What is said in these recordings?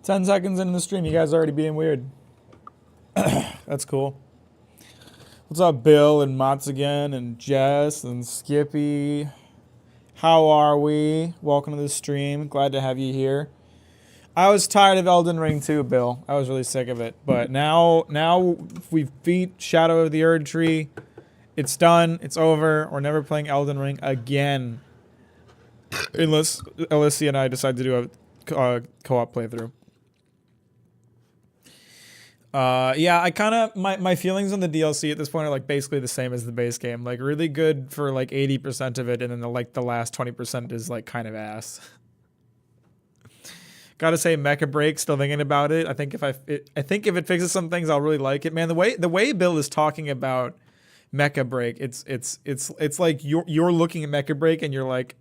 10 seconds into the stream, you guys are already being weird. That's cool. What's up, Bill and Mats again, and Jess and Skippy? How are we? Welcome to the stream. Glad to have you here. I was tired of Elden Ring too, Bill. I was really sick of it. But now we've beat Shadow of the Erd Tree. It's done. It's over. We're never playing Elden Ring again. Unless Alyssa and I decide to do a co-op playthrough. Yeah, I kind of, my feelings on the DLC at this point are like basically the same as the base game. Like really good for like 80% of it, and then the last 20% is like kind of ass. Gotta say, Mecha Break, still thinking about it. I think if it fixes some things, I'll really like it. Man, the way Bill is talking about Mecha Break, it's like you're looking at Mecha Break and you're like,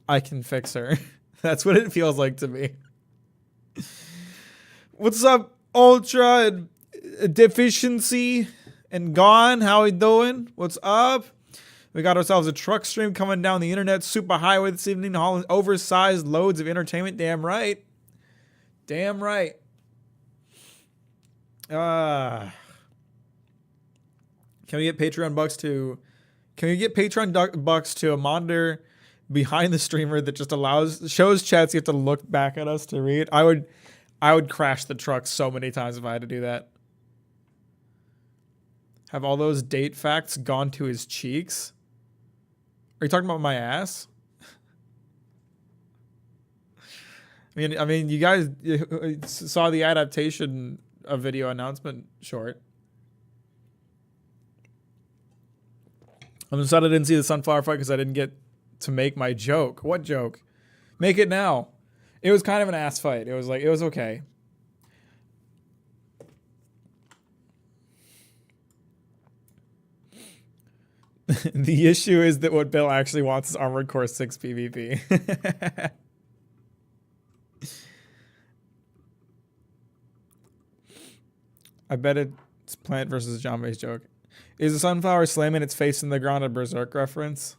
I can fix her. That's what it feels like to me. What's up, Ultra and Deficiency and Gone? How we doing? What's up? We got ourselves a truck stream coming down the internet super highway this evening, hauling oversized loads of entertainment. Damn right. Damn right. Can we get Patreon bucks to? Can we get Patreon bucks to a monitor behind the streamer that just shows chats you have to look back at us to read? I would crash the truck so many times if I had to do that. Have all those date facts gone to his cheeks? Are you talking about my ass? I mean, you guys saw the adaptation of video announcement short. I'm sad I didn't see the sunflower fight because I didn't get to make my joke. What joke? Make it now. It was kind of an ass fight. It was okay. The issue is that what Bill actually wants is Armored Core 6 PvP. I bet it's Plant versus John May's joke. Is the sunflower slamming its face in the ground a Berserk reference?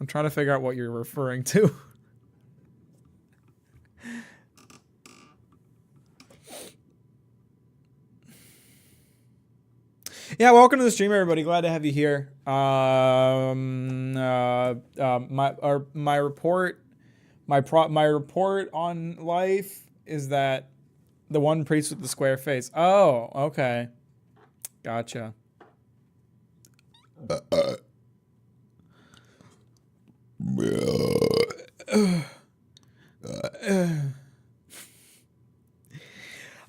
I'm trying to figure out what you're referring to. Yeah, welcome to the stream, everybody. Glad to have you here. My report on life is that the one priest with the square face. Oh, okay, gotcha.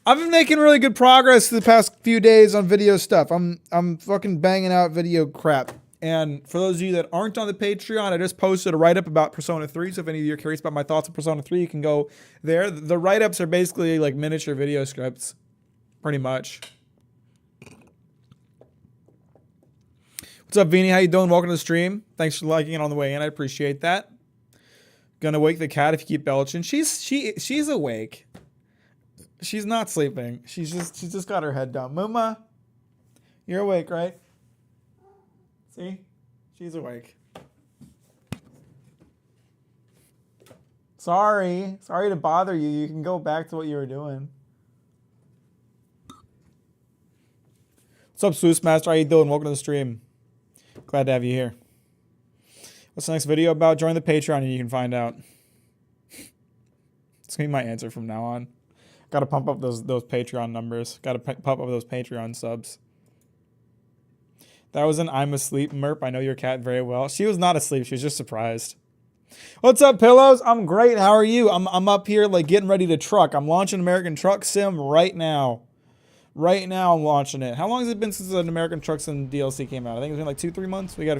I've been making really good progress the past few days on video stuff. I'm fucking banging out video crap. And for those of you that aren't on the Patreon, I just posted a write-up about Persona 3. So if any of you are curious about my thoughts on Persona 3, you can go there. The write-ups are basically like miniature video scripts, pretty much. What's up, Vini? How you doing? Welcome to the stream. Thanks for liking it on the way in. I appreciate that. Gonna wake the cat if you keep belching. She's awake. She's not sleeping. She's just got her head down. Muma, you're awake, right? See? She's awake. Sorry to bother you. You can go back to what you were doing. What's up, Sluice Master? How you doing? Welcome to the stream. Glad to have you here. What's the next video about? Join the Patreon and you can find out. It's gonna be my answer from now on. Gotta pump up those Patreon numbers. Gotta pump up those Patreon subs. That was an I'm asleep merp. I know your cat very well. She was not asleep. She was just surprised. What's up, Pillows? I'm great. How are you? I'm up here like getting ready to truck. I'm launching American Truck Sim right now. Right now I'm launching it. How long has it been since an American Truck Sim DLC came out? I think it's been like 2-3 months. We got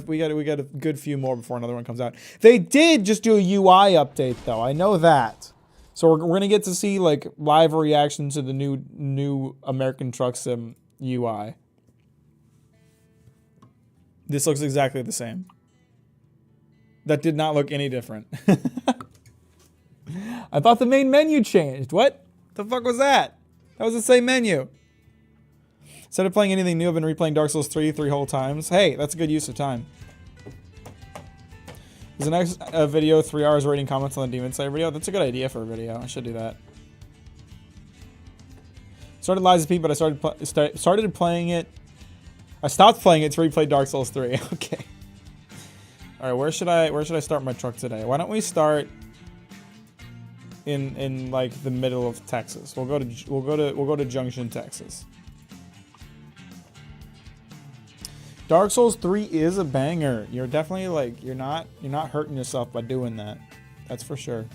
a good few more before another one comes out. They did just do a UI update though. I know that. So we're gonna get to see like live reaction to the new American Truck Sim UI. This looks exactly the same. That did not look any different. I thought the main menu changed. What the fuck was that? That was the same menu. Instead of playing anything new, I've been replaying Dark Souls 3 whole times. Hey, that's a good use of time. Is the next video 3 hours rating comments on the Demon Slayer video? That's a good idea for a video. I should do that. Started Lies of P, but I started playing it. I stopped playing it to replay Dark Souls 3. Okay. All right, where should I start my truck today? Why don't we start in like the middle of Texas? We'll go to Junction, Texas. Dark Souls 3 is a banger. You're definitely like you're not hurting yourself by doing that. That's for sure.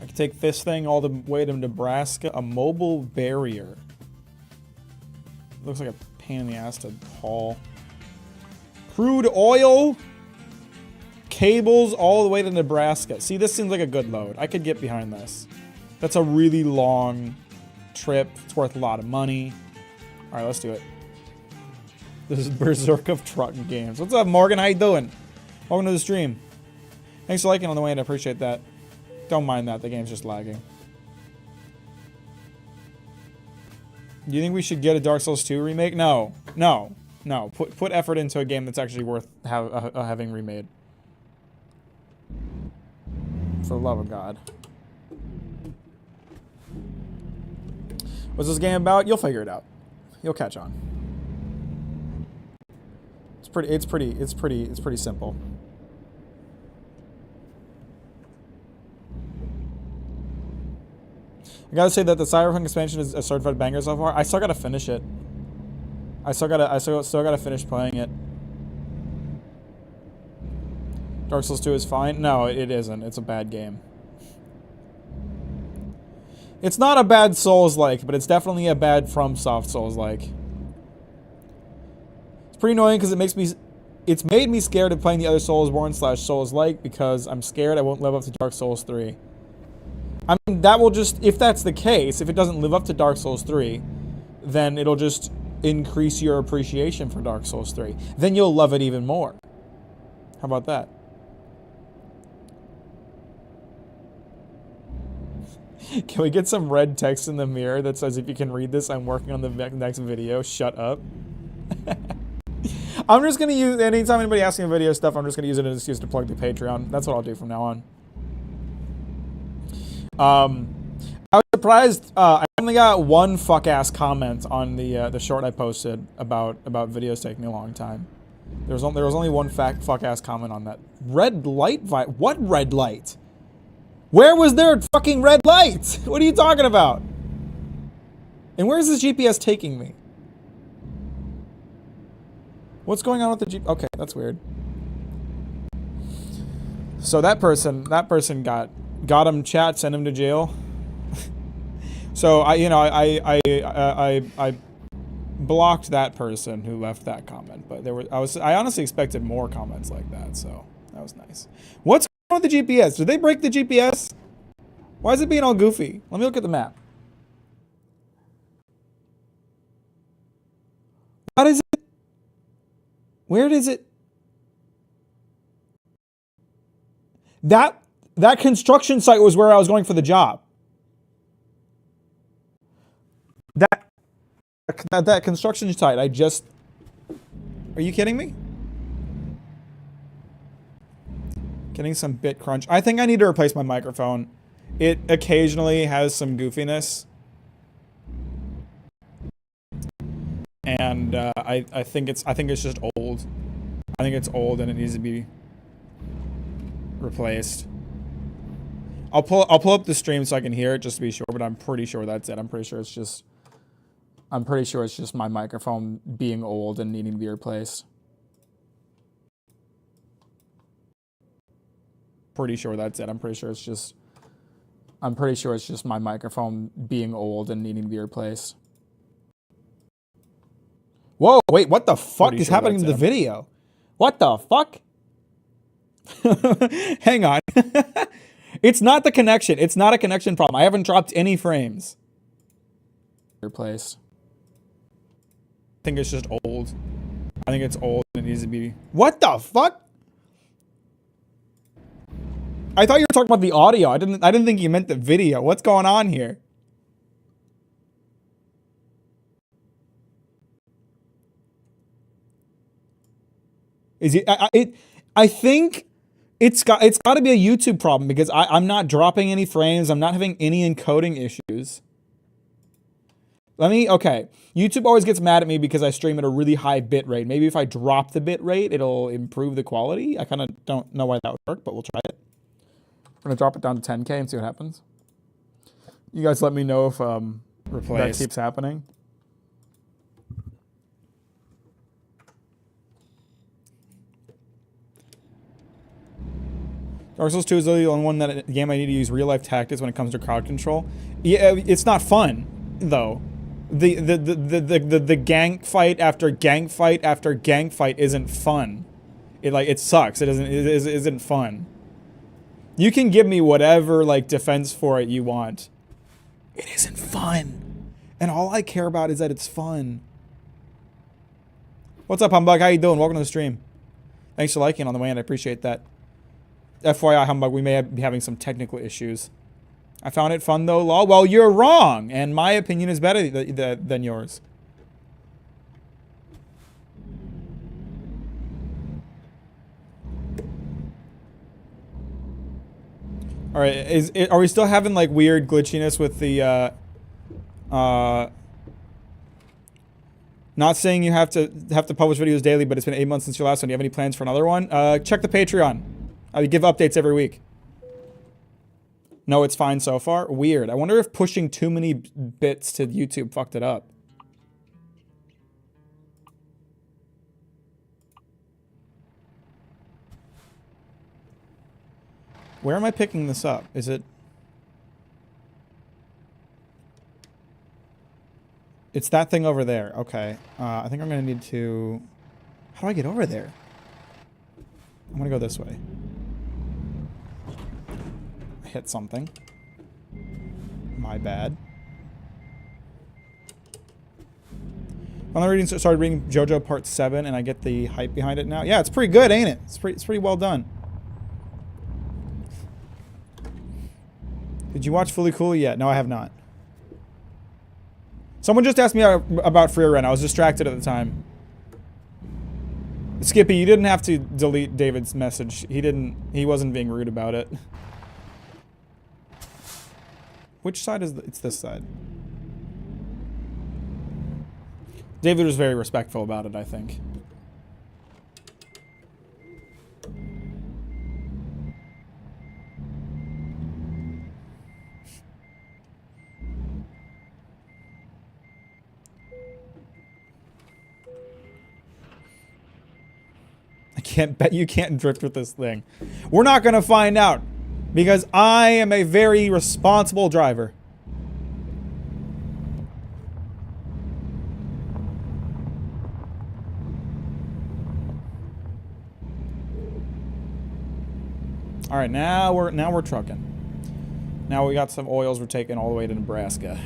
I could take this thing all the way to Nebraska. A mobile barrier. Looks like a pain in the ass to haul. Crude oil. Cables all the way to Nebraska. See, this seems like a good load. I could get behind this. That's a really long trip. It's worth a lot of money. All right, let's do it. This is Berserk of Trucking Games. What's up, Morgan? How you doing? Welcome to the stream. Thanks for liking on the way in. I appreciate that. Don't mind that. The game's just lagging. Do you think we should get a Dark Souls 2 remake? No. No. No. Put effort into a game that's actually worth having remade. For the love of God. What's this game about? You'll figure it out. You'll catch on. It's pretty simple. I gotta say that the Cyberpunk expansion is a certified banger so far. I still gotta finish it. I still gotta finish playing it. Dark Souls 2 is fine. No, it isn't. It's a bad game. It's not a bad Souls-like, but it's definitely a bad FromSoft Souls-like. It's pretty annoying because it's made me scared of playing the other Soulsborne/Souls-like because I'm scared I won't live up to Dark Souls 3. I mean, that will just, if that's the case, if it doesn't live up to Dark Souls 3, then it'll just increase your appreciation for Dark Souls 3. Then you'll love it even more. How about that? Can we get some red text in the mirror that says, if you can read this, I'm working on the next video, shut up? I'm just going to use, anytime anybody asks me a video stuff, I'm just going to use it as an excuse to plug the Patreon. That's what I'll do from now on. I was surprised, I only got one fuck-ass comment on the short I posted about videos taking a long time. There was only one fuck-ass comment on that. Red light? What red light? Where was there a fucking red light? What are you talking about? And where's this GPS taking me? What's going on with the GPS? Okay, that's weird. So that person got him, chat, sent him to jail. So I blocked that person who left that comment, but I honestly expected more comments like that, so that was nice. What's going on with the GPS? Did they break the GPS? Why is it being all goofy? Let me look at the map. What is it? Where is it? That construction site was where I was going for the job. That construction site, are you kidding me? Getting some bit crunch. I think I need to replace my microphone. It occasionally has some goofiness. And I think it's just old. I think it's old and it needs to be replaced. I'll pull up the stream so I can hear it just to be sure, but I'm pretty sure that's it. I'm pretty sure it's just my microphone being old and needing to be replaced. Pretty sure that's it. I'm pretty sure it's just my microphone being old and needing to be replaced. Whoa, wait, what the fuck is happening to the video? What the fuck? Hang on. It's not the connection. It's not a connection problem. I haven't dropped any frames. Replaced. I think it's just old. I think it's old and it needs to be... What the fuck? I thought you were talking about the audio. I didn't think you meant the video. What's going on here? Is it? I think it's got to be a YouTube problem because I'm not dropping any frames. I'm not having any encoding issues. Okay. YouTube always gets mad at me because I stream at a really high bit rate. Maybe if I drop the bit rate, it'll improve the quality. I kind of don't know why that would work, but we'll try it. I'm going to drop it down to 10K and see what happens. You guys let me know if that keeps happening. Dark Souls 2 is the only one that game I need to use real life tactics when it comes to crowd control. Yeah, it's not fun though. The gank fight after gank fight after gank fight isn't fun. It sucks. It isn't fun. You can give me whatever like defense for it you want. It isn't fun. And all I care about is that it's fun. What's up, Humbug? How you doing? Welcome to the stream. Thanks for liking on the way in. I appreciate that. FYI, Humbug, we may be having some technical issues. I found it fun, though, lol. Well, you're wrong, and my opinion is better than yours. All right, are we still having, like, weird glitchiness with the, not saying you have to publish videos daily, but it's been 8 months since your last one. Do you have any plans for another one? Check the Patreon. I give updates every week. No, it's fine so far. Weird. I wonder if pushing too many bits to YouTube fucked it up. Where am I picking this up? Is it... It's that thing over there. Okay. I think I'm going to need to... How do I get over there? I'm going to go this way. I hit something. My bad. I started reading JoJo Part 7 and I get the hype behind it now. Yeah, it's pretty good, ain't it? It's pretty well done. Did you watch Fully Cool yet? No, I have not. Someone just asked me about Free Run. I was distracted at the time. Skippy, you didn't have to delete David's message. He wasn't being rude about it. Which side is it's this side. David was very respectful about it, I think. You can't drift with this thing. We're not gonna find out because I am a very responsible driver. All right, now we're trucking. Now we got some oils. We're taking all the way to Nebraska.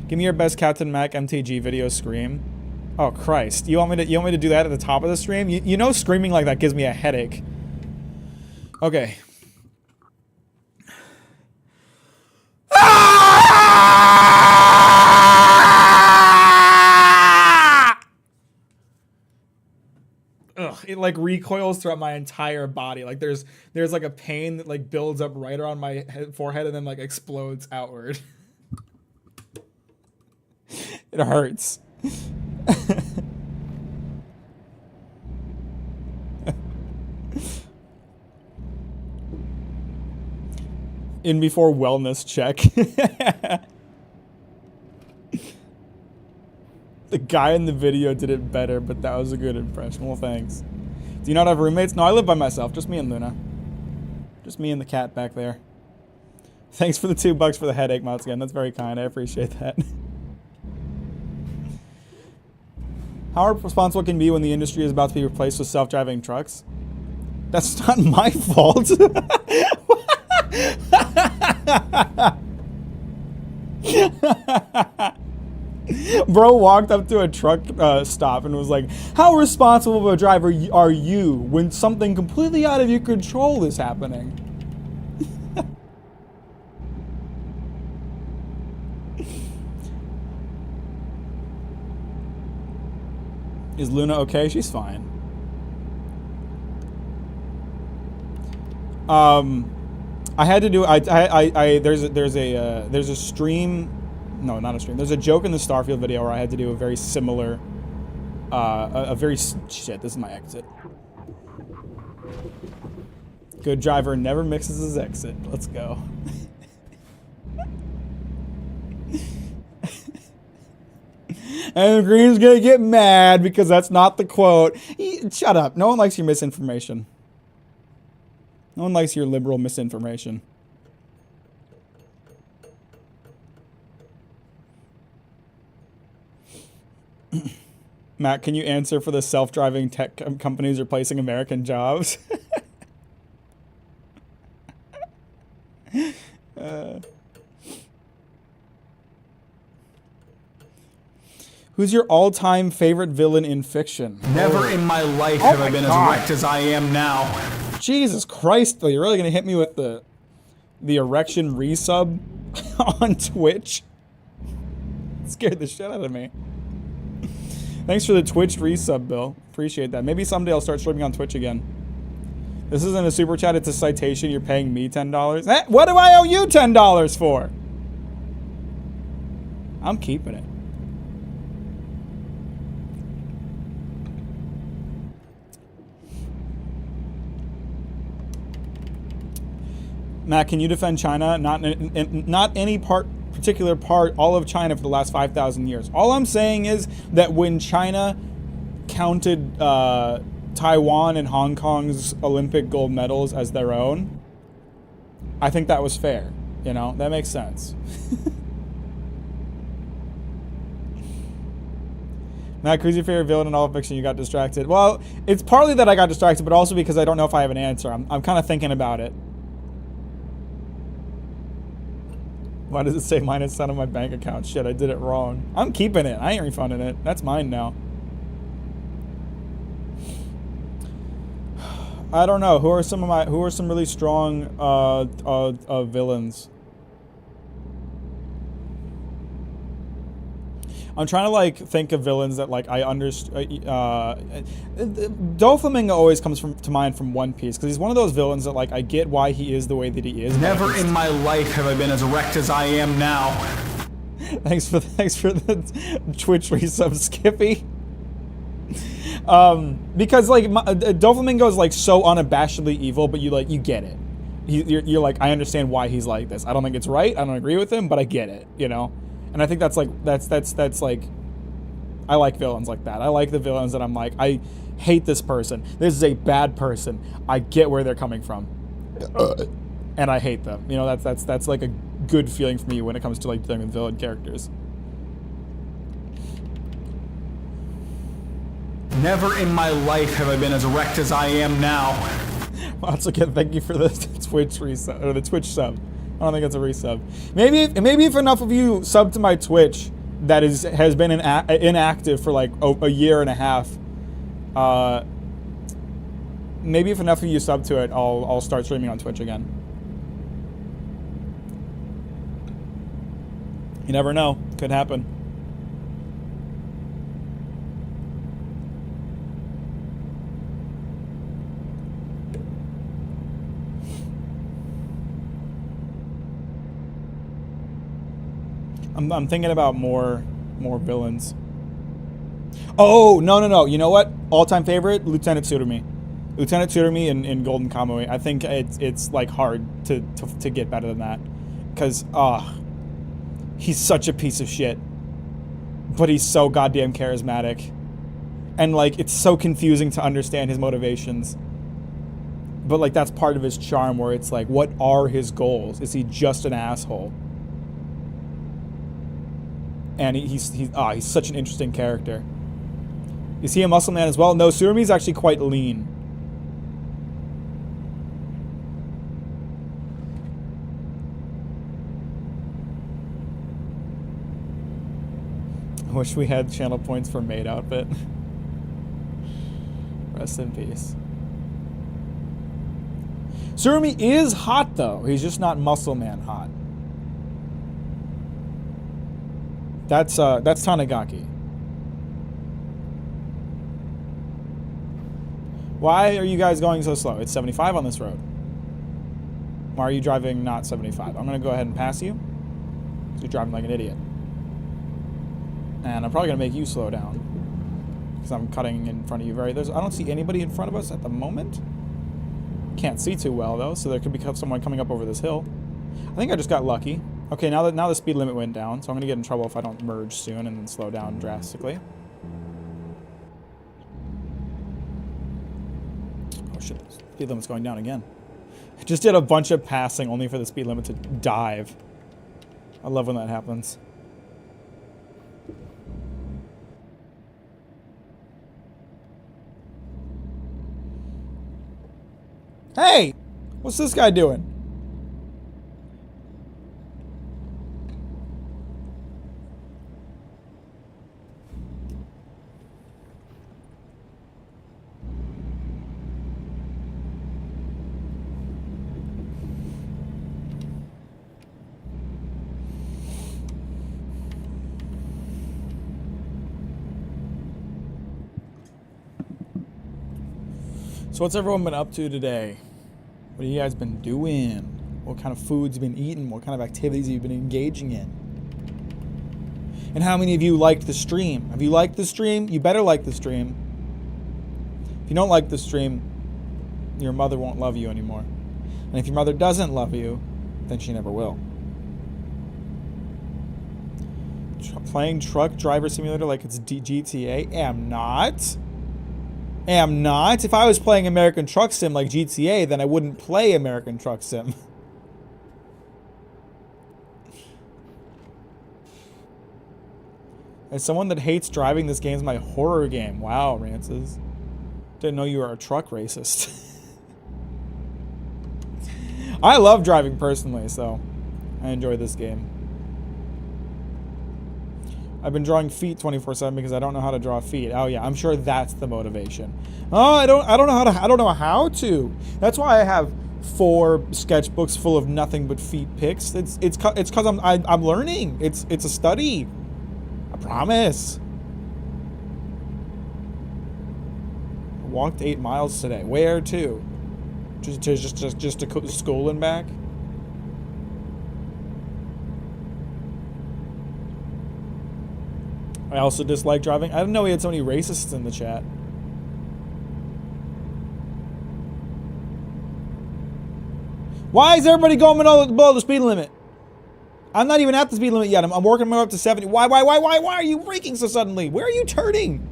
Give me your best Captain Mack MTG video scream. Oh Christ! You want me to do that at the top of the stream? You know, screaming like that gives me a headache. Okay. Ugh, it like recoils throughout my entire body. Like there's like a pain that like builds up right around my forehead and then like explodes outward. It hurts. In before wellness check. The guy in the video did it better, but that was a good impression. Well, thanks. Do you not have roommates? No, I live by myself. Just me and Luna. Just me and the cat back there. Thanks for the $2 for the headache, once again. That's very kind. I appreciate that. How responsible can be when the industry is about to be replaced with self-driving trucks? That's not my fault. Bro walked up to a truck stop and was like, how responsible of a driver are you when something completely out of your control is happening? Is Luna okay? She's fine. I had to do. There's a stream. No, not a stream. There's a joke in the Starfield video where I had to do a very similar. Shit. This is my exit. Good driver never mixes his exit. Let's go. And Green's gonna get mad because that's not the quote. Shut up. No one likes your misinformation. No one likes your liberal misinformation. Matt, can you answer for the self-driving tech companies replacing American jobs? Who's your all-time favorite villain in fiction? Never in my life have I been as erect as I am now. Jesus Christ, though. You're really going to hit me with the erection resub on Twitch? It scared the shit out of me. Thanks for the Twitch resub, Bill. Appreciate that. Maybe someday I'll start streaming on Twitch again. This isn't a super chat, it's a citation. You're paying me $10. Eh, what do I owe you $10 for? I'm keeping it. Matt, can you defend China? Not any particular part, all of China for the last 5,000 years. All I'm saying is that when China counted Taiwan and Hong Kong's Olympic gold medals as their own, I think that was fair. You know, that makes sense. Matt, who's your favorite villain in all fiction? You got distracted. Well, it's partly that I got distracted, but also because I don't know if I have an answer. I'm kind of thinking about it. Why does it say -10 on my bank account? Shit, I did it wrong. I'm keeping it. I ain't refunding it. That's mine now. I don't know. Who are some really strong villains? I'm trying to like think of villains that like I understand. Doflamingo always comes to mind from One Piece because he's one of those villains that like I get why he is the way that he is. Never in my life have I been as erect as I am now. Thanks for the Twitch resub, Skippy. Because like Doflamingo is like so unabashedly evil, but you get it. You're like, I understand why he's like this. I don't think it's right. I don't agree with him, but I get it. You know. And I think that's like, that's like, I like villains like that. I like the villains that I'm like, I hate this person. This is a bad person. I get where they're coming from. And I hate them. You know, that's like a good feeling for me when it comes to like dealing with villain characters. Never in my life have I been as erect as I am now. Once again, thank you for the Twitch resub, or the Twitch sub. I don't think it's a resub. Maybe if enough of you sub to my Twitch that has been inactive for like a year and a half, maybe if enough of you sub to it, I'll start streaming on Twitch again. You never know. Could happen. I'm thinking about more villains. Oh, no. You know what? All-time favorite? Lieutenant Tsurumi. Lieutenant Tsurumi in Golden Kamuy. I think it's like hard to get better than that. Because, he's such a piece of shit. But he's so goddamn charismatic. And, like, it's so confusing to understand his motivations. But, like, that's part of his charm where it's like, what are his goals? Is he just an asshole? And he's such an interesting character. Is he a muscle man as well? No, Tsurumi's actually quite lean. I wish we had channel points for maid outfit. Rest in peace. Tsurumi is hot though. He's just not muscle man hot. That's Tanigaki. Why are you guys going so slow? It's 75 on this road. Why are you driving not 75? I'm going to go ahead and pass you. You're driving like an idiot. And I'm probably going to make you slow down. Because I'm cutting in front of you I don't see anybody in front of us at the moment. Can't see too well, though, so there could be someone coming up over this hill. I think I just got lucky. Okay, now the speed limit went down, so I'm going to get in trouble if I don't merge soon and then slow down drastically. Oh, shit. Speed limit's going down again. I just did a bunch of passing only for the speed limit to dive. I love when that happens. Hey! What's this guy doing? So what's everyone been up to today? What have you guys been doing? What kind of foods you been eating? What kind of activities have you been engaging in? And how many of you liked the stream? Have you liked the stream? You better like the stream. If you don't like the stream, your mother won't love you anymore. And if your mother doesn't love you, then she never will. Playing Truck Driver Simulator like it's GTA? Am not. If I was playing American Truck Sim like GTA, then I wouldn't play American Truck Sim. As someone that hates driving, this game's my horror game. Wow, Rances. Didn't know you were a truck racist. I love driving personally, so I enjoy this game. I've been drawing feet 24/7 because I don't know how to draw feet. Oh yeah, I'm sure that's the motivation. Oh, I don't know how to. That's why I have 4 sketchbooks full of nothing but feet pics. It's cuz I'm learning. It's a study. I promise. I walked 8 miles today. Where to? Just to school and back. I also dislike driving. I didn't know we had so many racists in the chat. Why is everybody going below the speed limit? I'm not even at the speed limit yet. I'm working my way up to 70. Why are you braking so suddenly? Where are you turning?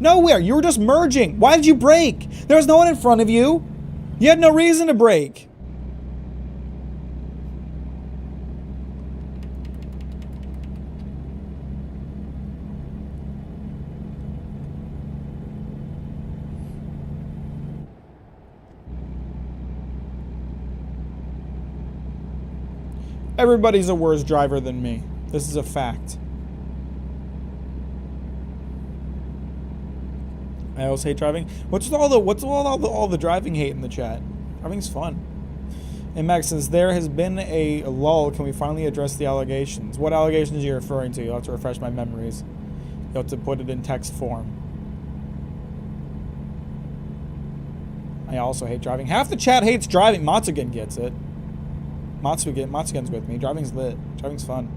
Nowhere. You were just merging. Why did you brake? There was no one in front of you. You had no reason to brake. Everybody's a worse driver than me. This is a fact. I always hate driving. What's all the driving hate in the chat? Driving's fun. And Max, since there has been a lull, can we finally address the allegations? What allegations are you referring to? You'll have to refresh my memories. You'll have to put it in text form. I also hate driving. Half the chat hates driving. Matsugan gets it. Matsugan's with me. Driving's lit. Driving's fun.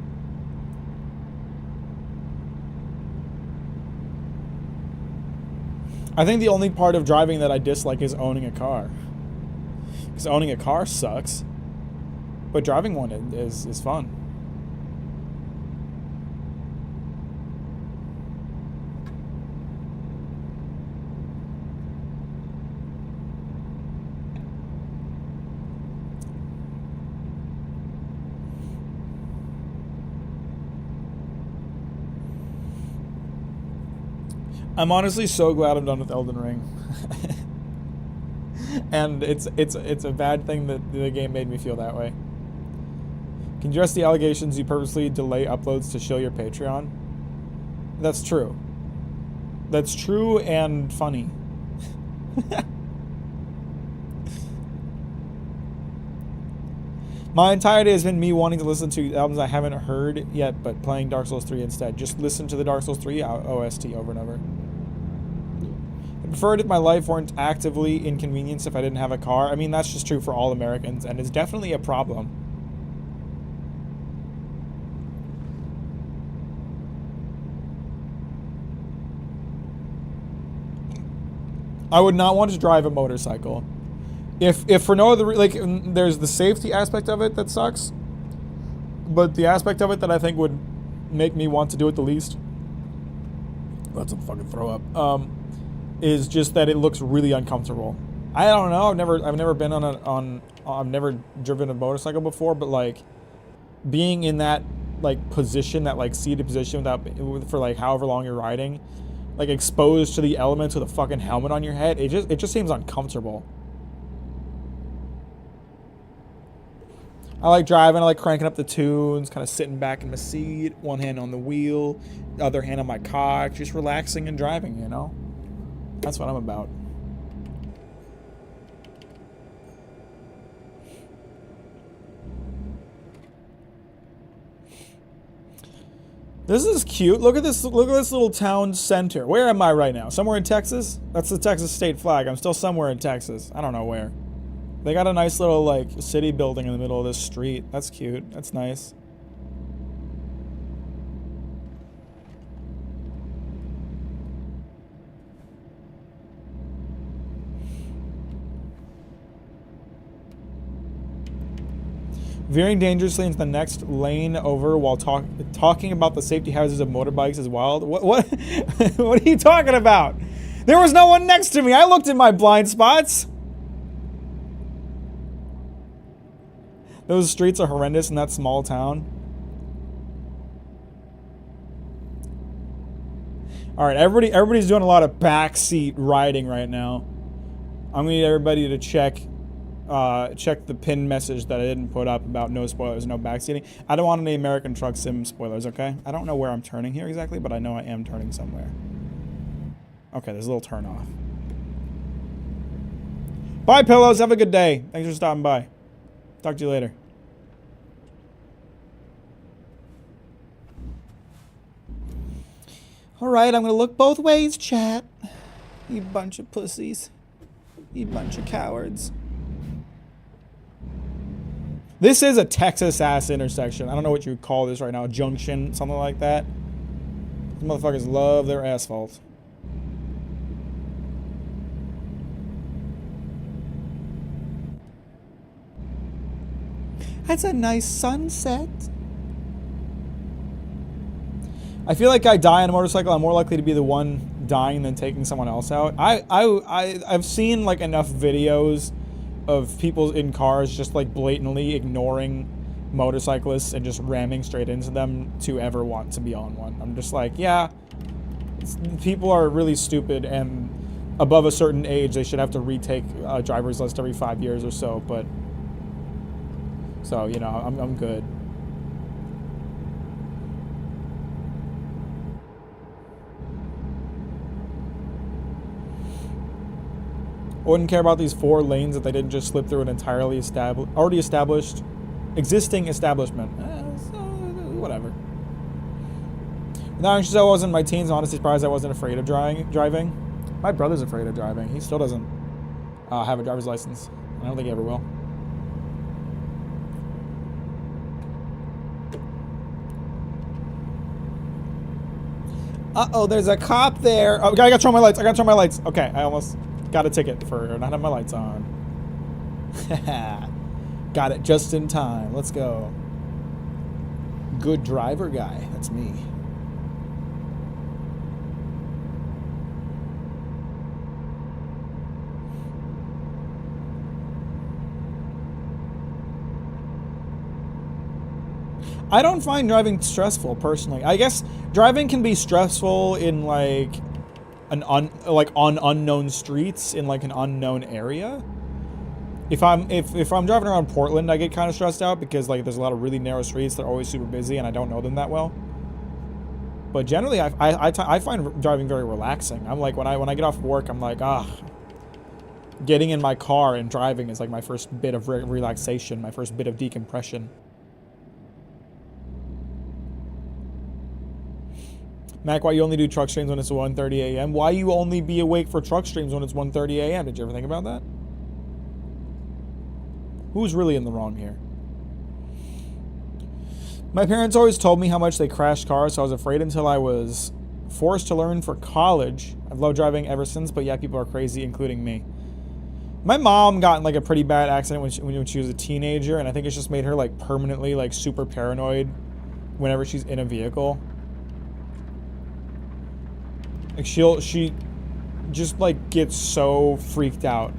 I think the only part of driving that I dislike is owning a car. Because owning a car sucks. But driving one is fun. I'm honestly so glad I'm done with Elden Ring. And it's a bad thing that the game made me feel that way. Can you address the allegations you purposely delay uploads to show your Patreon? That's true. That's true and funny. My entire day has been me wanting to listen to albums I haven't heard yet, but playing Dark Souls 3 instead. Just listen to the Dark Souls 3 OST over and over. prefer it if my life weren't actively inconvenienced if I didn't have a car. I mean, that's just true for all Americans, and it's definitely a problem. I would not want to drive a motorcycle. If for no other like, there's the safety aspect of it that sucks, but the aspect of it that I think would make me want to do it the least, let's fucking throw up, is just that it looks really uncomfortable. I don't know. I've never been I've never driven a motorcycle before, but like being in that like position, that like seated position for like however long you're riding, like exposed to the elements with a fucking helmet on your head, it just seems uncomfortable. I like driving, I like cranking up the tunes, kind of sitting back in my seat, one hand on the wheel, the other hand on my cock, just relaxing and driving, you know? That's what I'm about. This is cute. Look at this little town center. Where am I right now? Somewhere in Texas? That's the Texas state flag. I'm still somewhere in Texas. I don't know where. They got a nice little, like, city building in the middle of this street. That's cute. That's nice. Veering dangerously into the next lane over while talking about the safety hazards of motorbikes is wild. What what are you talking about? There was no one next to me. I looked in my blind spots. Those streets are horrendous in that small town. All right, everybody's doing a lot of backseat riding right now. I'm gonna need everybody to check the pinned message that I didn't put up about no spoilers, no backseating. I don't want any American Truck Sim spoilers, okay? I don't know where I'm turning here exactly, but I know I am turning somewhere. Okay, there's a little turn off. Bye, pillows. Have a good day. Thanks for stopping by. Talk to you later. Alright, I'm gonna look both ways, chat. You bunch of pussies. You bunch of cowards. This is a Texas-ass intersection. I don't know what you would call this right now. A junction, something like that. These motherfuckers love their asphalt. That's a nice sunset. I feel like I die on a motorcycle, I'm more likely to be the one dying than taking someone else out. I've seen like enough videos of people in cars just like blatantly ignoring motorcyclists and just ramming straight into them to ever want to be on one. I'm just like, yeah, people are really stupid, and above a certain age they should have to retake a driver's list every 5 years or so, but so, you know, I'm good. Wouldn't care about these 4 lanes if they didn't just slip through an entirely existing establishment. So, whatever. Now, I was in my teens, honestly surprised I wasn't afraid of driving. My brother's afraid of driving. He still doesn't have a driver's license. I don't think he ever will. Uh-oh, there's a cop there. Oh, I gotta turn my lights. Okay, I almost got a ticket for not having my lights on. Got it just in time. Let's go. Good driver guy. That's me. I don't find driving stressful personally. I guess driving can be stressful in like on unknown streets in like an unknown area. If I'm driving around Portland, I get kind of stressed out because like there's a lot of really narrow streets that are always super busy and I don't know them that well. But generally, I find driving very relaxing. I'm like when I get off work, I'm like getting in my car and driving is like my first bit of relaxation, my first bit of decompression. Mac, why you only do truck streams when it's 1:30 a.m.? Why you only be awake for truck streams when it's 1:30 a.m.? Did you ever think about that? Who's really in the wrong here? My parents always told me how much they crashed cars, so I was afraid until I was forced to learn for college. I've loved driving ever since, but yeah, people are crazy, including me. My mom got in like a pretty bad accident when she was a teenager, and I think it's just made her like permanently like super paranoid whenever she's in a vehicle. Like she just like gets so freaked out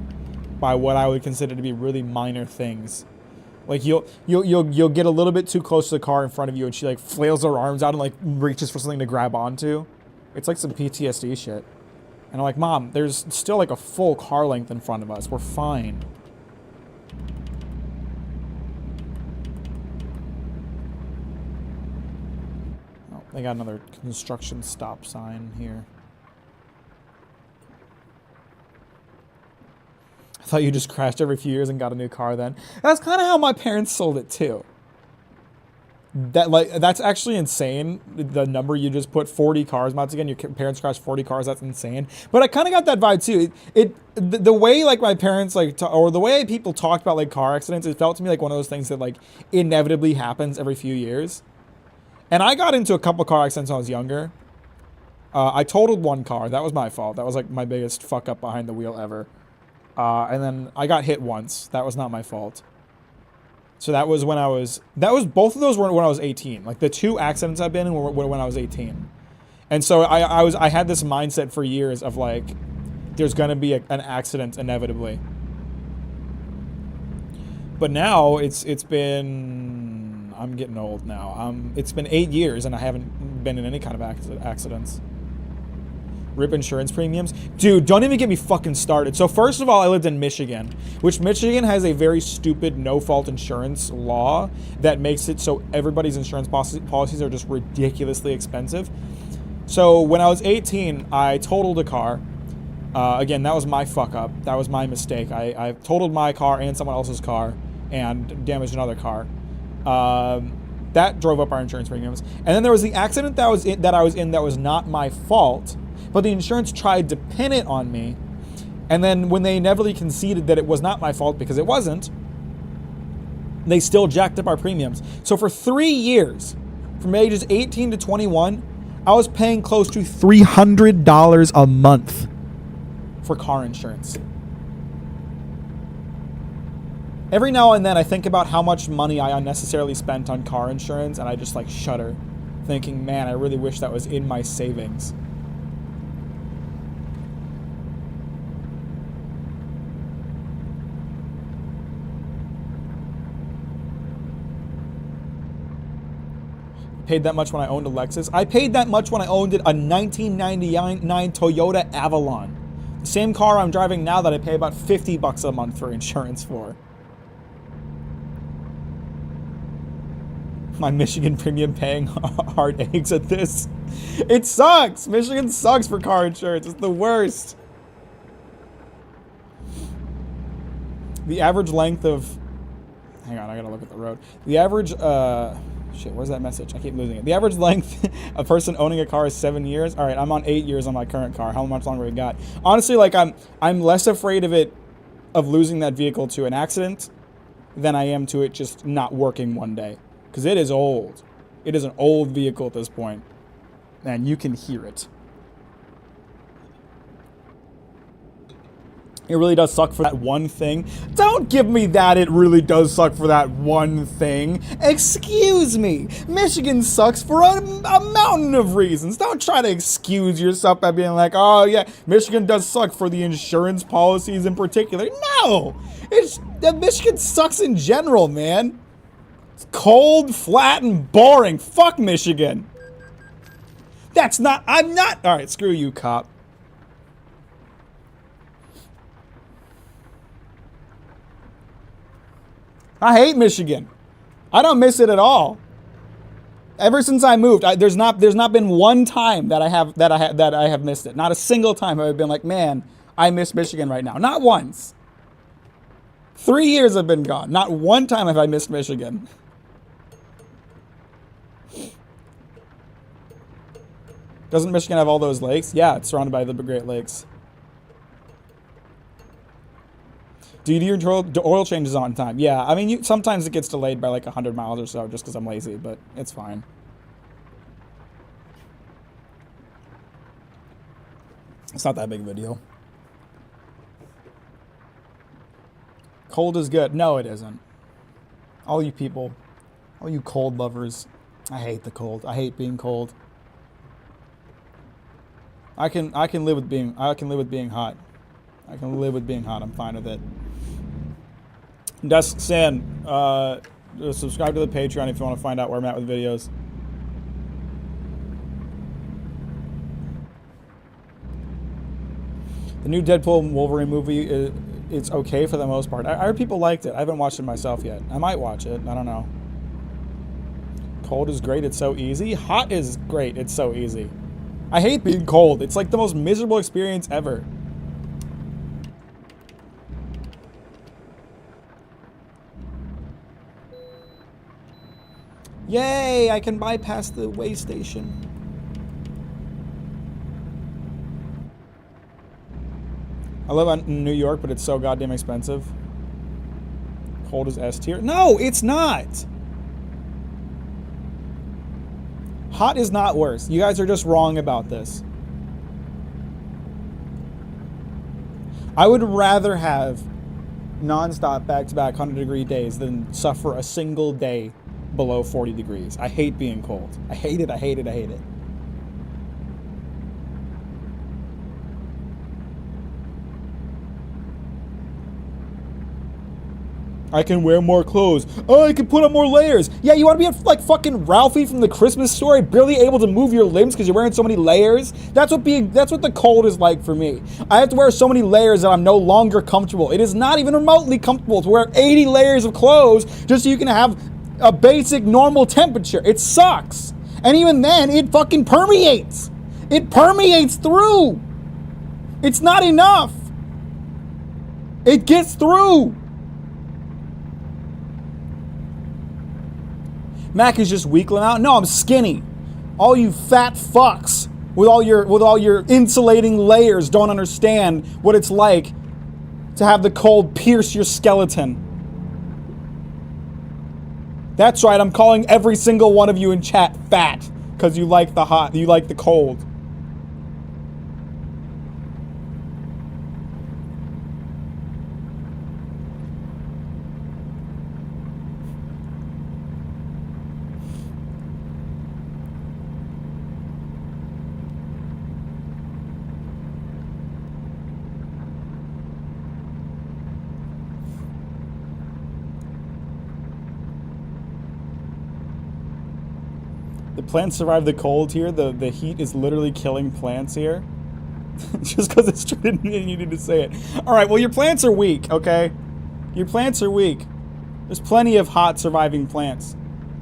by what I would consider to be really minor things. Like you'll get a little bit too close to the car in front of you, and she like flails her arms out and like reaches for something to grab onto. It's like some PTSD shit. And I'm like, Mom, there's still like a full car length in front of us. We're fine. Oh, they got another construction stop sign here. I thought you just crashed every few years and got a new car then. That's kind of how my parents sold it too. That's actually insane. The number you just put, 40 cars. Once again, your parents crashed 40 cars. That's insane. But I kind of got that vibe too. The way like my parents like or the way people talked about like car accidents, it felt to me like one of those things that like inevitably happens every few years. And I got into a couple car accidents when I was younger. I totaled one car. That was my fault. That was like my biggest fuck up behind the wheel ever. And then I got hit once. That was not my fault. So that was both of those were when I was 18. Like the two accidents I've been in were when I was 18. And so I had this mindset for years of like, there's gonna be an accident inevitably. But now it's been, I'm getting old now. It's been 8 years and I haven't been in any kind of accidents. Rip insurance premiums. Dude, don't even get me fucking started. So first of all, I lived in Michigan, which Michigan has a very stupid no-fault insurance law that makes it so everybody's insurance policies are just ridiculously expensive. So when I was 18, I totaled a car. Again, that was my fuck up. That was my mistake. I totaled my car and someone else's car and damaged another car. That drove up our insurance premiums. And then there was the accident that I was in that was not my fault. But the insurance tried to pin it on me. And then when they inevitably conceded that it was not my fault because it wasn't, they still jacked up our premiums. So for 3 years, from ages 18 to 21, I was paying close to $300 a month for car insurance. Every now and then I think about how much money I unnecessarily spent on car insurance, and I just like shudder, thinking, man, I really wish that was in my savings. Paid that much when I owned a Lexus. I paid that much when I owned a 1999 Toyota Avalon. The same car I'm driving now that I pay about $50 a month for insurance for. My Michigan premium paying hard eggs at this. It sucks. Michigan sucks for car insurance. It's the worst. The average length of... Hang on, I gotta look at the road. The average... Shit, where's that message? I keep losing it. The average length a person owning a car is 7 years. All right, I'm on 8 years on my current car. How much longer we got? Honestly, like I'm less afraid of losing that vehicle to an accident than I am to it just not working one day. Because it is old. It is an old vehicle at this point. Man, you can hear it. It really does suck for that one thing. Don't give me that it really does suck for that one thing. Excuse me. Michigan sucks for a mountain of reasons. Don't try to excuse yourself by being like, oh yeah, Michigan does suck for the insurance policies in particular. No! Michigan sucks in general, man. It's cold, flat, and boring. Fuck Michigan. I'm not. All right, screw you, cop. I hate Michigan. I don't miss it at all. Ever since I moved, there's not been one time that I have missed it. Not a single time have I been like, man, I miss Michigan right now. Not once. 3 years have been gone. Not one time have I missed Michigan. Doesn't Michigan have all those lakes? Yeah, it's surrounded by the Great Lakes. Do you do your oil changes on time? Yeah, I mean, sometimes it gets delayed by like 100 miles or so just because I'm lazy, but it's fine. It's not that big of a deal. Cold is good. No, it isn't. All you people, all you cold lovers, I hate the cold. I hate being cold. I can live with being hot. I can live with being hot. I'm fine with it. Desk Sin, subscribe to the Patreon if you want to find out where I'm at with videos. The new Deadpool and Wolverine movie, it's okay for the most part. I heard people liked it. I haven't watched it myself yet. I might watch it. I don't know. Cold is great. It's so easy. Hot is great. It's so easy. I hate being cold. It's like the most miserable experience ever. Yay! I can bypass the way station. I live in New York, but it's so goddamn expensive. Cold is S tier. No, it's not! Hot is not worse. You guys are just wrong about this. I would rather have non-stop back-to-back 100-degree days than suffer a single day below 40 degrees. I hate being cold. I hate it, I hate it, I hate it. I can wear more clothes. Oh, I can put on more layers. Yeah, you want to be like fucking Ralphie from the Christmas Story, barely able to move your limbs because you're wearing so many layers? That's what the cold is like for me. I have to wear so many layers that I'm no longer comfortable. It is not even remotely comfortable to wear 80 layers of clothes just so you can have a basic normal temperature. It sucks. And even then, it fucking permeates. It permeates through. It's not enough. It gets through. Mack is just weakling out. No, I'm skinny. All you fat fucks with all your insulating layers don't understand what it's like to have the cold pierce your skeleton. That's right, I'm calling every single one of you in chat fat because you like the hot, you like the cold. The plants survive the cold here. The heat is literally killing plants here. Just because it's true, didn't mean you need to say it. Alright, well your plants are weak, okay? Your plants are weak. There's plenty of hot surviving plants.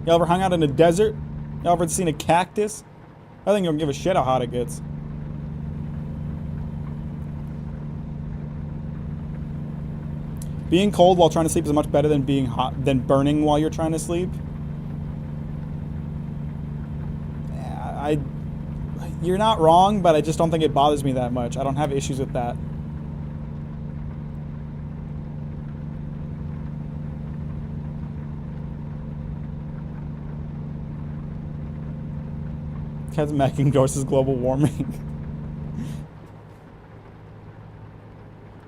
Y'all ever hung out in a desert? Y'all ever seen a cactus? I think you don't give a shit how hot it gets. Being cold while trying to sleep is much better than being hot than burning while you're trying to sleep. You're not wrong, but I just don't think it bothers me that much. I don't have issues with that. Kevin Mack endorses global warming.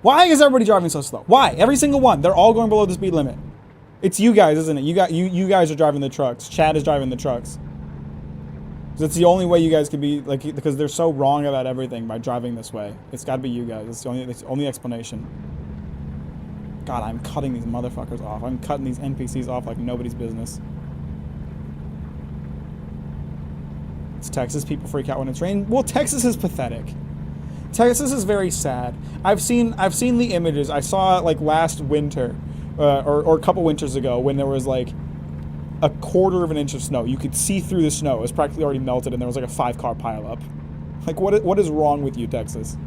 Why is everybody driving so slow? Why? Every single one. They're all going below the speed limit. It's you guys, isn't it? You guys are driving the trucks. Chad is driving the trucks. It's the only way you guys can be, like, because they're so wrong about everything by driving this way. It's got to be you guys. It's the only explanation. God, I'm cutting these motherfuckers off. I'm cutting these NPCs off like nobody's business. It's Texas. People freak out when it's raining. Well, Texas is pathetic. Texas is very sad. I've seen the images. I saw it like last winter, or a couple winters ago, when there was like a quarter of an inch of snow. You could see through the snow. It was practically already melted, and there was like a 5-car pileup. Like, what is wrong with you, Texas?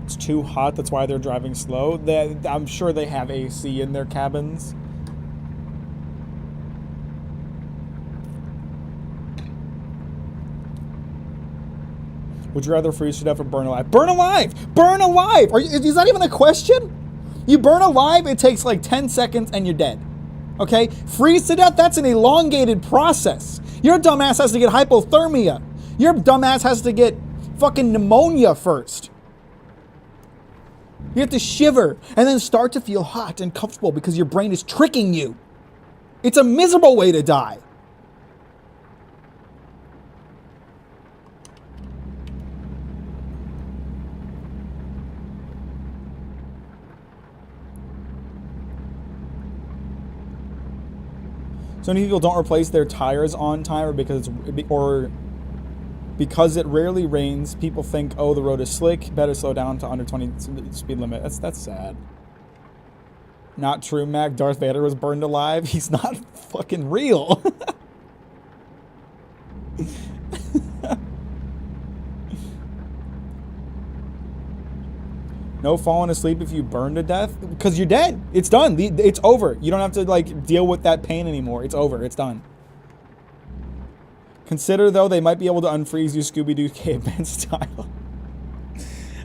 It's too hot. That's why they're driving slow. I'm sure they have AC in their cabins. Would you rather freeze to death or burn alive? Burn alive! Burn alive! Is that even a question? You burn alive, it takes like 10 seconds and you're dead. Okay? Freeze to death, that's an elongated process. Your dumbass has to get hypothermia. Your dumbass has to get fucking pneumonia first. You have to shiver and then start to feel hot and comfortable because your brain is tricking you. It's a miserable way to die. So many people don't replace their tires on time, or because it rarely rains. People think, oh, the road is slick, better slow down to under 20 speed limit. That's sad. Not true, Mac. Darth Vader was burned alive. He's not fucking real. No falling asleep if you burn to death, because you're dead. It's done. It's over. You don't have to like deal with that pain anymore. It's over. It's done. Consider though they might be able to unfreeze you Scooby-Doo caveman style.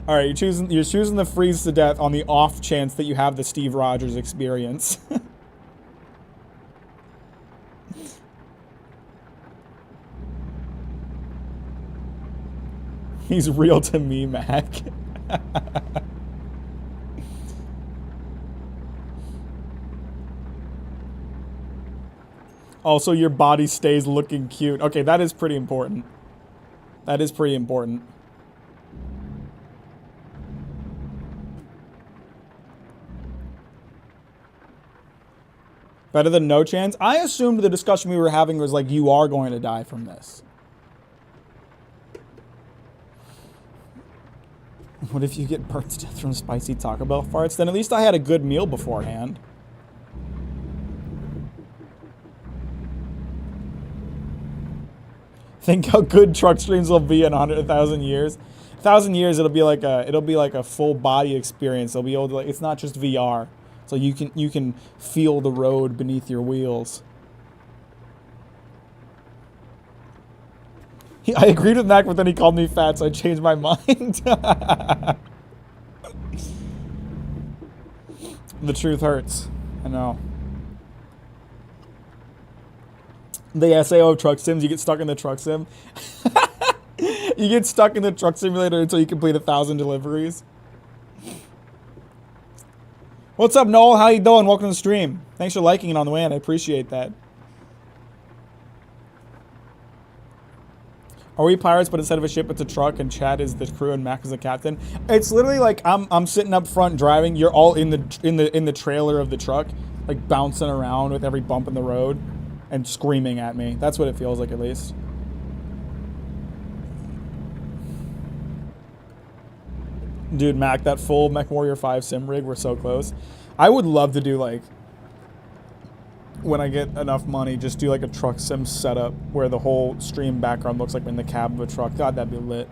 All right, you're choosing the freeze to death on the off chance that you have the Steve Rogers experience. He's real to me, Mac. Also, your body stays looking cute. Okay, that is pretty important. That is pretty important. Better than no chance? I assumed the discussion we were having was like, you are going to die from this. What if you get burnt to death from spicy Taco Bell farts? Then at least I had a good meal beforehand. Think how good truck streams will be in 100,000 years. 1,000 years, it'll be like a full body experience. It'll be able to, like, it's not just VR, so you can feel the road beneath your wheels. I agreed with Mac, but then he called me fat, so I changed my mind. The truth hurts. I know. The SAO of truck sims, you get stuck in the truck sim. You get stuck in the truck simulator until you complete 1,000 deliveries. What's up, Noel? How you doing? Welcome to the stream. Thanks for liking it on the way in. I appreciate that. Are we pirates, but instead of a ship, it's a truck, and Chad is the crew, and Mac is the captain? It's literally like I'm sitting up front driving. You're all in the trailer of the truck, like bouncing around with every bump in the road. And screaming at me. That's what it feels like, at least. Dude, Mac, that full MechWarrior 5 sim rig, we're so close. I would love to do, like, when I get enough money, just do, like, a truck sim setup where the whole stream background looks like I'm in the cab of a truck. God, that'd be lit.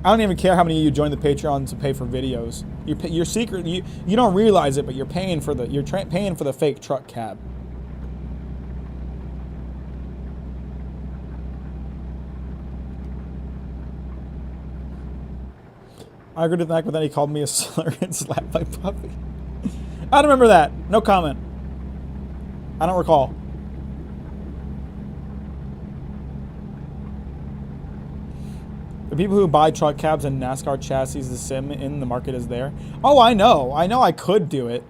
I don't even care how many of you join the Patreon to pay for videos. You're secret. You don't realize it, but you're paying for paying for the fake truck cab. I agreed with Mac, but then he called me a slur and slapped my puppy. I don't remember that. No comment. I don't recall. The people who buy truck cabs and NASCAR chassis, the sim in the market is there. Oh, I know. I know I could do it.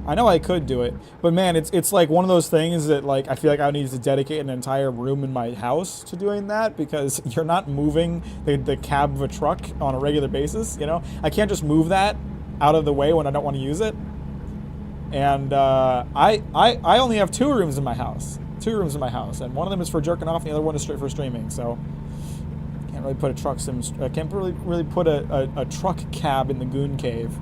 I know I could do it. But man, it's like one of those things that like I feel like I need to dedicate an entire room in my house to doing that, because you're not moving the cab of a truck on a regular basis, you know? I can't just move that out of the way when I don't want to use it. And I only have 2 rooms in my house. 2 rooms in my house. And one of them is for jerking off and the other one is straight for streaming, so can't really put a truck sim. I can't really put a truck cab in the goon cave.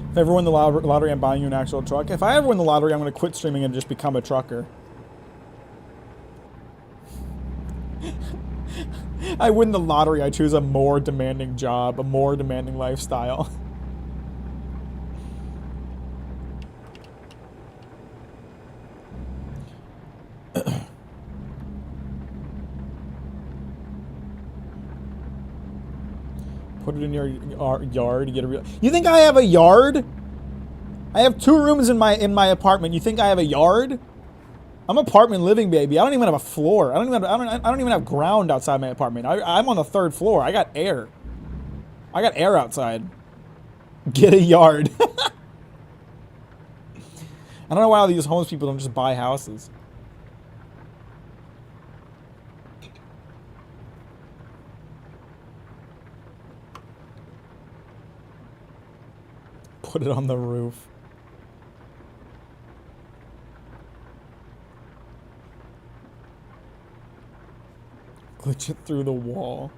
If I ever win the lottery, I'm buying you an actual truck. If I ever win the lottery, I'm going to quit streaming and just become a trucker. I win the lottery. I choose a more demanding job, a more demanding lifestyle. Put it in your yard. Get a real. You think I have a yard? I have 2 rooms in my apartment. You think I have a yard? I'm apartment living, baby. I don't even have a floor. I don't even have ground outside my apartment. I'm on the 3rd floor. I got air. I got air outside. Get a yard. I don't know why all these homeless people don't just buy houses. Put it on the roof. Glitch it through the wall.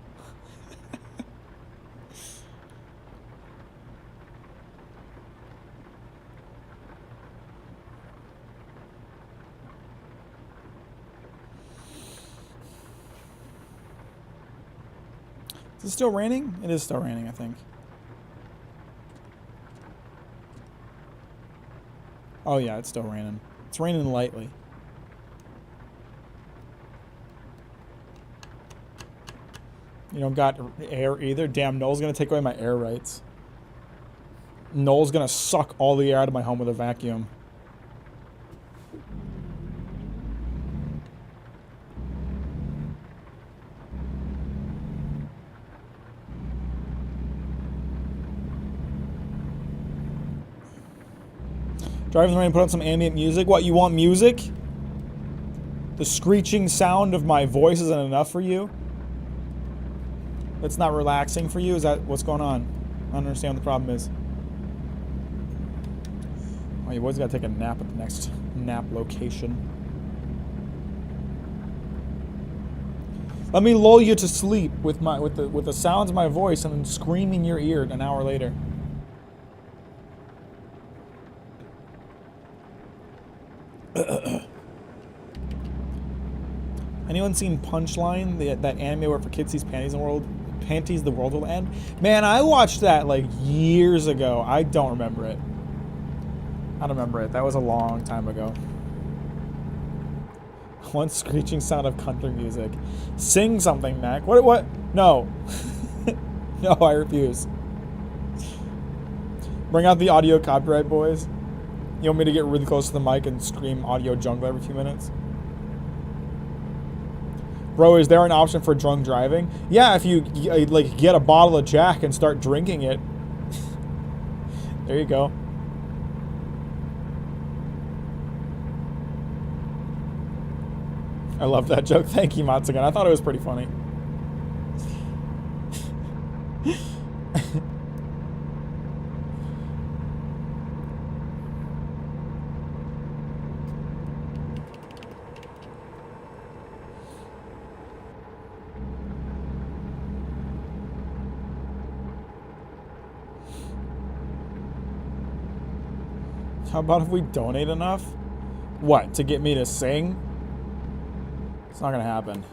Is it still raining? It is still raining, I think. Oh yeah, it's still raining. It's raining lightly. You don't got air either? Damn, Noel's gonna take away my air rights. Noel's gonna suck all the air out of my home with a vacuum. Driving the rain, put on some ambient music. What, you want music? The screeching sound of my voice isn't enough for you? That's not relaxing for you? Is that what's going on? I don't understand what the problem is. Oh, your boy's gotta take a nap at the next nap location. Let me lull you to sleep with the sounds of my voice and then scream in your ear an hour later. Anyone seen Punchline? That anime where for kids sees panties the world will end? Man, I watched that like years ago. I don't remember it. I don't remember it. That was a long time ago. One screeching sound of country music. Sing something, Mac. What? No. No, I refuse. Bring out the audio copyright, boys. You want me to get really close to the mic and scream audio jungle every few minutes? Bro, is there an option for drunk driving? Yeah, if you like get a bottle of Jack and start drinking it. There you go. I love that joke. Thank you, Matsugan. I thought it was pretty funny. How about if we donate enough? What, to get me to sing? It's not gonna happen.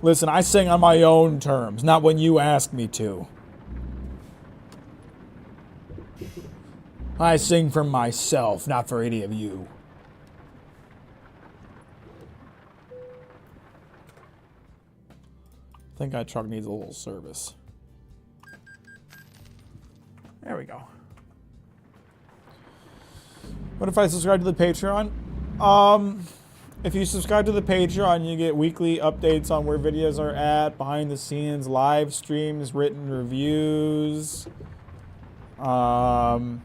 Listen, I sing on my own terms, not when you ask me to. I sing for myself, not for any of you. I think that truck needs a little service. There we go. What if I subscribe to the Patreon? If you subscribe to the Patreon, you get weekly updates on where videos are at, behind the scenes, live streams, written reviews. You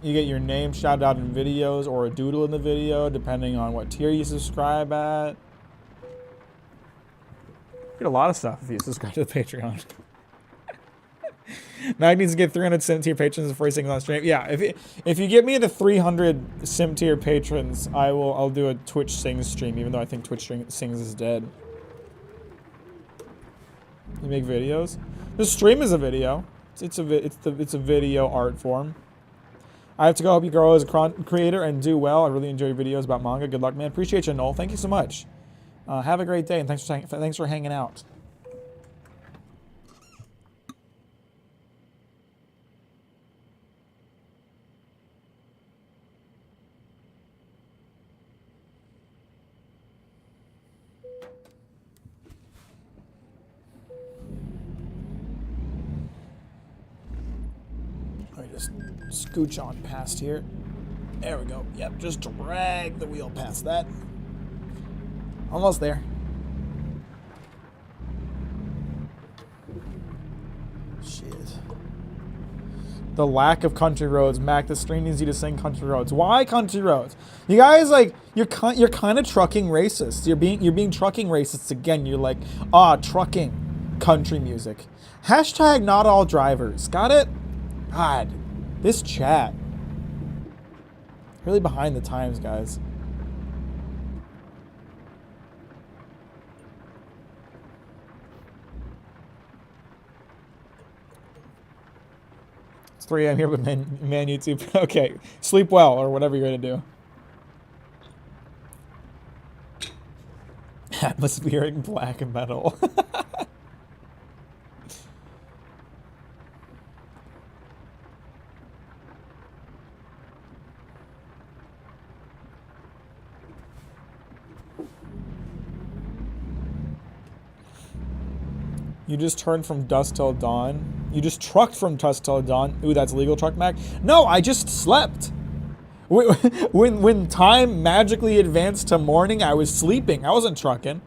get your name shouted out in videos or a doodle in the video, depending on what tier you subscribe at. You get a lot of stuff if you subscribe to the Patreon. Mack needs to get 300 sim tier patrons before he sings on stream. Yeah, if you get me the 300 sim tier patrons, I'll do a Twitch sings stream, even though I think Twitch sings is dead. You make videos? The stream is a video. It's a video art form. I have to go. Hope you grow as a creator and do well. I really enjoy your videos about manga. Good luck, man. Appreciate you, Noel. Thank you so much. Have a great day, and thanks for hanging out. Let me just scooch on past here. There we go. Yep, just drag the wheel past that. Almost there. Shit. The lack of country roads. Mac, the stream needs you to sing country roads. Why country roads? You guys, like, you're kind of trucking racists. You're being trucking racists again. You're like, trucking country music. Hashtag not all drivers. Got it? God, this chat. Really behind the times, guys. It's 3 a.m. here, but man YouTube. Okay, sleep well or whatever you're gonna do. Atmospheric black metal. You just turned from dusk till dawn. You just trucked from dusk till dawn. Ooh, that's legal truck, Mac. No, I just slept. When time magically advanced to morning, I was sleeping. I wasn't trucking.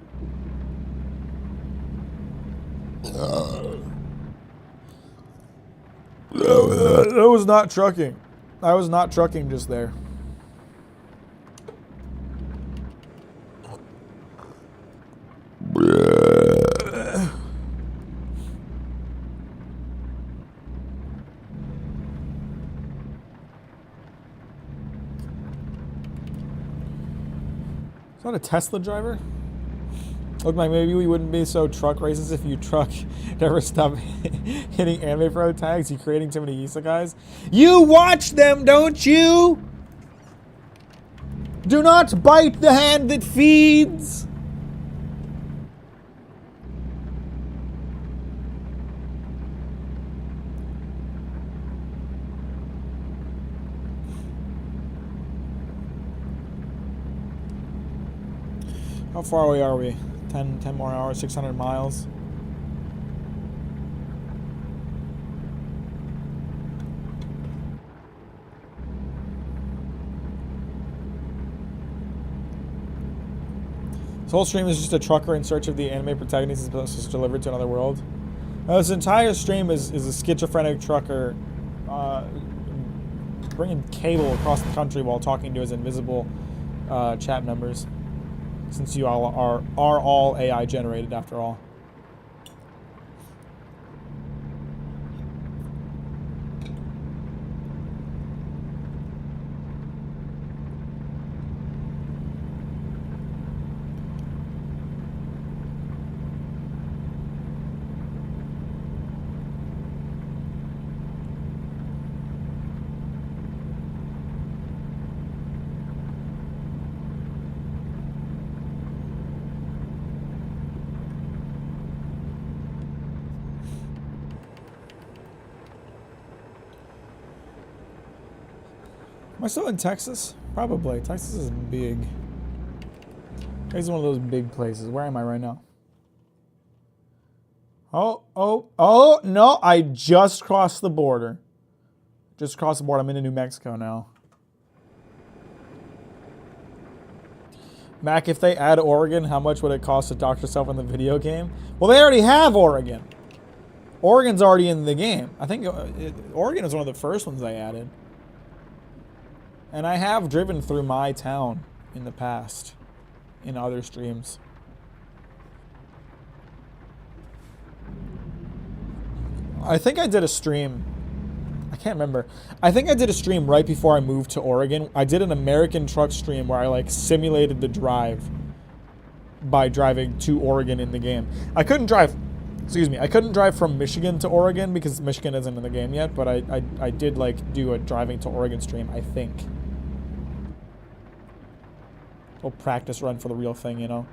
That was not trucking. I was not trucking just there. Is that a Tesla driver? Look, like maybe we wouldn't be so truck racist if you truck never stop hitting anime pro tags. You creating too many isekais. You watch them, don't you? Do not bite the hand that feeds. How far away are we? 10 more hours, 600 miles. This whole stream is just a trucker in search of the anime protagonist is delivered to another world. This entire stream is a schizophrenic trucker bringing cable across the country while talking to his invisible chat members. Since you all are all AI generated after all. Am I still in Texas? Probably. Texas is big. Texas is one of those big places. Where am I right now? Oh, no. I just crossed the border. Just crossed the border. I'm into New Mexico now. Mac, if they add Oregon, how much would it cost to dox yourself in the video game? Well, they already have Oregon. Oregon's already in the game. I think Oregon is one of the first ones they added. And I have driven through my town in the past, in other streams. I think I did a stream. I can't remember. I think I did a stream right before I moved to Oregon. I did an American truck stream where I like simulated the drive by driving to Oregon in the game. I couldn't drive, I couldn't drive from Michigan to Oregon because Michigan isn't in the game yet, but I did like do a driving to Oregon stream, I think. Little practice run for the real thing, you know?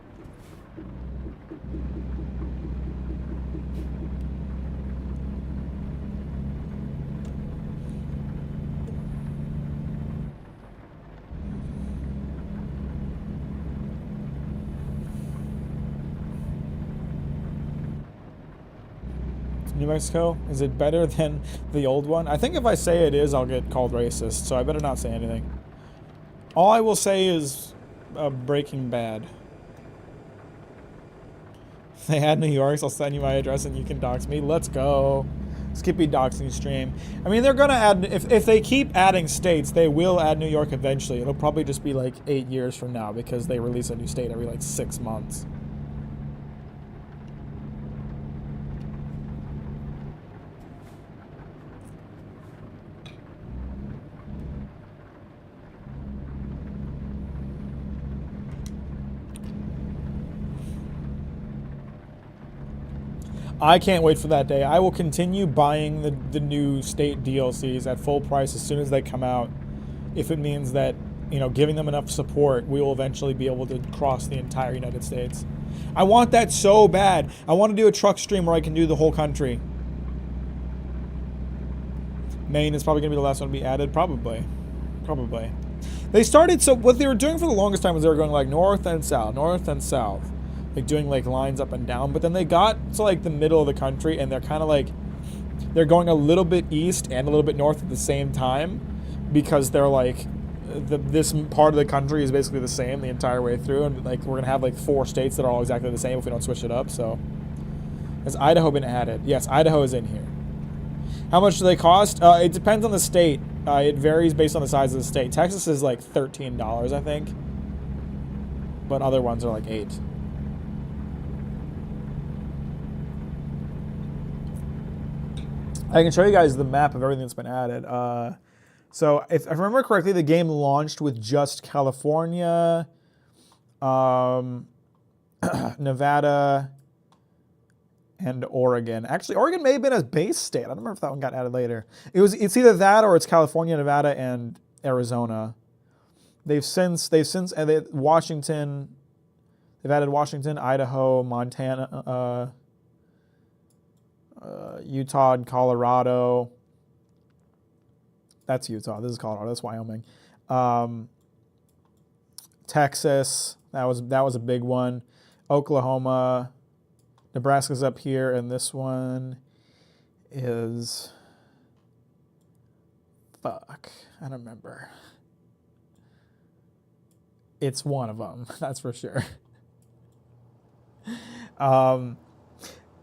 New Mexico? Is it better than the old one? I think if I say it is, I'll get called racist, so I better not say anything. All I will say is Breaking Bad. If they add New York, I'll send you my address and you can dox me. Let's go. Skippy doxing stream. I mean, they're gonna add, if they keep adding states, they will add New York eventually. It'll probably just be like 8 years from now because they release a new state every like 6 months. I can't wait for that day. I will continue buying the new state DLCs at full price as soon as they come out. If it means that, you know, giving them enough support, we will eventually be able to cross the entire United States. I want that so bad. I want to do a truck stream where I can do the whole country. Maine is probably going to be the last one to be added. Probably. Probably. They started, so what they were doing for the longest time was they were going like north and south, north and south. Like doing like lines up and down, but then they got to like the middle of the country and they're kind of like, they're going a little bit east and a little bit north at the same time because they're like, this part of the country is basically the same the entire way through, and like we're gonna have like 4 states that are all exactly the same if we don't switch it up. So has Idaho been added? Yes, Idaho is in here. How much do they cost? It depends on the state. It varies based on the size of the state. Texas is like $13, I think, but other ones are like $8. I can show you guys the map of everything that's been added. So if I remember correctly, the game launched with just California, Nevada, and Oregon. Actually, Oregon may have been a base state. I don't remember if that one got added later. It's either that or it's California, Nevada, and Arizona. They've since Washington. They've added Washington, Idaho, Montana. Utah and Colorado. That's Utah. This is Colorado. That's Wyoming. Texas. That was a big one. Oklahoma. Nebraska's up here, and this one is fuck. I don't remember. It's one of them. That's for sure.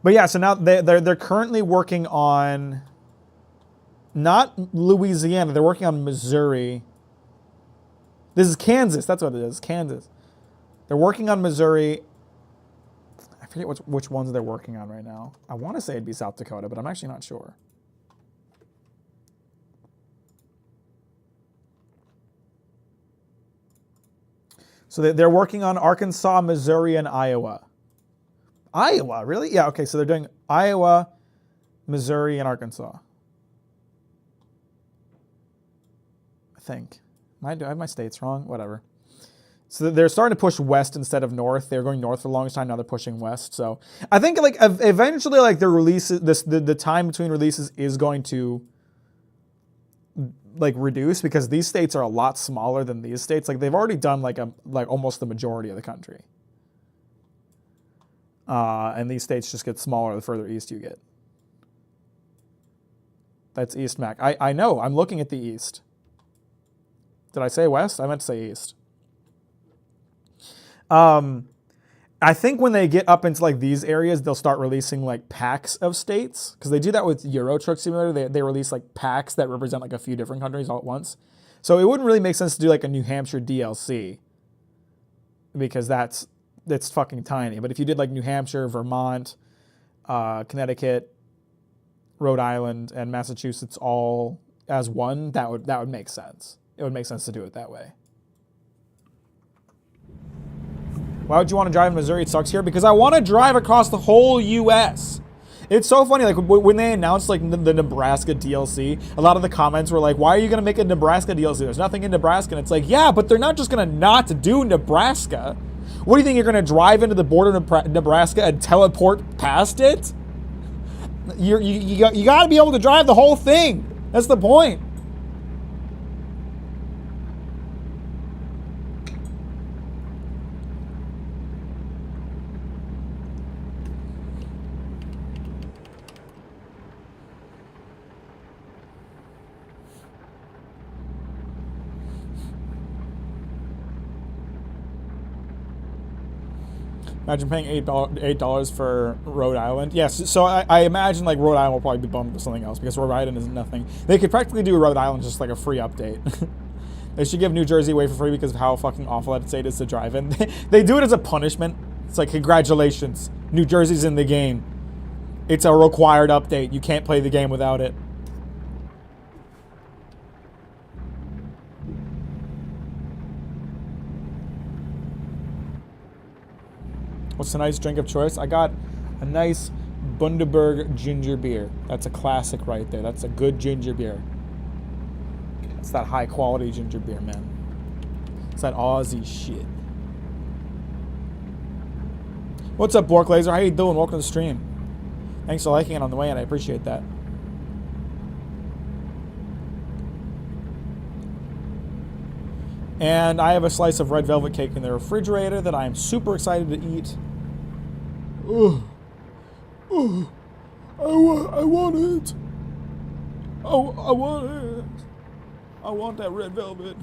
But yeah, so now they're currently working on not Louisiana. They're working on Missouri. This is Kansas. That's what it is. Kansas. They're working on Missouri. I forget which ones they're working on right now. I want to say it'd be South Dakota, but I'm actually not sure. So they're working on Arkansas, Missouri, and Iowa. Iowa, really? Yeah, okay, so they're doing Iowa, Missouri, and Arkansas. I think. Do I have my states wrong? Whatever. So they're starting to push west instead of north. They were going north for the longest time, now they're pushing west. So I think like eventually like the releases, the time between releases is going to like reduce because these states are a lot smaller than these states. Like they've already done like almost the majority of the country. And these states just get smaller the further east you get. That's East Mac. I know, I'm looking at the east. Did I say west? I meant to say east. I think when they get up into like these areas, they'll start releasing like packs of states because they do that with Euro Truck Simulator. They release like packs that represent like a few different countries all at once. So it wouldn't really make sense to do like a New Hampshire DLC because that's fucking tiny. But if you did like New Hampshire, Vermont, Connecticut, Rhode Island, and Massachusetts all as one, that would make sense. It would make sense to do it that way. Why would you want to drive in Missouri? It sucks here because I want to drive across the whole U.S. It's so funny, like when they announced like the Nebraska DLC, a lot of the comments were like, "Why are you going to make a Nebraska DLC? There's nothing in Nebraska." And it's like, yeah, but they're not just going to not do Nebraska. What do you think? You're going to drive into the border of Nebraska and teleport past it? You got to be able to drive the whole thing. That's the point. Imagine paying $8 for Rhode Island. Yes, so I imagine like Rhode Island will probably be bumped to something else because Rhode Island is nothing. They could practically do Rhode Island just like a free update. They should give New Jersey away for free because of how fucking awful that state is to drive in. They do it as a punishment. It's like, congratulations, New Jersey's in the game. It's a required update. You can't play the game without it. What's tonight's drink of choice? I got a nice Bundaberg ginger beer. That's a classic right there. That's a good ginger beer. It's that high quality ginger beer, man. It's that Aussie shit. What's up, Bork Laser? How you doing? Welcome to the stream. Thanks for liking it on the way in. I appreciate that. And I have a slice of red velvet cake in the refrigerator that I am super excited to eat. Ugh. Ugh. I want it. Oh, I want it. I want that red velvet.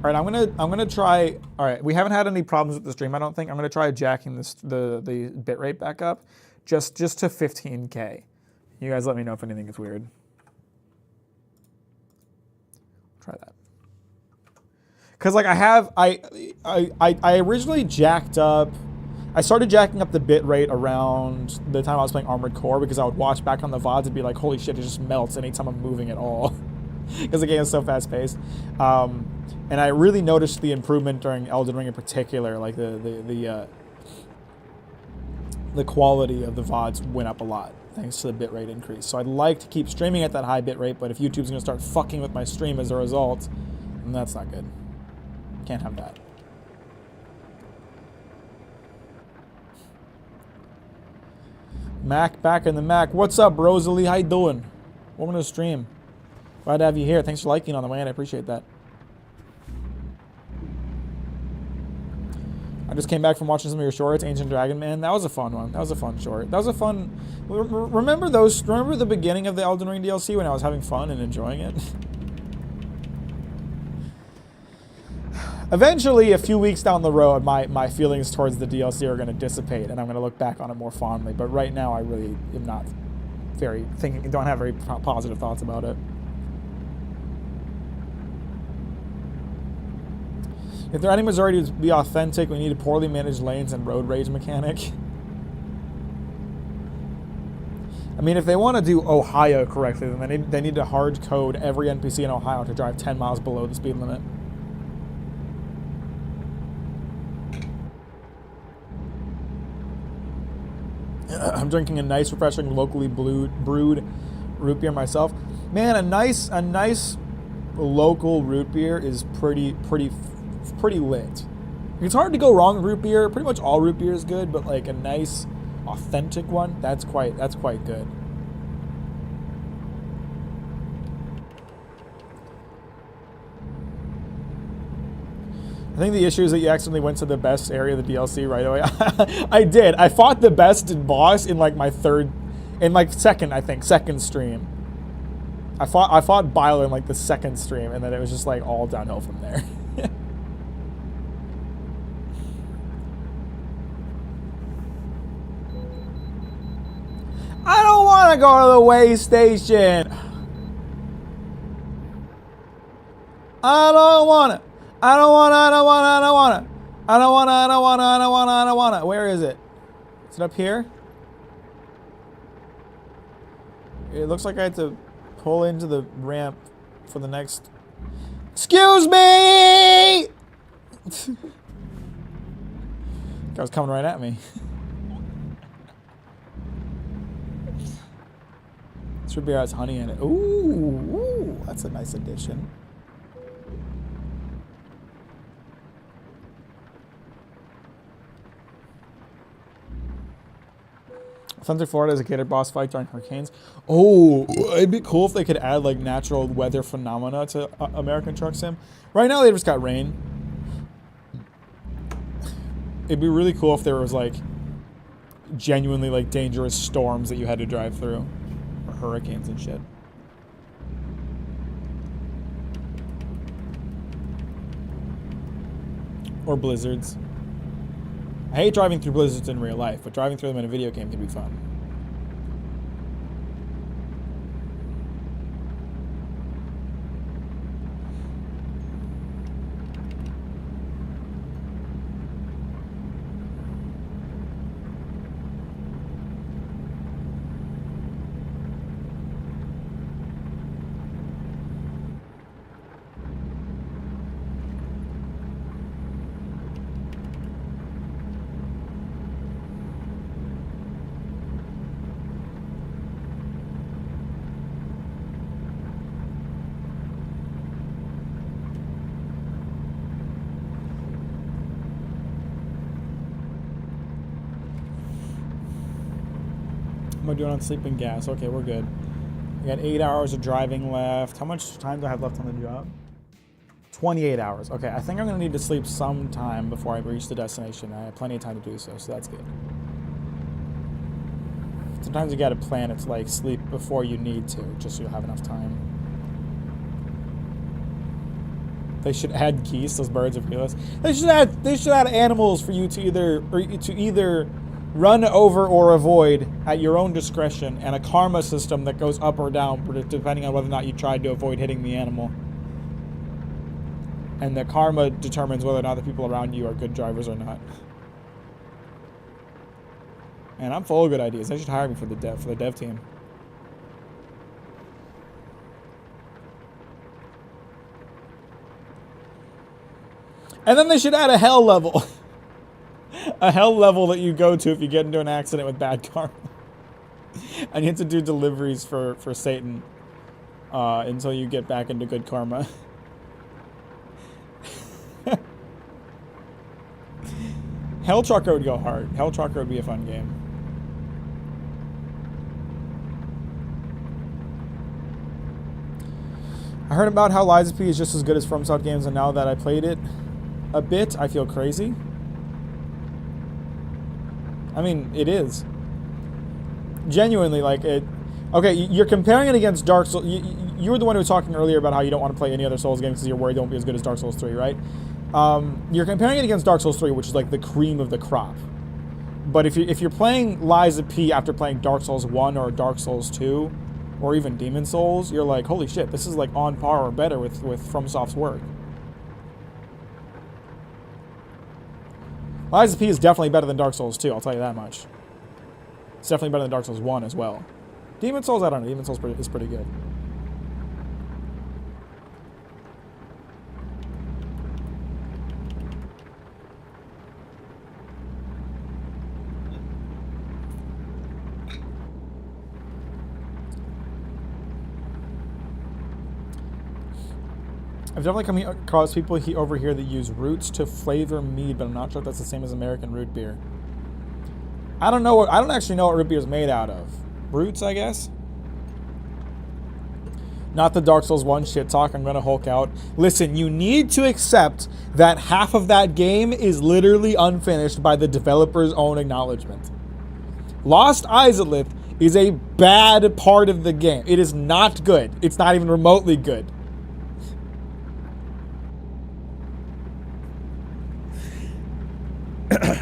All right, I'm gonna try. All right, we haven't had any problems with the stream, I don't think. I'm gonna try jacking the bitrate back up, just to 15K. You guys let me know if anything is weird. Try that. Cause like I originally jacked up. I started jacking up the bit rate around the time I was playing Armored Core because I would watch back on the VODs and be like, holy shit, it just melts anytime I'm moving at all. Because the game is so fast paced. And I really noticed the improvement during Elden Ring in particular. Like the quality of the VODs went up a lot thanks to the bitrate increase. So I'd like to keep streaming at that high bitrate, but if YouTube's gonna start fucking with my stream as a result, then that's not good. Can't have that. Mack back in the Mack. What's up, Rosalie? How you doing? Welcome to the stream. Glad to have you here. Thanks for liking on the way in. I appreciate that. I just came back from watching some of your shorts, Ancient Dragon Man. That was a fun one. That was a fun short. That was a fun. Remember those? Remember the beginning of the Elden Ring DLC when I was having fun and enjoying it? Eventually, a few weeks down the road, my feelings towards the DLC are going to dissipate, and I'm going to look back on it more fondly. But right now, I really am not don't have very positive thoughts about it. If their enemies are to be authentic, we need a poorly managed lanes and road rage mechanic. I mean, if they want to do Ohio correctly, then they need to hard code every NPC in Ohio to drive 10 miles below the speed limit. I'm drinking a nice, refreshing, locally brewed root beer myself. Man, a nice local root beer is pretty lit. It's hard to go wrong with root beer. Pretty much all root beer is good, but like a nice, authentic one, that's quite good. I think the issue is that you accidentally went to the best area of the DLC right away. I did. I fought the best boss in like my second stream. I fought Byler in like the second stream, and then it was just like all downhill from there. I don't want to go to the way station. I don't want to. Where is it? Is it up here? It looks like I had to pull into the ramp for the next. Excuse me! Guy was coming right at me. This root beer has honey in it. Ooh, that's a nice addition. Thunder Florida is a gator boss fight during hurricanes. Oh, it'd be cool if they could add like natural weather phenomena to American Truck Sim. Right now they just got rain. It'd be really cool if there was like genuinely like dangerous storms that you had to drive through, or hurricanes and shit. Or blizzards. I hate driving through blizzards in real life, but driving through them in a video game can be fun. What am I doing on sleeping gas? Okay, we're good. We got 8 hours of driving left. How much time do I have left on the job? 28 hours. Okay, I think I'm going to need to sleep some time before I reach the destination. I have plenty of time to do so, so that's good. Sometimes you got to plan it to like sleep before you need to, just so you'll have enough time. They should add geese, those birds of realists. They should add animals for you to either run over or avoid at your own discretion, and a karma system that goes up or down depending on whether or not you tried to avoid hitting the animal. And the karma determines whether or not the people around you are good drivers or not. And I'm full of good ideas. They should hire me for the dev team. And then they should add a hell level. A hell level that you go to if you get into an accident with bad karma. And you have to do deliveries for Satan until you get back into good karma. Hell Trucker would go hard. Hell Trucker would be a fun game. I heard about how Lies of P is just as good as FromSoft games, and now that I played it a bit, I feel crazy. I mean, it is. Genuinely, like, it... Okay, you're comparing it against Dark Souls... You were the one who was talking earlier about how you don't want to play any other Souls games because you're worried they won't be as good as Dark Souls 3, right? You're comparing it against Dark Souls 3, which is like the cream of the crop. But if you're playing Lies of P after playing Dark Souls 1 or Dark Souls 2, or even Demon Souls, you're like, holy shit, this is like on par or better with FromSoft's work. Lies of P is definitely better than Dark Souls 2, I'll tell you that much. It's definitely better than Dark Souls 1 as well. Demon Souls, I don't know. Demon Souls is pretty good. I've definitely come across people over here that use roots to flavor mead, but I'm not sure if that's the same as American root beer. I don't know. I don't actually know what root beer is made out of. Roots, I guess. Not the Dark Souls 1 shit talk. I'm gonna Hulk out. Listen, you need to accept that half of that game is literally unfinished by the developer's own acknowledgement. Lost Izalith is a bad part of the game. It is not good. It's not even remotely good.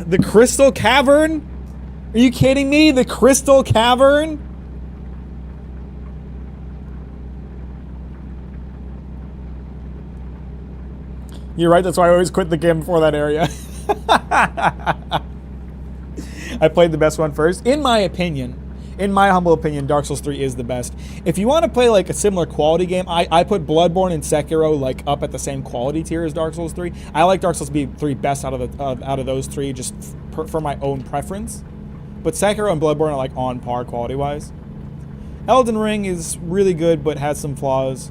The Crystal Cavern? Are you kidding me? The Crystal Cavern? You're right, that's why I always quit the game before that area. I played the best one first. In my opinion, in my humble opinion, Dark Souls 3 is the best. If you want to play like a similar quality game, I put Bloodborne and Sekiro like up at the same quality tier as Dark Souls 3. I like Dark Souls 3 best out of those three, just for my own preference. But Sekiro and Bloodborne are like on par quality-wise. Elden Ring is really good but has some flaws.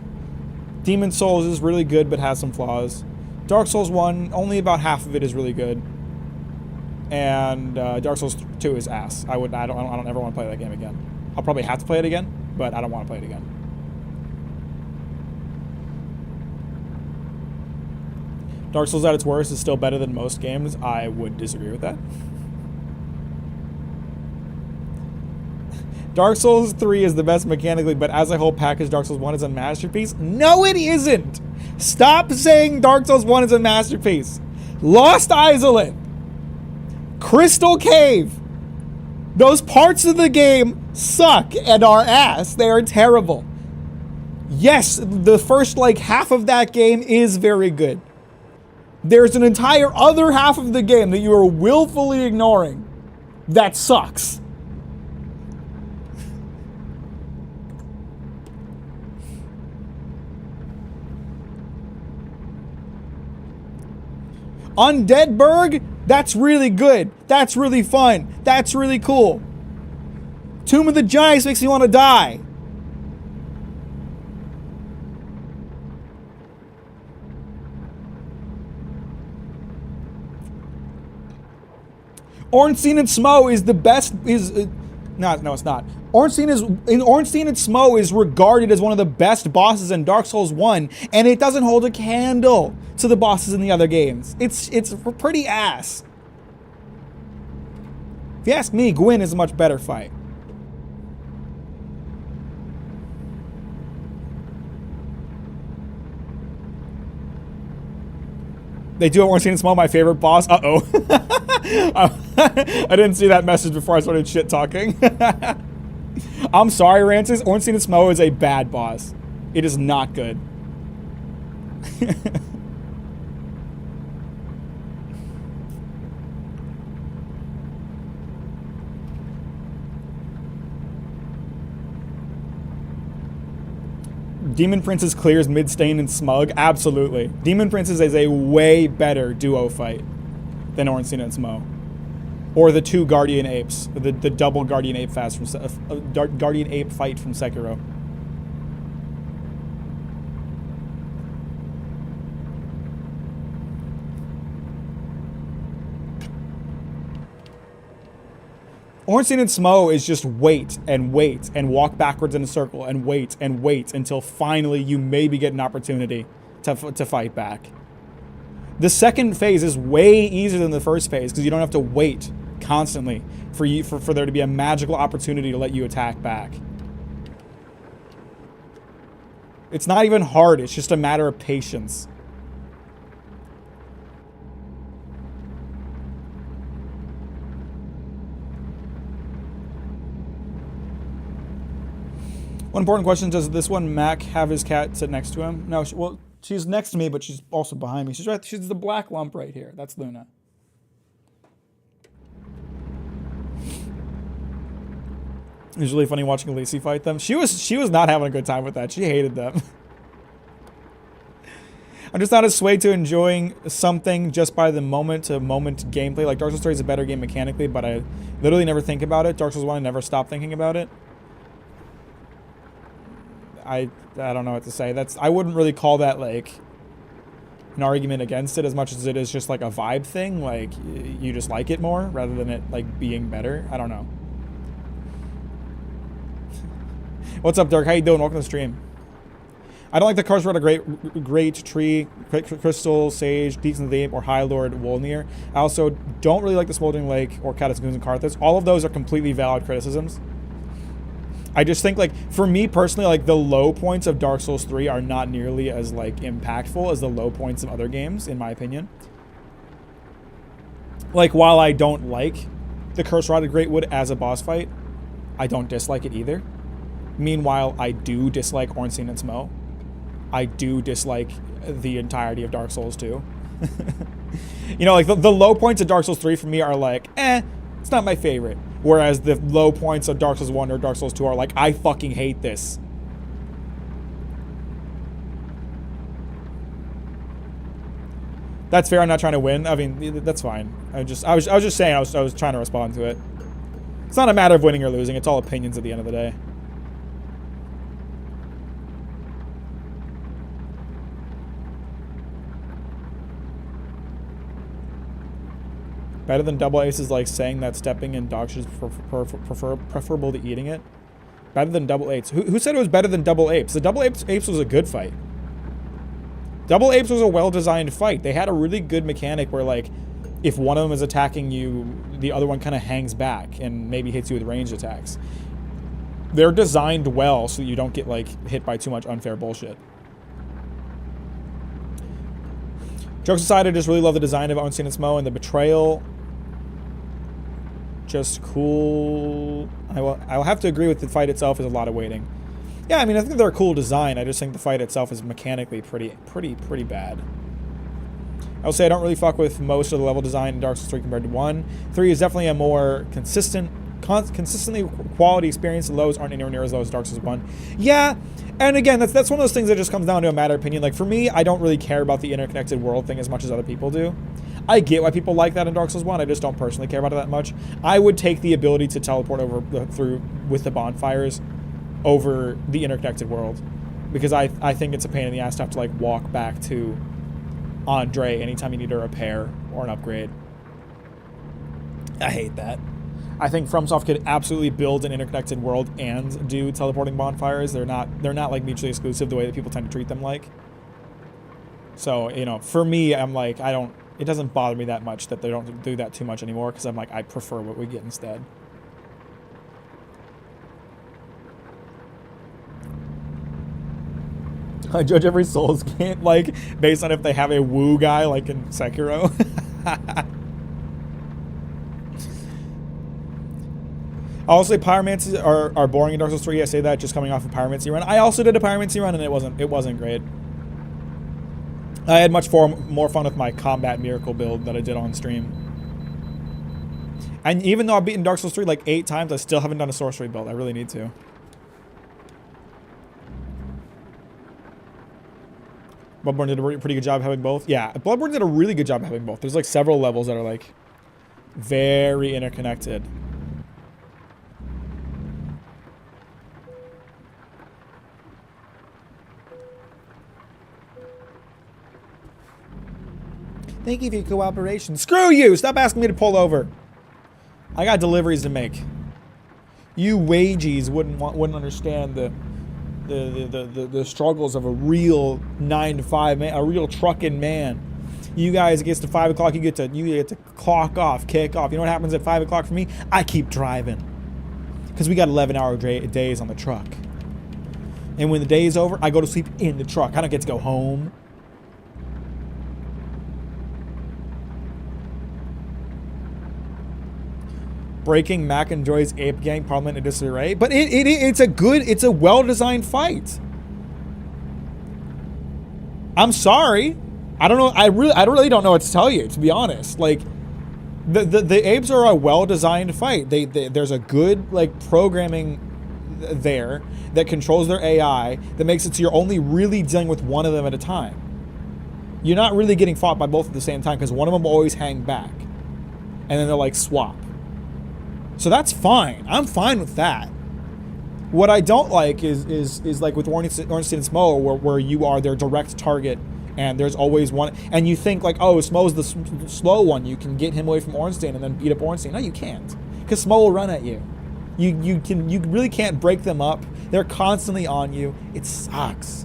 Demon Souls is really good but has some flaws. Dark Souls 1, only about half of it is really good. And Dark Souls 2 is ass. I don't ever want to play that game again. I'll probably have to play it again, but I don't want to play it again. Dark Souls at its worst is still better than most games. I would disagree with that. Dark Souls 3 is the best mechanically, but as a whole package, Dark Souls 1 is a masterpiece. No, it isn't! Stop saying Dark Souls 1 is a masterpiece. Lost Island, Crystal Cave. Those parts of the game suck and are ass. They are terrible. Yes, the first like half of that game is very good. There's an entire other half of the game that you are willfully ignoring that sucks. Undeadburg, that's really good. That's really fun. That's really cool. Tomb of the Giants makes me want to die. Ornstein and Smo is the best. No, it's not. Ornstein and Smo is regarded as one of the best bosses in Dark Souls 1, and it doesn't hold a candle to the bosses in the other games. It's pretty ass. If you ask me, Gwyn is a much better fight. They do have Ornstein and Smo, my favorite boss. Uh-oh. I didn't see that message before I started shit talking. I'm sorry, Rances. Ornstein and Smo is a bad boss. It is not good. Demon Princess clears Midstain and Smug? Absolutely. Demon Princess is a way better duo fight than Ornstein and Smo. Or the two Guardian Apes. The double Guardian Ape fast from Guardian Ape fight from Sekiro. Ornstein and Smo is just wait and walk backwards in a circle and wait until finally you maybe get an opportunity to fight back. The second phase is way easier than the first phase because you don't have to wait constantly for there to be a magical opportunity to let you attack back. It's not even hard, it's just a matter of patience. One important question, does this one Mack have his cat sit next to him? No, well, she's next to me, but she's also behind me. She's the black lump right here. That's Luna. It was really funny watching Lacey fight them. She was not having a good time with that. She hated them. I'm just not as swayed to enjoying something just by the moment-to-moment gameplay. Like, Dark Souls 3 is a better game mechanically, but I literally never think about it. Dark Souls 1, I never stop thinking about it. I don't know what to say. I wouldn't really call that like an argument against it as much as it is just like a vibe thing. Like you just like it more rather than it like being better. I don't know. What's up, Dirk? How you doing? Welcome to the stream. I don't like the cards for a great tree, crystal, sage, peaks of the ape, or high lord Wolnir. I also don't really like the smoldering lake or catacombs and Carthus. All of those are completely valid criticisms. I just think, like, for me personally, like, the low points of Dark Souls 3 are not nearly as, like, impactful as the low points of other games, in my opinion. Like, while I don't like the Curse Rod of Greatwood as a boss fight, I don't dislike it either. Meanwhile, I do dislike Ornstein and Smo. I do dislike the entirety of Dark Souls 2. You know, like, the low points of Dark Souls 3 for me are like, it's not my favorite. Whereas the low points of Dark Souls 1 or Dark Souls 2 are like, I fucking hate this. That's fair, I'm not trying to win. I mean, that's fine. I was just saying, I was trying to respond to it. It's not a matter of winning or losing, it's all opinions at the end of the day. Better than double ace is like saying that stepping in dog shit is preferable to eating it. Better than double apes. Who said it was better than double apes? The double apes was a good fight. Double apes was a well-designed fight. They had a really good mechanic where, like, if one of them is attacking you, the other one kind of hangs back and maybe hits you with ranged attacks. They're designed well so you don't get, like, hit by too much unfair bullshit. Jokes aside, I just really love the design of Ornstein and Smo and the betrayal. Just cool. I will have to agree with the fight itself is a lot of waiting. Yeah, I mean, I think they're a cool design. I just think the fight itself is mechanically pretty bad. I'll say I don't really fuck with most of the level design in Dark Souls 3 compared to 1. 3 is definitely a more consistently quality experience. The lows aren't anywhere near as low as Dark Souls 1. Yeah, and again, that's one of those things that just comes down to a matter of opinion. Like, for me, I don't really care about the interconnected world thing as much as other people do. I get why people like that in Dark Souls 1. I just don't personally care about it that much. I would take the ability to teleport over through with the bonfires over the interconnected world, because I think it's a pain in the ass to have to like walk back to Andre anytime you need a repair or an upgrade. I hate that. I think FromSoft could absolutely build an interconnected world and do teleporting bonfires. They're not like mutually exclusive the way that people tend to treat them like. So, you know, for me, I'm like, it doesn't bother me that much that they don't do that too much anymore, because I'm like, I prefer what we get instead. I judge every Souls game, like, based on if they have a woo guy, like in Sekiro. I'll say pyromancies are boring in Dark Souls 3. I say that just coming off a pyromancy run. I also did a pyromancy run, and it wasn't great. I had much more fun with my combat miracle build that I did on stream. And even though I've beaten Dark Souls 3 like 8 times, I still haven't done a sorcery build. I really need to. Bloodborne did a pretty good job having both. Yeah, Bloodborne did a really good job having both. There's like several levels that are like very interconnected. Thank you for your cooperation. Screw you! Stop asking me to pull over. I got deliveries to make. You wages wouldn't understand the struggles of a real 9-to-5 man, a real trucking man. You guys, it gets to 5 o'clock, you get to clock off, kick off. You know what happens at 5 o'clock for me? I keep driving, because we got 11-hour days on the truck. And when the day is over, I go to sleep in the truck. I don't get to go home. Breaking Mack enjoys Ape Gang Parliament in disarray, but it's a well-designed fight. I'm sorry, I don't know. I really don't know what to tell you, to be honest. Like, the apes are a well-designed fight. There's a good like programming there that controls their AI that makes it so you're only really dealing with one of them at a time. You're not really getting fought by both at the same time, because one of them will always hang back, and then they'll like swap. So that's fine. I'm fine with that. What I don't like is like with Ornstein and Smo, where you are their direct target, and there's always one, and you think like, oh, Smo's the slow one. You can get him away from Ornstein and then beat up Ornstein. No, you can't, because Smo will run at you. You really can't break them up. They're constantly on you. It sucks.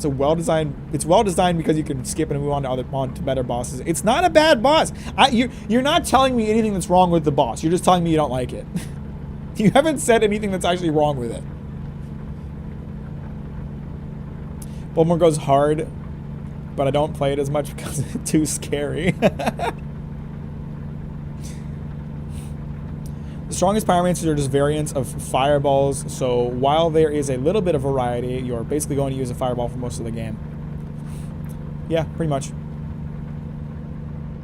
It's well designed because you can skip and move on to better bosses. It's not a bad boss. You're not telling me anything that's wrong with the boss. You're just telling me you don't like it. You haven't said anything that's actually wrong with it. Bloodborne goes hard, but I don't play it as much because it's too scary. The strongest pyromancers are just variants of fireballs, so while there is a little bit of variety, you're basically going to use a fireball for most of the game. Yeah, pretty much.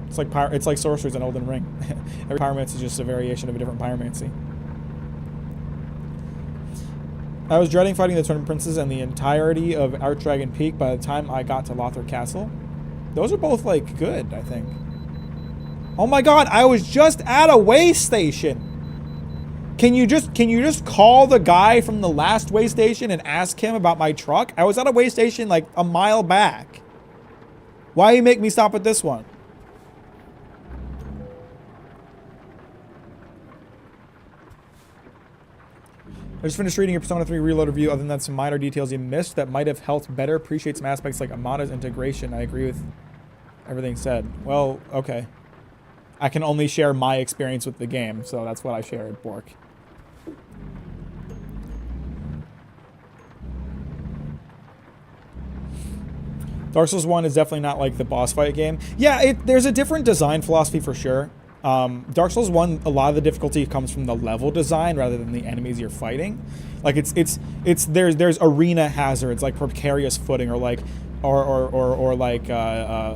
It's like sorceries in Elden Ring. Every pyromancy is just a variation of a different pyromancy. I was dreading fighting the Twin Princes and the entirety of Archdragon Peak by the time I got to Lothar Castle. Those are both, like, good, I think. Oh my god, I was just at a way station! Can you just call the guy from the last way station and ask him about my truck? I was at a way station like a mile back. Why you make me stop at this one? I just finished reading your Persona 3 Reload review. Other than that, some minor details you missed that might have helped better appreciate some aspects like Amada's integration. I agree with everything said. Well, okay. I can only share my experience with the game, so that's what I shared, Bork. Dark Souls 1 is definitely not like the boss fight game. Yeah, there's a different design philosophy for sure. Dark Souls 1, a lot of the difficulty comes from the level design rather than the enemies you're fighting. Like there's arena hazards like precarious footing or like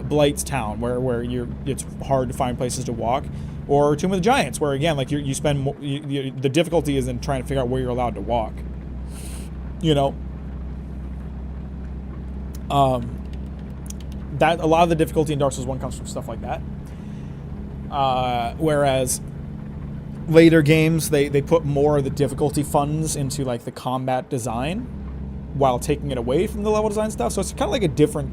Blight's Town where it's hard to find places to walk, or Tomb of the Giants where again like you spend the difficulty is in trying to figure out where you're allowed to walk. You know. That a lot of the difficulty in Dark Souls 1 comes from stuff like that. Whereas later games, they put more of the difficulty funds into like the combat design while taking it away from the level design stuff. So it's kind of like a different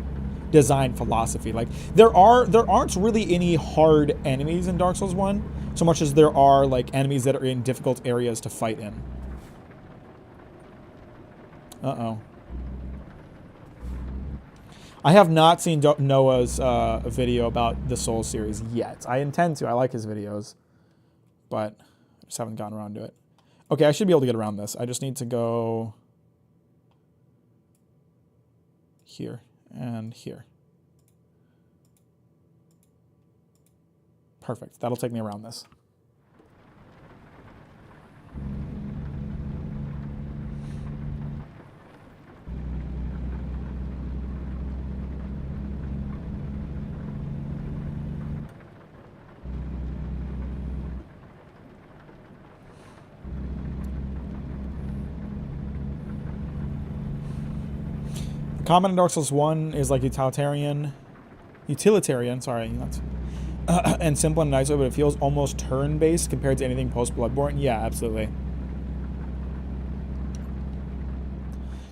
design philosophy. Like there aren't really any hard enemies in Dark Souls 1 so much as there are like enemies that are in difficult areas to fight in. Uh-oh. I have not seen Noah's video about the Souls series yet. I intend to. I like his videos. But I just haven't gotten around to it. Okay, I should be able to get around this. I just need to go here and here. Perfect. That'll take me around this. Combat in Dark Souls 1 is like utilitarian, sorry, and simple and nice, but it feels almost turn-based compared to anything post-Bloodborne. Yeah, absolutely.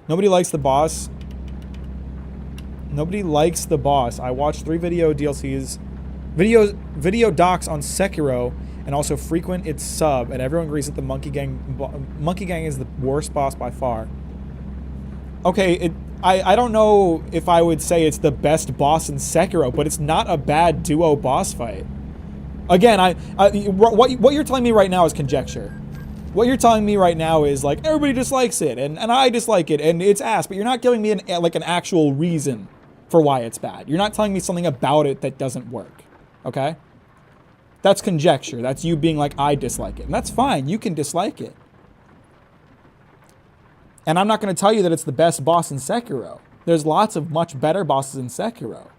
Nobody likes the boss. Nobody likes the boss. I watched 3 video DLCs, video docs on Sekiro, and also frequent its sub, and everyone agrees that the Monkey Gang is the worst boss by far. Okay, I don't know if I would say it's the best boss in Sekiro, but it's not a bad duo boss fight. Again, what you're telling me right now is conjecture. What you're telling me right now is like everybody dislikes it, and I dislike it, and it's ass. But you're not giving me an actual reason for why it's bad. You're not telling me something about it that doesn't work. Okay? That's conjecture. That's you being like, I dislike it, and that's fine. You can dislike it. And I'm not going to tell you that it's the best boss in Sekiro. There's lots of much better bosses in Sekiro.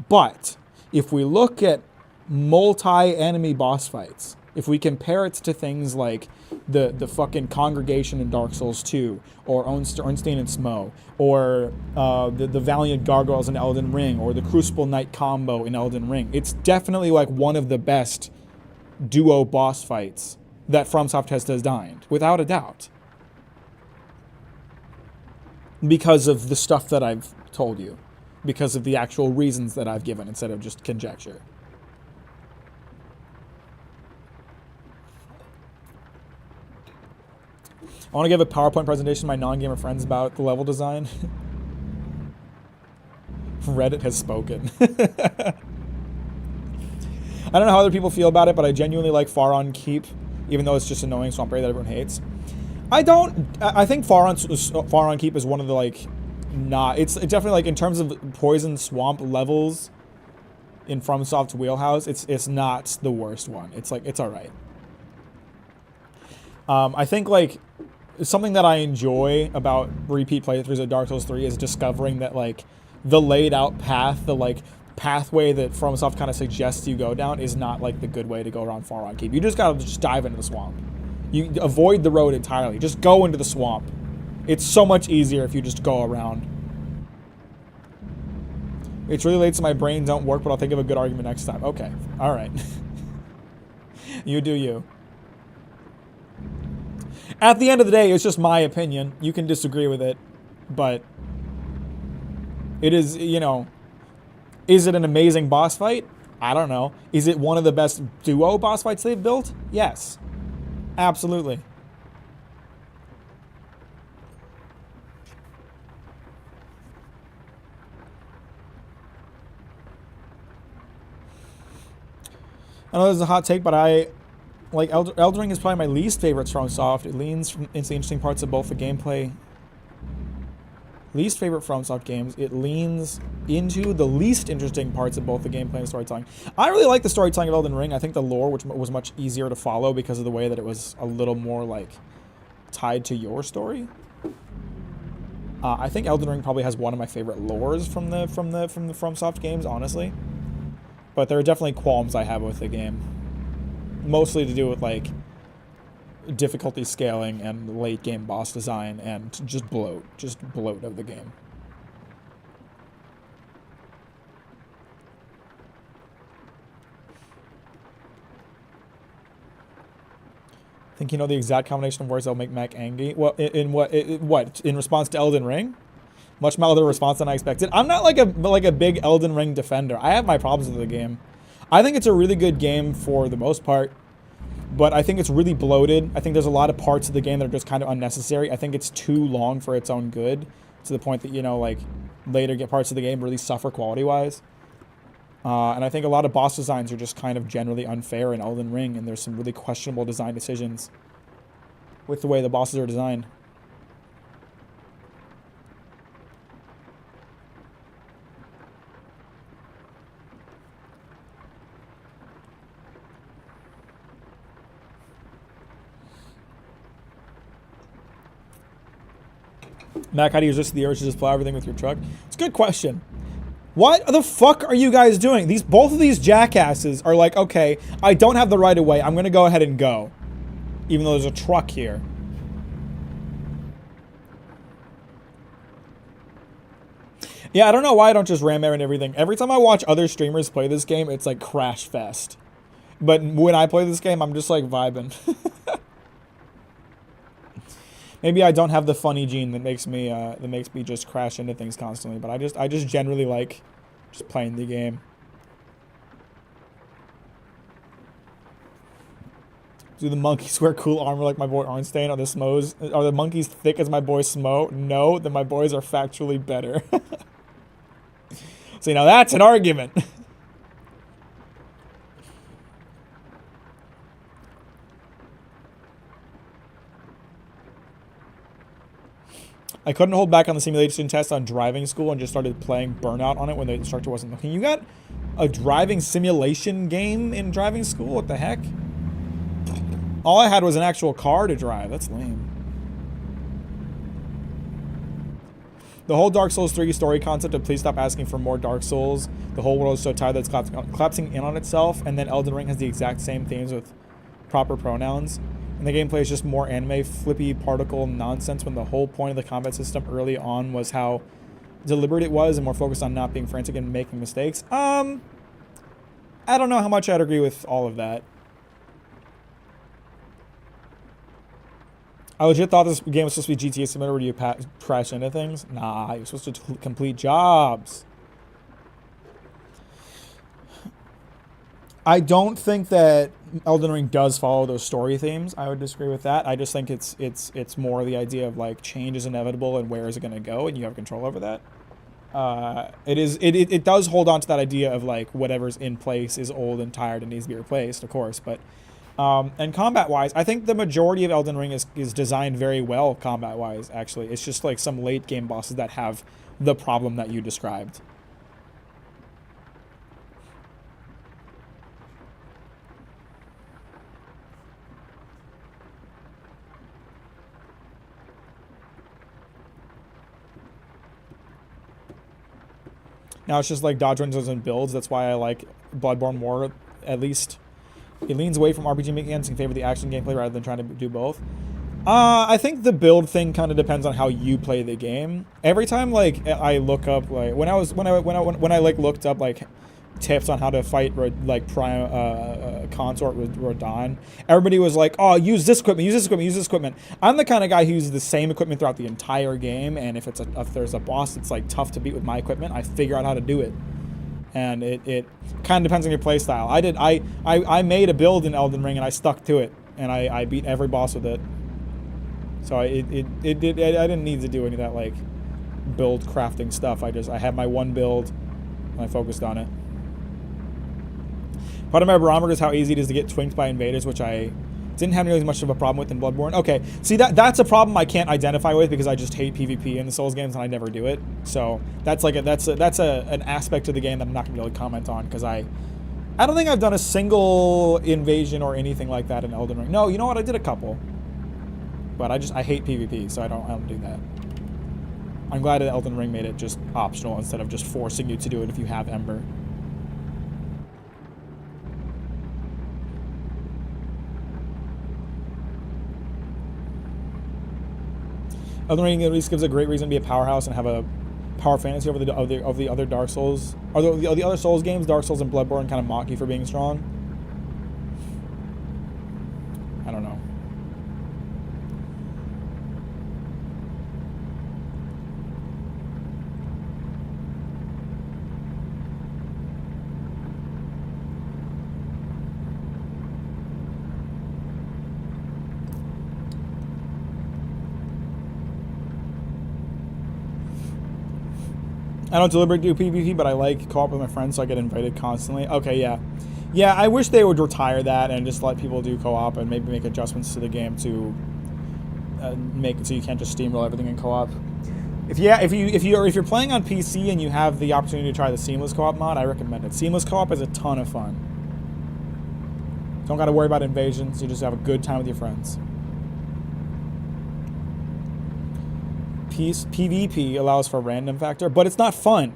But if we look at multi-enemy boss fights, if we compare it to things like the fucking Congregation in Dark Souls 2, or Ornstein and Smough, or the Valiant Gargoyles in Elden Ring, or the Crucible Knight combo in Elden Ring, it's definitely like one of the best duo boss fights that FromSoft has designed, without a doubt. Because of the stuff that I've told you. Because of the actual reasons that I've given instead of just conjecture. I want to give a PowerPoint presentation to my non-gamer friends about the level design. Reddit has spoken. I don't know how other people feel about it, but I genuinely like Far On Keep, even though it's just annoying swamp raid that everyone hates. I think Far On Keep is one of the it's definitely like in terms of Poison Swamp levels in FromSoft's wheelhouse, it's not the worst one. It's alright. I think like something that I enjoy about repeat playthroughs of Dark Souls 3 is discovering that like the laid out path, the like pathway that FromSoft kind of suggests you go down is not like the good way to go around Far On Keep. You just gotta dive into the swamp. You avoid the road entirely. Just go into the swamp. It's so much easier if you just go around. It's really late so my brain don't work, but I'll think of a good argument next time. Okay. Alright. You do you. At the end of the day, it's just my opinion. You can disagree with it, but it is, is it an amazing boss fight? I don't know. Is it one of the best duo boss fights they've built? Yes. Absolutely. I know this is a hot take, but Elden Ring is probably my least favorite FromSoft. It leans into the interesting parts of both the gameplay. Least favorite FromSoft games. It leans into the least interesting parts of both the gameplay and storytelling. I really like the storytelling of Elden Ring. I think the lore, which was much easier to follow because of the way that it was a little more like tied to your story. I think Elden Ring probably has one of my favorite lores from the FromSoft games, honestly. But there are definitely qualms I have with the game, mostly to do with like difficulty scaling and late game boss design and just bloat of the game. Think you know the exact combination of words that'll make Mack angry? Well, what? In response to Elden Ring? Much milder response than I expected. I'm not like a big Elden Ring defender. I have my problems with the game. I think it's a really good game for the most part, but I think it's really bloated. I think there's a lot of parts of the game that are just kind of unnecessary. I think it's too long for its own good, to the point that, you know, like, later get parts of the game really suffer quality-wise. And I think a lot of boss designs are just kind of generally unfair in Elden Ring, and there's some really questionable design decisions with the way the bosses are designed. Mack, how do you resist the urge to just plow everything with your truck? It's a good question. What the fuck are you guys doing? Both of these jackasses are like, okay, I don't have the right of way. I'm going to go ahead and go. Even though there's a truck here. Yeah, I don't know why I don't just ram and everything. Every time I watch other streamers play this game, it's like crash fest. But when I play this game, I'm just like vibing. Maybe I don't have the funny gene that makes me just crash into things constantly, but I just generally like just playing the game. Do the monkeys wear cool armor like my boy Arnstein? Are the monkeys thick as my boy Smo? No, then my boys are factually better. See, now that's an argument. I couldn't hold back on the simulation test on driving school and just started playing Burnout on it when the instructor wasn't looking. You got a driving simulation game in driving school? What the heck? All I had was an actual car to drive. That's lame. The whole Dark Souls 3 story concept of please stop asking for more Dark Souls. The whole world is so tired that it's collapsing in on itself. And then Elden Ring has the exact same themes with proper pronouns. And the gameplay is just more anime, flippy particle nonsense when the whole point of the combat system early on was how deliberate it was and more focused on not being frantic and making mistakes. I don't know how much I'd agree with all of that. I legit thought this game was supposed to be GTA Simulator where you crash into things. Nah, you're supposed to complete jobs. I don't think that Elden Ring does follow those story themes. I would disagree with that. I just think it's more the idea of like change is inevitable and where is it going to go, and you have control over that. It does hold on to that idea of like whatever's in place is old and tired and needs to be replaced, of course. But and combat wise, I think the majority of Elden Ring is designed very well combat wise. Actually, it's just like some late game bosses that have the problem that you described. Now it's just like dodge runs and builds. That's why I like Bloodborne more, at least. It leans away from RPG mechanics in favor of the action gameplay rather than trying to do both. I think the build thing kind of depends on how you play the game. Every time like I look up like when I like looked up like tips on how to fight like consort with Rodon, everybody was like, oh, use this equipment, use this equipment, use this equipment. I'm the kind of guy who uses the same equipment throughout the entire game, and if there's a boss that's like tough to beat with my equipment, I figure out how to do it. And it kind of depends on your play style. I made a build in Elden Ring and I stuck to it, and I beat every boss with it. So I didn't need to do any of that like build crafting stuff. I had my one build and I focused on it. Part of my barometer is how easy it is to get twinked by invaders, which I Didn't have nearly as much of a problem with in Bloodborne. Okay, see that's a problem I can't identify with because I just hate PvP in the Souls games and I never do it. So that's like an aspect of the game that I'm not gonna be able to comment on because I don't think I've done a single invasion or anything like that in Elden Ring. No, you know what? I did a couple, but I hate PvP, so I don't do that. I'm glad that Elden Ring made it just optional instead of just forcing you to do it if you have Ember. Elden Ring at least gives a great reason to be a powerhouse and have a power fantasy over the other Dark Souls. Are the other Souls games, Dark Souls and Bloodborne, kind of mock you for being strong? I don't know. I don't deliberately do PvP, but I like co-op with my friends, so I get invited constantly. Okay, yeah. Yeah, I wish they would retire that and just let people do co-op and maybe make adjustments to the game to make it so you can't just steamroll everything in co-op. If you're playing on PC and you have the opportunity to try the seamless co-op mod, I recommend it. Seamless co-op is a ton of fun. Don't got to worry about invasions. You just have a good time with your friends. PvP allows for a random factor, but it's not fun.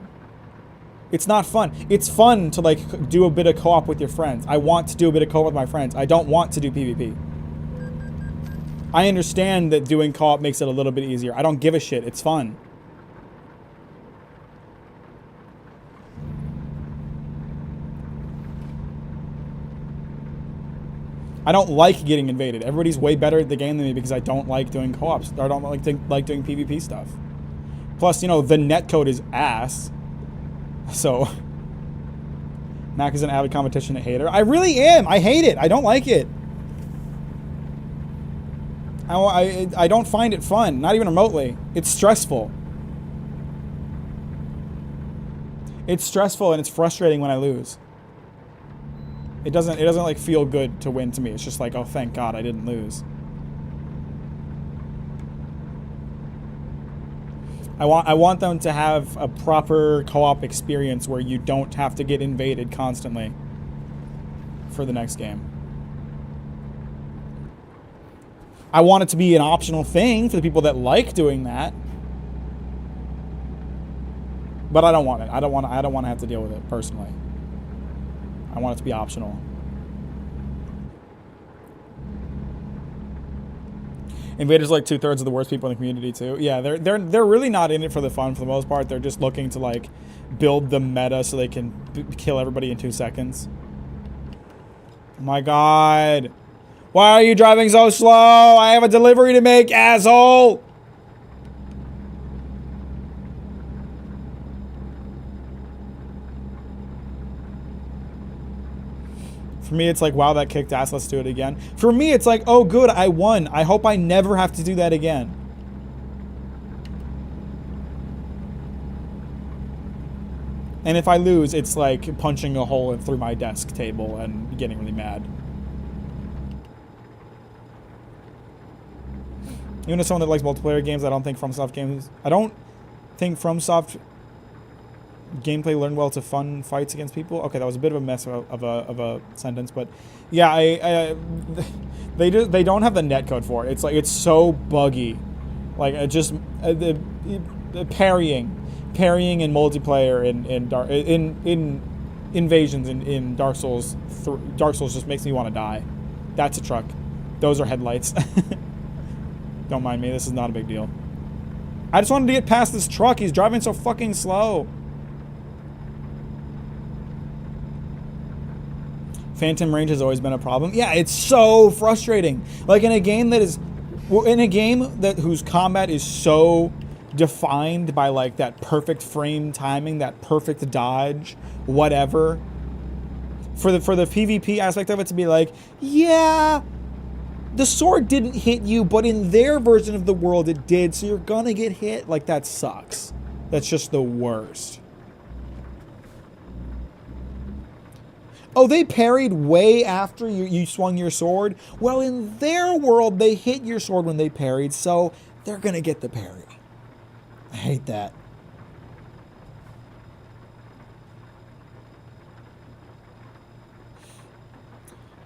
It's not fun. It's fun to like do a bit of co-op with your friends. I want to do a bit of co-op with my friends. I don't want to do PvP. I understand that doing co-op makes it a little bit easier. I don't give a shit. It's fun. I don't like getting invaded. Everybody's way better at the game than me because I don't like doing co-ops. I don't like doing PvP stuff. Plus, you know, the netcode is ass. So, Mack is an avid competition hater. I really am. I hate it. I don't like it. I don't find it fun. Not even remotely. It's stressful. It's stressful and it's frustrating when I lose. It doesn't like feel good to win to me. It's just like, oh, thank God I didn't lose. I want them to have a proper co-op experience where you don't have to get invaded constantly for the next game. I want it to be an optional thing for the people that like doing that. But I don't want it. I don't want to have to deal with it personally. I want it to be optional. Invaders are like 2/3 of the worst people in the community too. Yeah, they're really not in it for the fun for the most part. They're just looking to like build the meta so they can kill everybody in 2 seconds. Oh my God. Why are you driving so slow? I have a delivery to make, asshole! For me, it's like, wow, that kicked ass, let's do it again. For me, it's like, oh, good, I won. I hope I never have to do that again. And if I lose, it's like punching a hole through my desk table and getting really mad. Even as someone that likes multiplayer games, I don't think FromSoft gameplay learn well to fun fights against people. Okay, that was a bit of a mess of a sentence, but yeah, they don't have the netcode for it. It's like, it's so buggy, like the parrying in multiplayer in invasions in Dark Souls. Dark Souls just makes me want to die. That's a truck. Those are headlights. Don't mind me. This is not a big deal. I just wanted to get past this truck. He's driving so fucking slow. Phantom range has always been a problem. Yeah, it's so frustrating. Like in a game whose combat is so defined by like that perfect frame timing, that perfect dodge, whatever. For the PvP aspect of it to be like, yeah, the sword didn't hit you, but in their version of the world it did, so you're gonna get hit. Like, that sucks. That's just the worst. Oh, they parried way after you swung your sword? Well, in their world, they hit your sword when they parried, so they're going to get the parry. I hate that.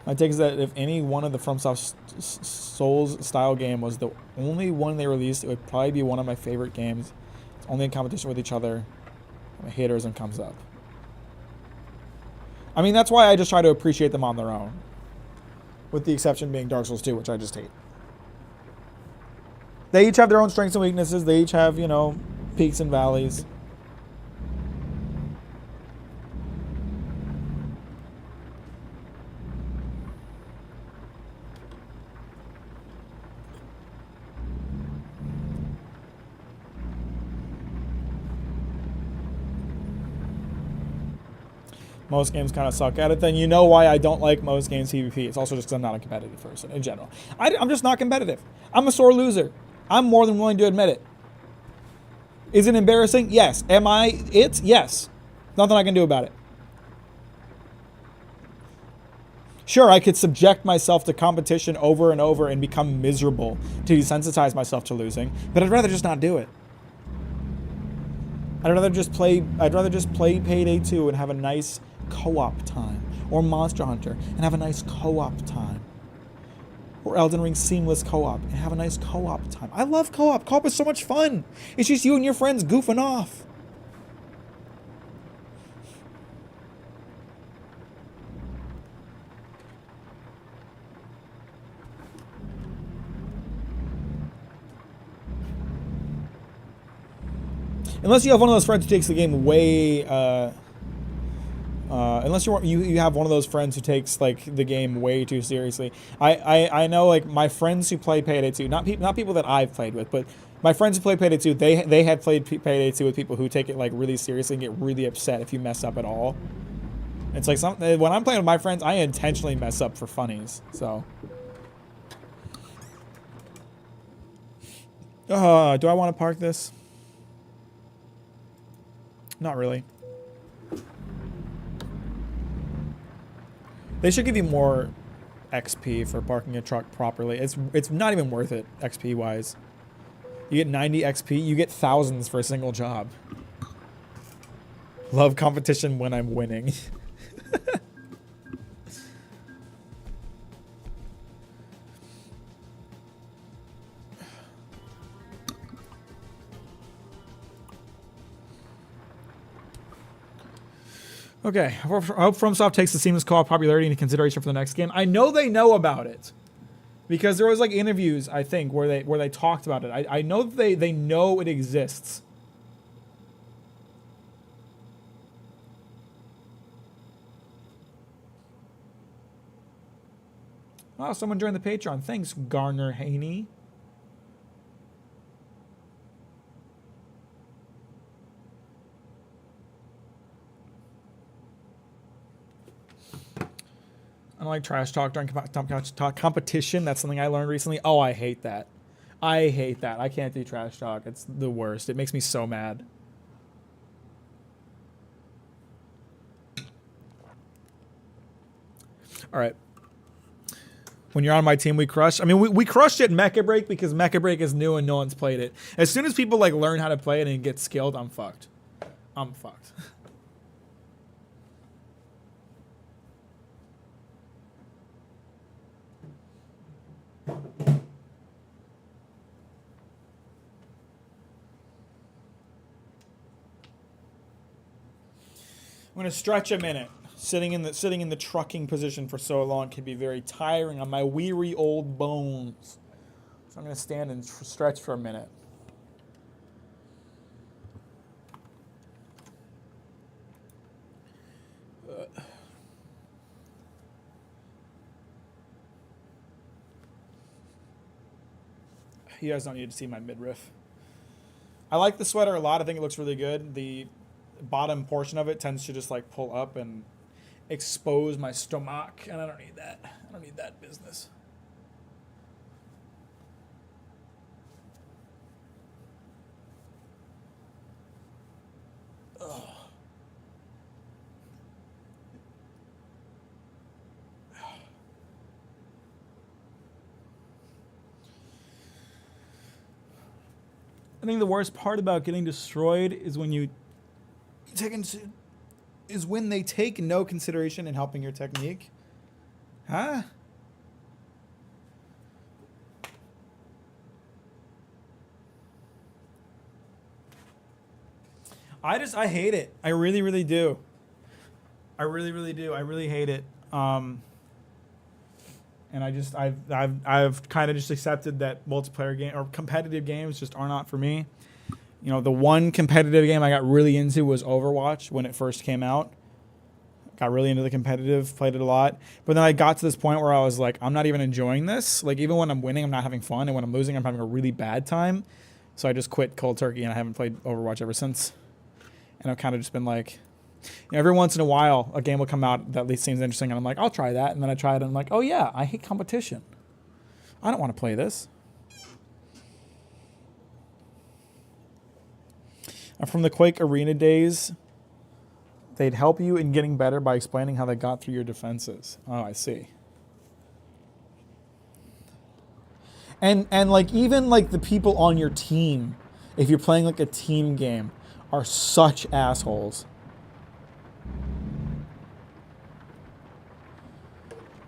My take is that if any one of the FromSoft Souls style game was the only one they released, it would probably be one of my favorite games. It's only in competition with each other. My haterism comes up. I mean, that's why I just try to appreciate them on their own. With the exception being Dark Souls 2, which I just hate. They each have their own strengths and weaknesses. They each have, you know, peaks and valleys. Most games kind of suck at it. Then you know why I don't like most games PvP. It's also just because I'm not a competitive person in general. I'm just not competitive. I'm a sore loser. I'm more than willing to admit it. Is it embarrassing? Yes. Am I it? Yes. Nothing I can do about it. Sure, I could subject myself to competition over and over and become miserable to desensitize myself to losing, but I'd rather just not do it. I'd rather just play Payday 2 and have a nice co-op time, or Monster Hunter and have a nice co-op time, or Elden Ring seamless co-op and have a nice co-op time. I love co-op. Co-op is so much fun. It's just you and your friends goofing off. Unless you have one of those friends who takes the game way, unless you have one of those friends who takes like the game way too seriously. I know like my friends who play Payday 2, not people that I've played with, but my friends who play Payday 2, they had played Payday 2 with people who take it like really seriously and get really upset if you mess up at all. It's like when I'm playing with my friends, I intentionally mess up for funnies. So, do I want to park this? Not really. They should give you more XP for parking a truck properly. It's not even worth it XP wise. You get 90 XP, you get thousands for a single job. Love competition when I'm winning. Okay, I hope FromSoft takes the seamless co-op popularity into consideration for the next game. I know they know about it because there was like interviews, I think, where they talked about it. I know they know it exists. Oh, someone joined the Patreon. Thanks, Garner Haney. I don't like trash talk during competition. That's something I learned recently. Oh, I hate that. I hate that. I can't do trash talk. It's the worst. It makes me so mad. All right. When you're on my team, we crush. I mean, we crushed it in Mecha Break because Mecha Break is new and no one's played it. As soon as people like learn how to play it and get skilled, I'm fucked. I'm fucked. I'm gonna stretch a minute. Sitting in the trucking position for so long can be very tiring on my weary old bones. So I'm gonna stand and stretch for a minute. You guys don't need to see my midriff. I like the sweater a lot. I think it looks really good. The bottom portion of it tends to just like pull up and expose my stomach, and I don't need that. I don't need that business. Ugh. I think the worst part about getting destroyed is when when they take no consideration in helping your technique. Huh? I hate it. I really, really do. I really, really do. I really hate it. And I've kind of just accepted that multiplayer game or competitive games just are not for me. You know, the one competitive game I got really into was Overwatch when it first came out. Got really into the competitive, played it a lot. But then I got to this point where I was like, I'm not even enjoying this. Like, even when I'm winning, I'm not having fun. And when I'm losing, I'm having a really bad time. So I just quit cold turkey and I haven't played Overwatch ever since. And I've kind of just been like, you know, every once in a while, a game will come out that at least seems interesting. And I'm like, I'll try that. And then I try it and I'm like, oh yeah, I hate competition. I don't want to play this. And from the Quake Arena days, they'd help you in getting better by explaining how they got through your defenses. Oh, I see. And like even like the people on your team, if you're playing like a team game, are such assholes.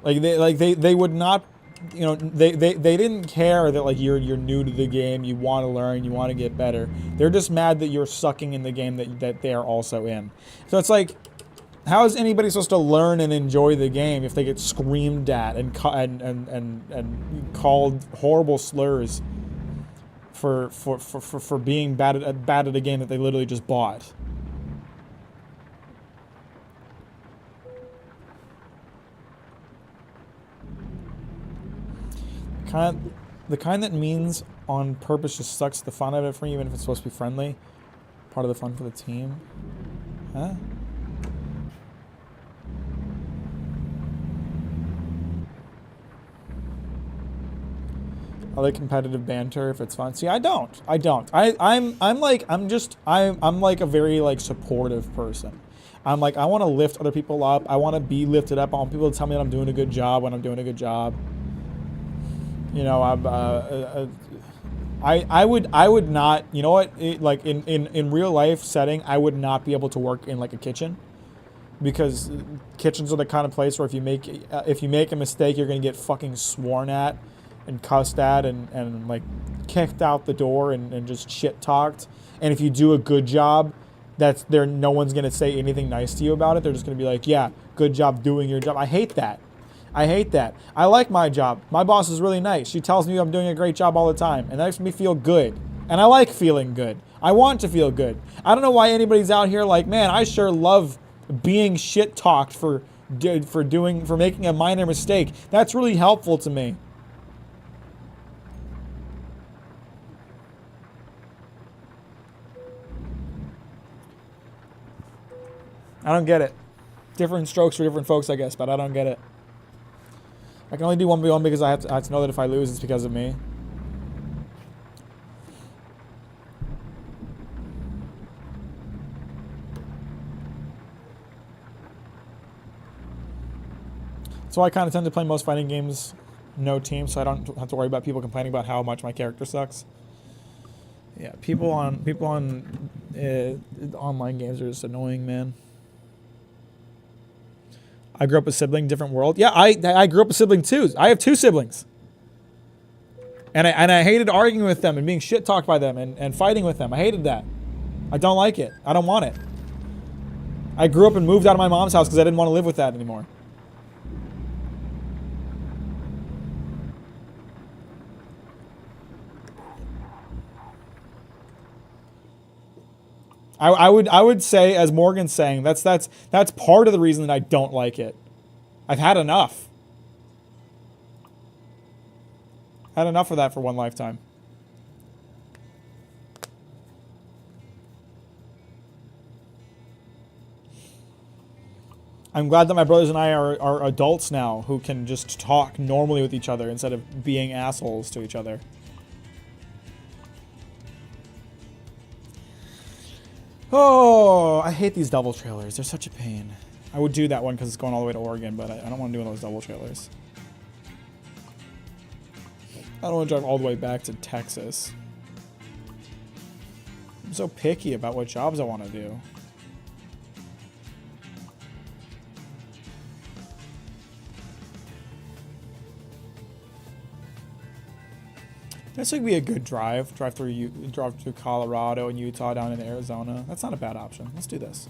Like they would not, you know, they didn't care that like you're new to the game, you want to learn, you want to get better. They're just mad that you're sucking in the game that they are also in. So it's like, how is anybody supposed to learn and enjoy the game if they get screamed at and called horrible slurs for being bad at a game that they literally just bought? The kind that means on purpose just sucks the fun out of it for you, even if it's supposed to be friendly. Part of the fun for the team. Huh? I like competitive banter if it's fun. See, I don't. I'm like a very like supportive person. I'm like, I want to lift other people up. I want to be lifted up. I want people to tell me that I'm doing a good job when I'm doing a good job. You know, I would not, you know what, like in real life setting, I would not be able to work in like a kitchen, because kitchens are the kind of place where if you make a mistake, you're going to get fucking sworn at and cussed at and like kicked out the door and just shit talked. And if you do a good job, no one's going to say anything nice to you about it. They're just going to be like, yeah, good job doing your job. I hate that. I like my job. My boss is really nice. She tells me I'm doing a great job all the time, and that makes me feel good. And I like feeling good. I want to feel good. I don't know why anybody's out here like, man, I sure love being shit talked for making a minor mistake. That's really helpful to me. I don't get it. Different strokes for different folks, I guess, but I don't get it. I can only do 1v1 because I have to know that if I lose, it's because of me. So I kind of tend to play most fighting games no team, so I don't have to worry about people complaining about how much my character sucks. Yeah, people on online games are just annoying, man. I grew up a sibling, different world. Yeah, I grew up a sibling too. I have 2 siblings. And I hated arguing with them and being shit talked by them and fighting with them. I hated that. I don't like it. I don't want it. I grew up and moved out of my mom's house because I didn't want to live with that anymore. I would say, as Morgan's saying, that's part of the reason that I don't like it. I've had enough. Had enough of that for one lifetime. I'm glad that my brothers and I are adults now who can just talk normally with each other instead of being assholes to each other. Oh, I hate these double trailers. They're such a pain. I would do that one because it's going all the way to Oregon, but I don't want to do one of those double trailers. I don't want to drive all the way back to Texas. I'm so picky about what jobs I want to do. This would be a good drive. Drive through Colorado and Utah down into Arizona. That's not a bad option. Let's do this.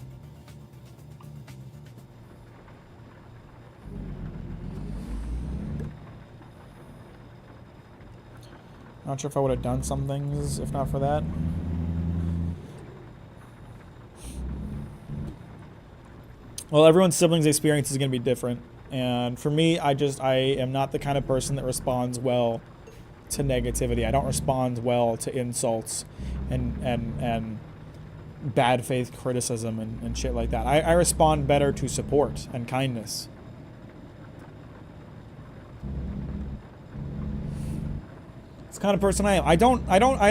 Not sure if I would have done some things if not for that. Well, everyone's siblings' experience is going to be different. And for me, I am not the kind of person that responds well to negativity. I don't respond well to insults and bad faith criticism and shit like that. I respond better to support and kindness. It's the kind of person I am. I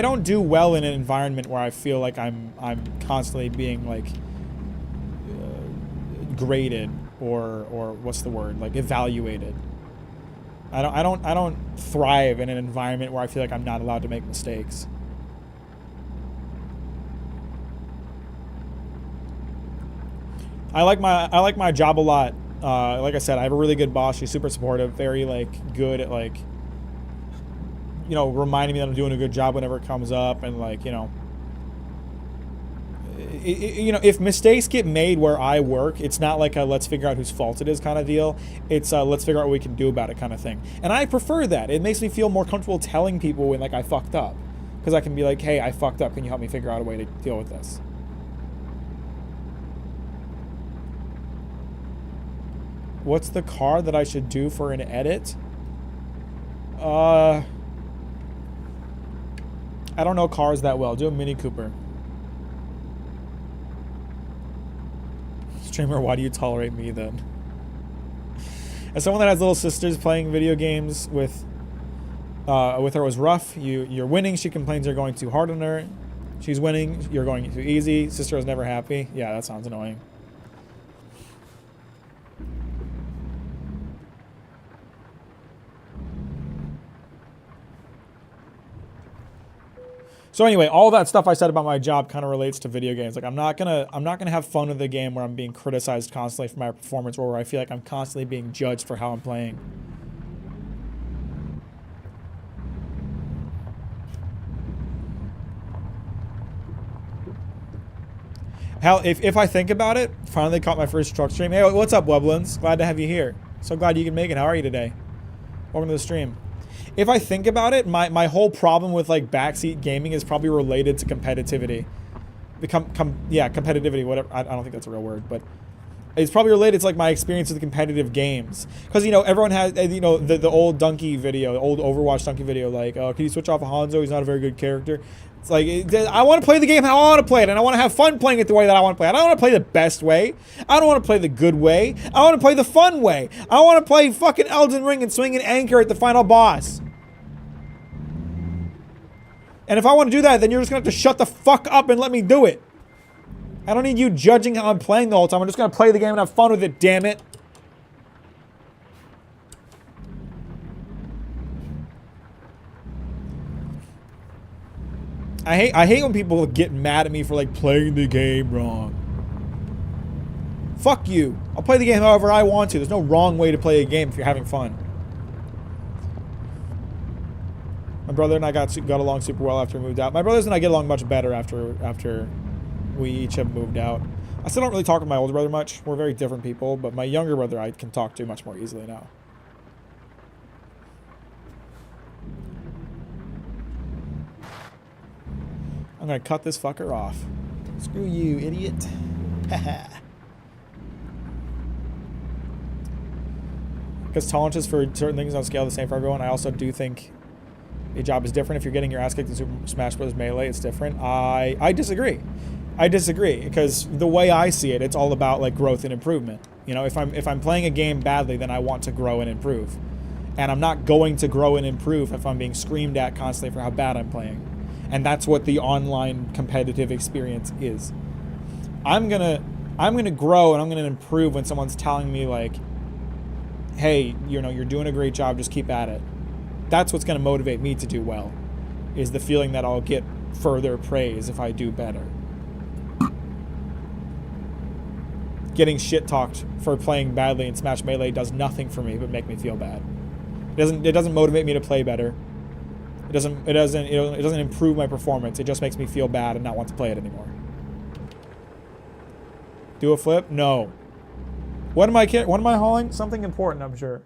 don't do well in an environment where I feel like I'm constantly being like graded or what's the word, like evaluated. I don't thrive in an environment where I feel like I'm not allowed to make mistakes. I like my job a lot. Like I said, I have a really good boss. She's super supportive, very like good at like, you know, reminding me that I'm doing a good job whenever it comes up, and like, you know, if mistakes get made where I work, it's not like a let's figure out whose fault it is kind of deal. It's let's figure out what we can do about it kind of thing. And I prefer that. It makes me feel more comfortable telling people when like I fucked up, because I can be like, hey, I fucked up. Can you help me figure out a way to deal with this? What's the car that I should do for an edit? I don't know cars that well. Do a Mini Cooper. Streamer, why do you tolerate me then? As someone that has little sisters, playing video games with her was rough. You're winning. She complains you're going too hard on her. She's winning. You're going too easy. Sister is never happy. Yeah, that sounds annoying. So anyway, all that stuff I said about my job kind of relates to video games. Like I'm not gonna have fun with a game where I'm being criticized constantly for my performance, or where I feel like I'm constantly being judged for how I'm playing. Hell, if I think about it, finally caught my first truck stream. Hey, what's up, Weblands? Glad to have you here. So glad you can make it. How are you today? Welcome to the stream. If I think about it, my whole problem with like backseat gaming is probably related to competitivity. Competitivity, whatever. I don't think that's a real word, but it's probably related to like my experience with competitive games. Because, you know, everyone has, you know, the old Donkey video, the old Overwatch Donkey video, like, can you switch off of Hanzo? He's not a very good character. It's like, I want to play the game how I want to play it, and I want to have fun playing it the way that I want to play it. I don't want to play the best way. I don't want to play the good way. I want to play the fun way. I want to play fucking Elden Ring and swing an anchor at the final boss. And if I want to do that, then you're just going to have to shut the fuck up and let me do it. I don't need you judging how I'm playing the whole time. I'm just going to play the game and have fun with it, damn it. I hate when people get mad at me for like playing the game wrong. Fuck you. I'll play the game however I want to. There's no wrong way to play a game if you're having fun. My brother and I got along super well after we moved out. My brothers and I get along much better after we each have moved out. I still don't really talk with my older brother much. We're very different people, but my younger brother I can talk to much more easily now. I'm gonna cut this fucker off. Screw you, idiot. Because tolerances for certain things don't scale the same for everyone. I also do think a job is different. If you're getting your ass kicked in Super Smash Bros. Melee, it's different. I disagree. I disagree, because the way I see it, it's all about like growth and improvement. You know, if I'm playing a game badly, then I want to grow and improve. And I'm not going to grow and improve if I'm being screamed at constantly for how bad I'm playing. And that's what the online competitive experience is. I'm gonna grow and I'm gonna improve when someone's telling me like, hey, you know, you're doing a great job, just keep at it. That's what's gonna motivate me to do well, is the feeling that I'll get further praise if I do better. Getting shit talked for playing badly in Smash Melee does nothing for me but make me feel bad. It doesn't motivate me to play better. It doesn't improve my performance. It just makes me feel bad and not want to play it anymore. Do a flip? No. What am I hauling? Something important, I'm sure.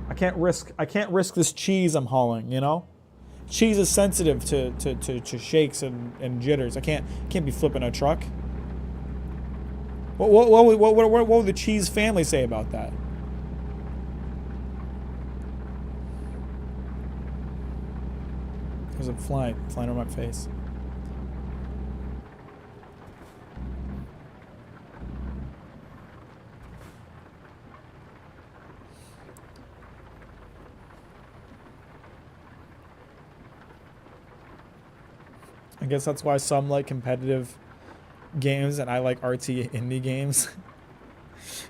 I can't risk this cheese I'm hauling, you know? Cheese is sensitive to shakes and jitters. I can't be flipping a truck. What would the cheese family say about that? There's a flying over my face. I guess that's why some like competitive games and I like artsy indie games.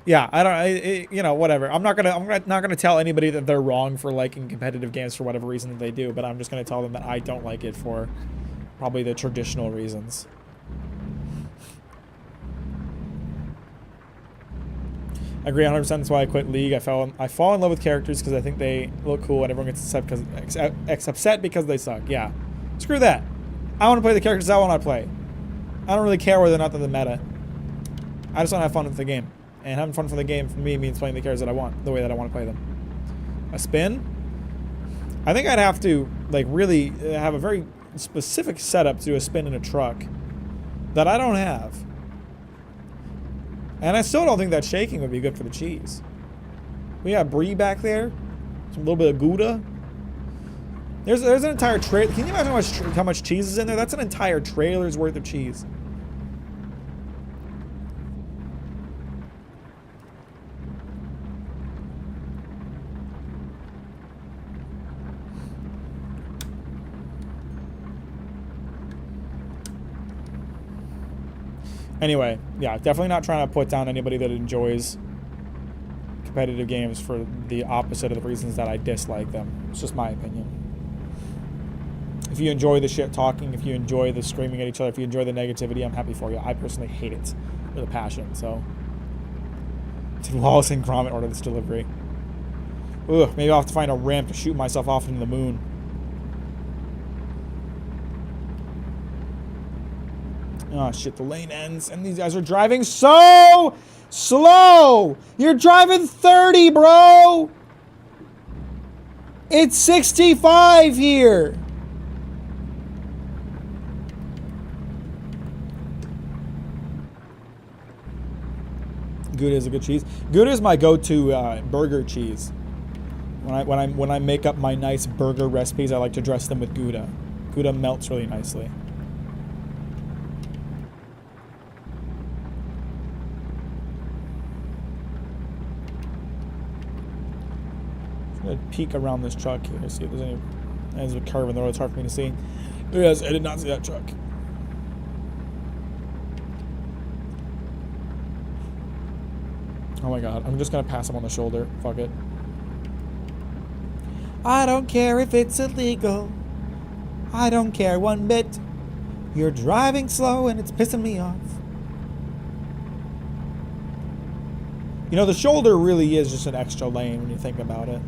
Yeah, you know, whatever. I'm not gonna tell anybody that they're wrong for liking competitive games for whatever reason that they do, but I'm just gonna tell them that I don't like it for probably the traditional reasons. I agree 100%. That's why I quit League. I fall in love with characters because I think they look cool and everyone gets upset because they suck. Yeah, screw that. I want to play the characters I want to play. I don't really care whether or not they're the meta. I just want to have fun with the game. And having fun for the game, for me, means playing the characters that I want, the way that I want to play them. A spin? I think I'd have to, like, really have a very specific setup to do a spin in a truck that I don't have. And I still don't think that shaking would be good for the cheese. We got brie back there. Some little bit of Gouda. There's an entire trailer. Can you imagine how much cheese is in there? That's an entire trailer's worth of cheese. Anyway, yeah, definitely not trying to put down anybody that enjoys competitive games for the opposite of the reasons that I dislike them. It's just my opinion. If you enjoy the shit talking, if you enjoy the screaming at each other, if you enjoy the negativity, I'm happy for you. I personally hate it with a passion, so. Did Wallace and Gromit order this delivery? Ugh, maybe I'll have to find a ramp to shoot myself off into the moon. Oh shit, the lane ends and these guys are driving so slow! You're driving 30, bro! It's 65 here! Gouda is a good cheese. Gouda is my go-to burger cheese. When I make up my nice burger recipes, I like to dress them with Gouda. Gouda melts really nicely. Peek around this truck here, see if there's any. There's a curve in the road, it's hard for me to see. Yes, I did not see that truck. Oh my god, I'm just gonna pass him on the shoulder. Fuck it. I don't care if it's illegal. I don't care one bit. You're driving slow and it's pissing me off. You know, the shoulder really is just an extra lane when you think about it.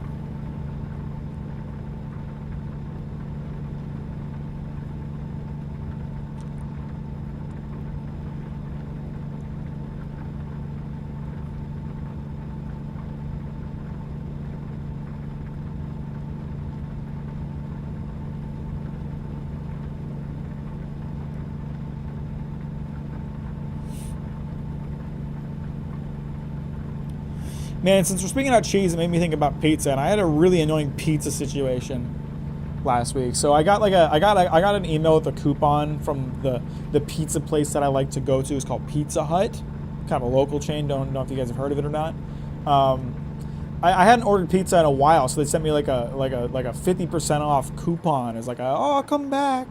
Man, since we're speaking about cheese, it made me think about pizza, and I had a really annoying pizza situation last week. So I got an email with a coupon from the pizza place that I like to go to. It's called Pizza Hut, kind of a local chain. Don't know if you guys have heard of it or not. I hadn't ordered pizza in a while, so they sent me like a 50% off coupon. It's like, oh, come back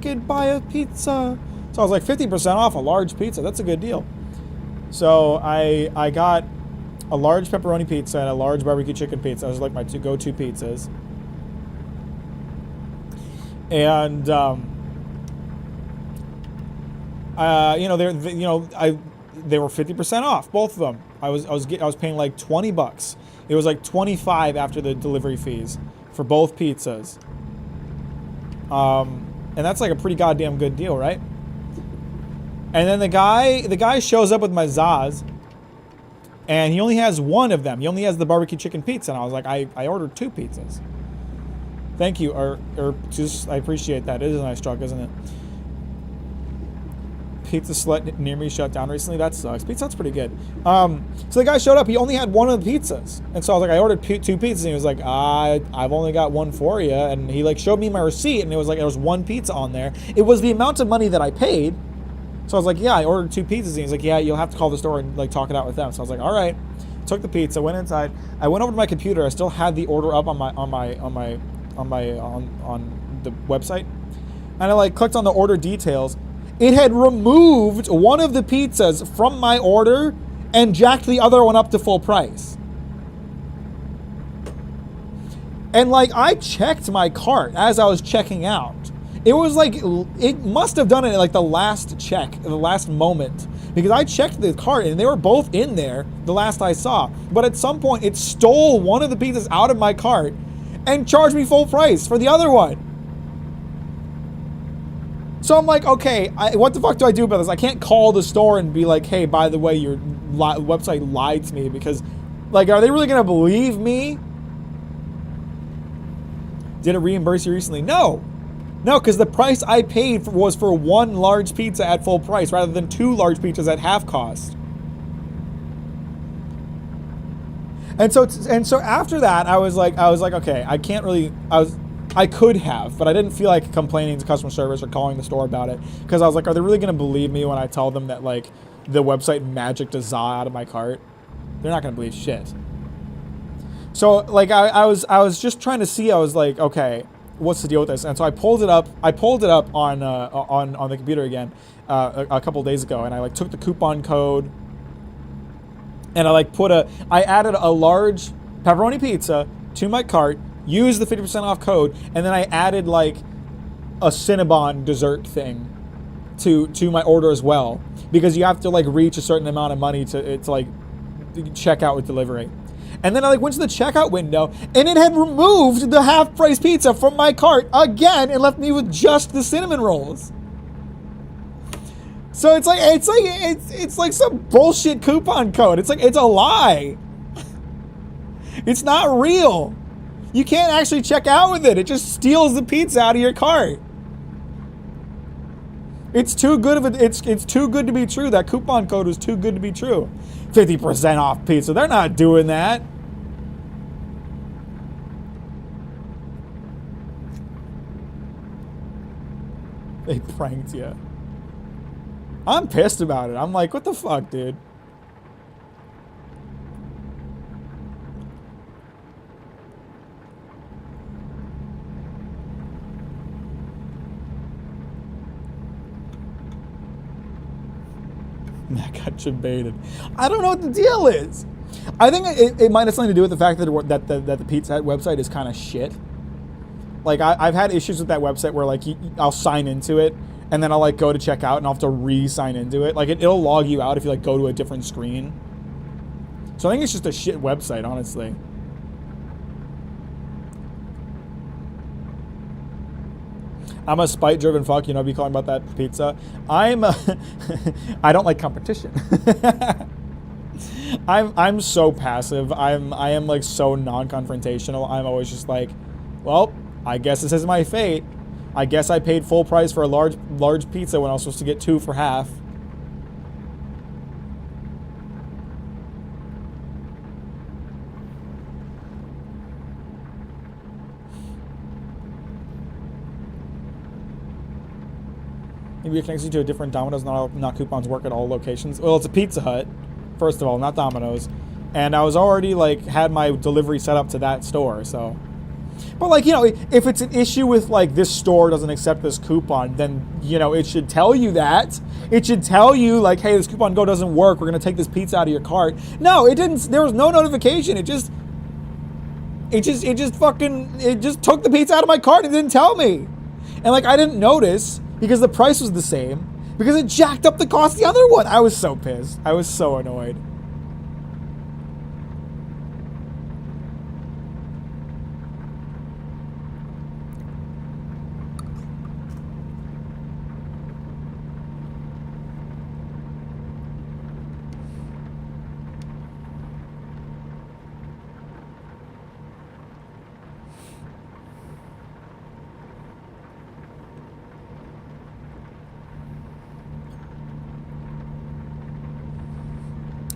and buy a pizza. So I was like, 50% off a large pizza. That's a good deal. So I got a large pepperoni pizza and a large barbecue chicken pizza. Those are like my two go-to pizzas. And you know, they were 50% off, both of them. I was paying like $20. It was like $25 after the delivery fees for both pizzas. And that's like a pretty goddamn good deal, right? And then the guy shows up with my Zaz, and he only has one of them. He only has the barbecue chicken pizza, and I was like, I ordered 2 pizzas. Thank you, or just, I appreciate that. It is a nice truck, isn't it? Pizza Slut near me shut down recently. That sucks. Pizza Hut's pretty good. So the guy showed up. He only had one of the pizzas, and so I was like, I ordered 2 pizzas, and he was like, I've only got one for you. And he like showed me my receipt, and it was like there was 1 pizza on there. It was the amount of money that I paid. So I was like, yeah, I ordered 2 pizzas, and he's like, yeah, you'll have to call the store and like talk it out with them. So I was like, all right. Took the pizza, went inside. I went over to my computer. I still had the order up on the website, and I like clicked on the order details. It had removed one of the pizzas from my order and jacked the other one up to full price. And like, I checked my cart as I was checking out. It was like, it must have done it at like the last check, the last moment, because I checked the cart and they were both in there the last I saw. But at some point it stole one of the pizzas out of my cart and charged me full price for the other one. So I'm like, okay, what the fuck do I do about this? I can't call the store and be like, hey, by the way, your website lied to me, because, like, are they really going to believe me? Did it reimburse you recently? No, because the price I paid was for 1 large pizza at full price rather than 2 large pizzas at half cost. And so after that, I was like, okay, I could have, but I didn't feel like complaining to customer service or calling the store about it, because I was like, are they really going to believe me when I tell them that like the website magicked a za out of my cart? They're not going to believe shit. So like I was just trying to see. I was like, okay, what's the deal with this? And so I pulled it up on the computer again a couple days ago, and I like took the coupon code and I added a large pepperoni pizza to my cart, used the 50% off code, and then I added like a Cinnabon dessert thing to my order as well, because you have to like reach a certain amount of money to like check out with delivery. And then I like went to the checkout window, and it had removed the half-price pizza from my cart again and left me with just the cinnamon rolls. So it's like some bullshit coupon code. It's a lie. It's not real. You can't actually check out with it. It just steals the pizza out of your cart. It's too good it's too good to be true. That coupon code was too good to be true. 50% off pizza. They're not doing that. They pranked you. I'm pissed about it. I'm like, what the fuck, dude? Mack got debated. I don't know what the deal is. I think it might have something to do with the fact that the Pizza Hut website is kind of shit. Like I've had issues with that website where like I'll sign into it and then I'll like go to check out and I'll have to re-sign into it. Like it'll log you out if you like go to a different screen. So I think it's just a shit website, honestly. I'm a spite-driven fuck, you know, be calling about that pizza. I don't like competition. I'm so passive. I am like so non-confrontational. I'm always just like, well, I guess this is my fate. I guess I paid full price for a large pizza when I was supposed to get 2 for half. Maybe it connects you to a different Domino's. Not coupons work at all locations. Well, it's a Pizza Hut, first of all, not Domino's. And I was already like had my delivery set up to that store, so. But like, you know, if it's an issue with like this store doesn't accept this coupon, then, you know, it should tell you that. It should tell you like, hey, this coupon code doesn't work. We're going to take this pizza out of your cart. No, it didn't. There was no notification. It just took the pizza out of my cart and didn't tell me. And like I didn't notice because the price was the same because it jacked up the cost of the other one. I was so pissed. I was so annoyed.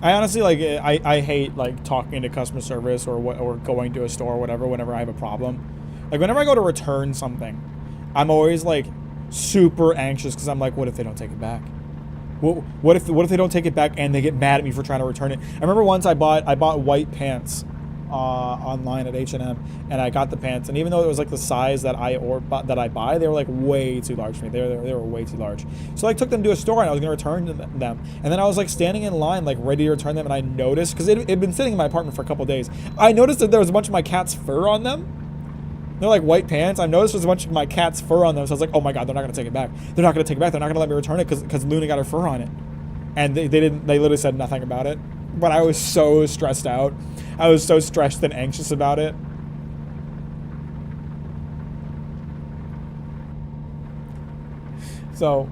I honestly like I hate like talking to customer service or going to a store or whatever whenever I have a problem. Like whenever I go to return something, I'm always like super anxious because I'm like, what if they don't take it back? What if they don't take it back and they get mad at me for trying to return it? I remember once I bought white pants online at H&M, and I got the pants, and even though it was like the size that I buy, they were like way too large for me. They were way too large. So I took them to a store and I was gonna return them, and then I was like standing in line like ready to return them, and I noticed because it had been sitting in my apartment for a couple days. I noticed that there was a bunch of my cat's fur on them. They're like white pants. I noticed there's a bunch of my cat's fur on them, so I was like, oh my god, they're not gonna take it back. They're not gonna take it back. They're not gonna let me return it because Luna got her fur on it, and they didn't. They literally said nothing about it. But I was so stressed out. I was so stressed and anxious about it. So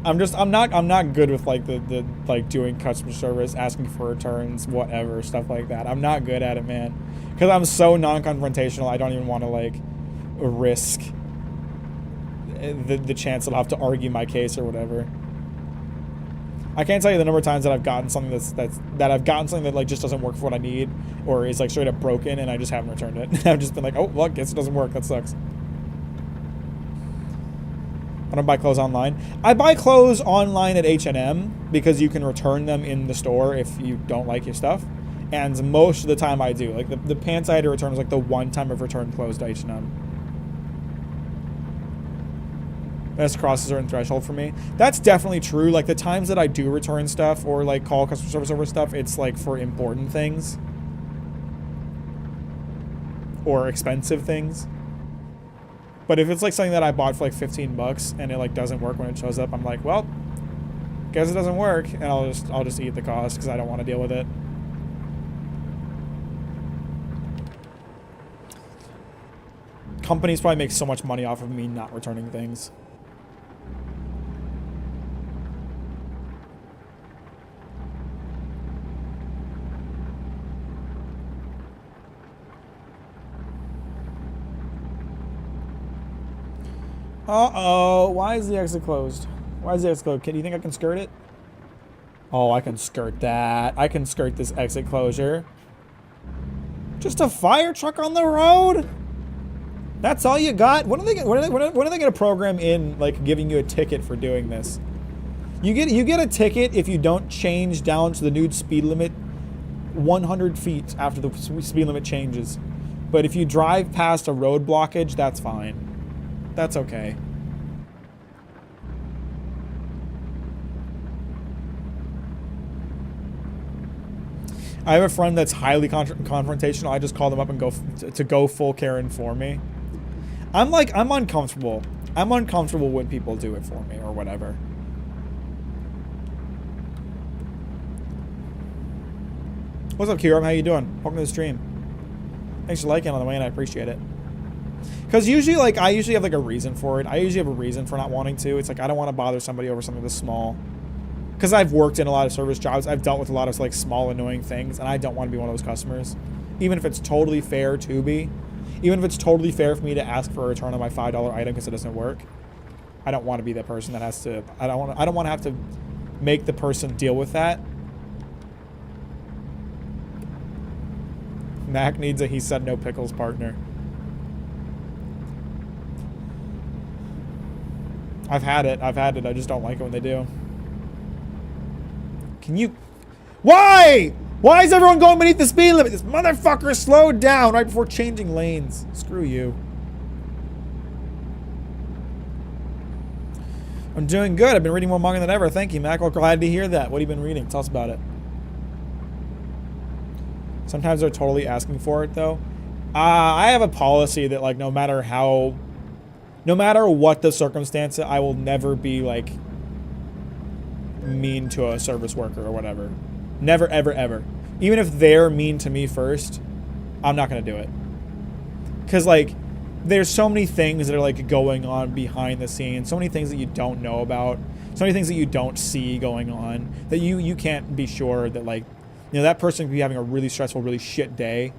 I'm not good with like the like doing customer service, asking for returns, whatever, stuff like that. I'm not good at it, man. Because I'm so non-confrontational, I don't even want to like risk the chance that I'll have to argue my case or whatever. I can't tell you the number of times that I've gotten something that like just doesn't work for what I need, or is like straight up broken, and I just haven't returned it. I've just been like, oh well, I guess it doesn't work. That sucks. I don't buy clothes online. I buy clothes online at H&M because you can return them in the store if you don't like your stuff, and most of the time I do. Like the pants I had to return was like the one time I've returned clothes to H&M. That's crossed a certain threshold for me. That's definitely true. Like the times that I do return stuff or like call customer service over stuff, it's like for important things or expensive things. But if it's like something that I bought for like $15 and it like doesn't work when it shows up, I'm like, well, guess it doesn't work, and I'll just eat the cost because I don't want to deal with it. Companies probably make so much money off of me not returning things. Uh-oh. Why is the exit closed? Why is the exit closed? Do you think I can skirt it? Oh, I can skirt that. I can skirt this exit closure. Just a fire truck on the road? That's all you got? When are they gonna program in like giving you a ticket for doing this? You get a ticket if you don't change down to the new speed limit 100 feet after the speed limit changes. But if you drive past a road blockage, that's fine. That's okay. I have a friend that's highly confrontational. I just call them up and go full Karen for me. I'm uncomfortable. I'm uncomfortable when people do it for me or whatever. What's up, Kiram? How you doing? Welcome to the stream. Thanks for liking on the way, and I appreciate it. Because usually, like, I usually have, like, a reason for it. I usually have a reason for not wanting to. It's like, I don't want to bother somebody over something this small. Because I've worked in a lot of service jobs. I've dealt with a lot of, like, small, annoying things. And I don't want to be one of those customers. Even if it's totally fair to be. Even if it's totally fair for me to ask for a return on my $5 item because it doesn't work. I don't want to be that person that has to... I don't want to have to make the person deal with that. Mac needs a he said no pickles partner. I've had it. I just don't like it when they do. Can you... Why? Why is everyone going beneath the speed limit? This motherfucker slowed down right before changing lanes. Screw you. I'm doing good. I've been reading more manga than ever. Thank you, Mac. Well, glad to hear that. What have you been reading? Tell us about it. Sometimes they're totally asking for it, though. I have a policy that like no matter what the circumstance, I will never be like mean to a service worker or whatever. Never, ever, ever. Even if they're mean to me first, I'm not gonna do it. Cause like, there's so many things that are like going on behind the scenes, so many things that you don't know about, so many things that you don't see going on that you can't be sure that like, you know, that person could be having a really stressful, really shit day.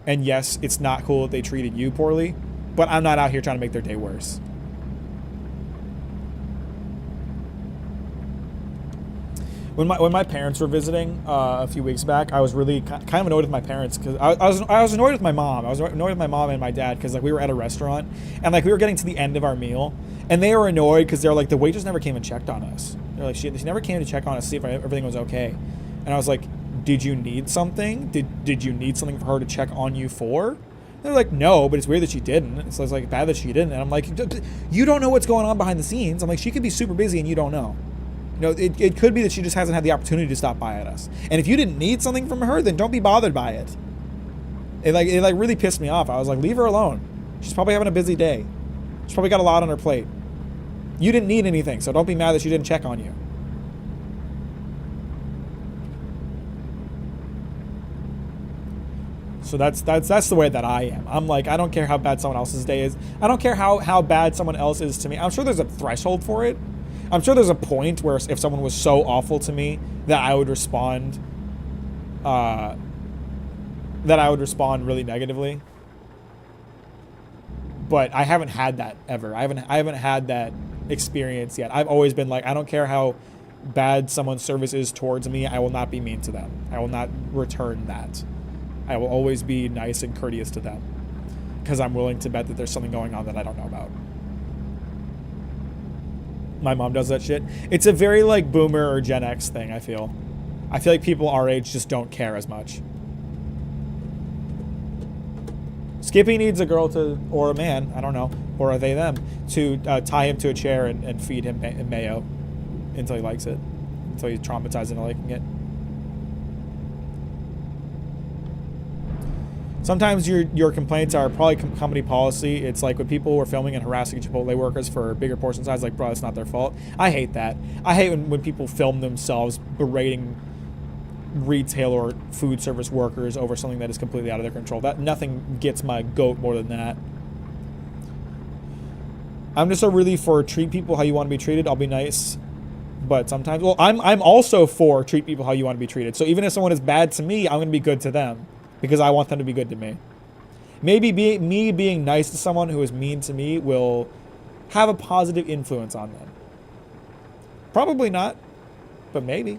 And yes, it's not cool that they treated you poorly, but I'm not out here trying to make their day worse. When my parents were visiting a few weeks back, I was really kind of annoyed with my parents because I was annoyed with my mom. I was annoyed with my mom and my dad because like we were at a restaurant and like we were getting to the end of our meal and they were annoyed because they're like the waitress never came and checked on us. They're like she never came to check on us, see if everything was okay. And I was like, did you need something? Did you need something for her to check on you for? They're like, no, but it's weird that she didn't. So it's like bad that she didn't. And I'm like, you don't know what's going on behind the scenes. I'm like, she could be super busy and you don't know. You know, it could be that she just hasn't had the opportunity to stop by at us. And if you didn't need something from her, then don't be bothered by it. It really pissed me off. I was like, leave her alone. She's probably having a busy day. She's probably got a lot on her plate. You didn't need anything, so don't be mad that she didn't check on you. So that's the way that I am. I'm like, I don't care how bad someone else's day is. I don't care how bad someone else is to me. I'm sure there's a threshold for it. I'm sure there's a point where if someone was so awful to me that I would respond really negatively. But I haven't had that ever. I haven't had that experience yet. I've always been like, I don't care how bad someone's service is towards me, I will not be mean to them. I will not return that. I will always be nice and courteous to them because I'm willing to bet that there's something going on that I don't know about. My mom does that shit. It's a very like boomer or Gen X thing, I feel. I feel like people our age just don't care as much. Skippy needs a girl or a man, I don't know, or are they them, to tie him to a chair and feed him mayo until he likes it, until he's traumatized into liking it. Sometimes your complaints are probably company policy. It's like when people were filming and harassing Chipotle workers for bigger portion size, like, bro, it's not their fault. I hate that. I hate when people film themselves berating retail or food service workers over something that is completely out of their control. That nothing gets my goat more than that. I'm just really for treat people how you want to be treated. I'll be nice. But sometimes, well, I'm also for treat people how you want to be treated. So even if someone is bad to me, I'm going to be good to them. Because I want them to be good to me. Maybe me being nice to someone who is mean to me will have a positive influence on them. Probably not, but maybe.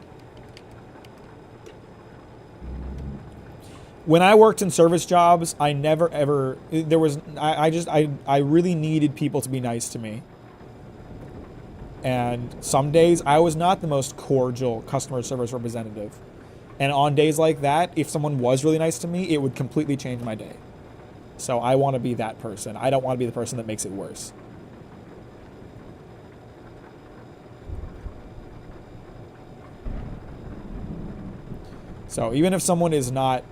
When I worked in service jobs, I never ever, I really needed people to be nice to me. And some days I was not the most cordial customer service representative. And on days like that, if someone was really nice to me, it would completely change my day. So I want to be that person. I don't want to be the person that makes it worse. So even if someone is not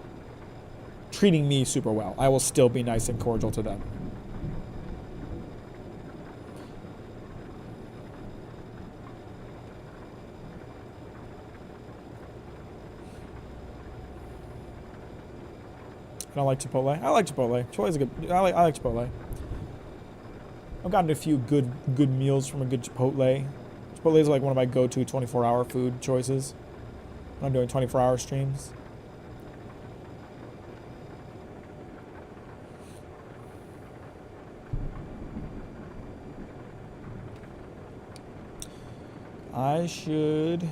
treating me super well, I will still be nice and cordial to them. I don't like Chipotle. I like Chipotle. Chipotle's a good. I like Chipotle. I've gotten a few good meals from a good Chipotle. Chipotle is like one of my go-to 24-hour food choices when I'm doing 24-hour streams. I should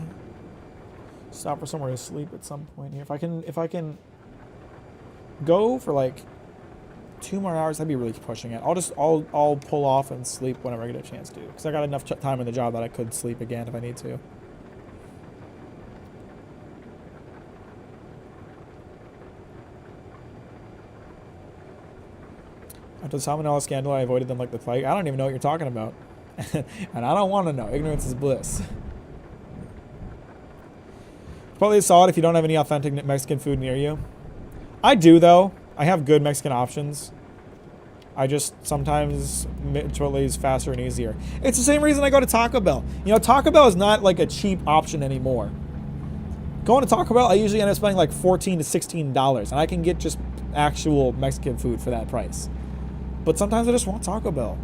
stop for somewhere to sleep at some point here. If I can go for like 2 more hours, that'd be really pushing it. I'll pull off and sleep whenever I get a chance to, because I got enough time in the job that I could sleep again if I need to. After the Salmonella scandal, I avoided them like the plague. I don't even know what you're talking about. And I don't want to know. Ignorance is bliss. Probably solid if you don't have any authentic Mexican food near you. I do, though. I have good Mexican options. I just sometimes Chipotle is faster and easier. It's the same reason I go to Taco Bell. You know, Taco Bell is not like a cheap option anymore. Going to Taco Bell, I usually end up spending like $14 to $16, and I can get just actual Mexican food for that price. But sometimes I just want Taco Bell.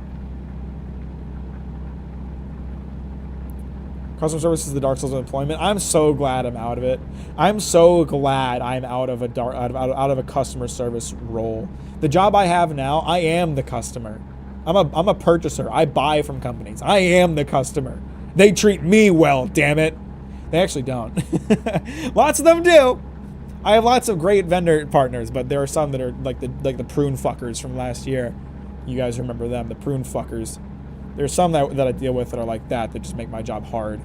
Customer service is the dark souls of employment. I'm so glad I'm out of it. I'm so glad I'm out of a customer service role. The job I have now, I am the customer. I'm a purchaser. I buy from companies. I am the customer. They treat me well, damn it. They actually don't. Lots of them do. I have lots of great vendor partners, but there are some that are like the prune fuckers from last year. You guys remember them, the prune fuckers. There's some that I deal with that are like that just make my job hard.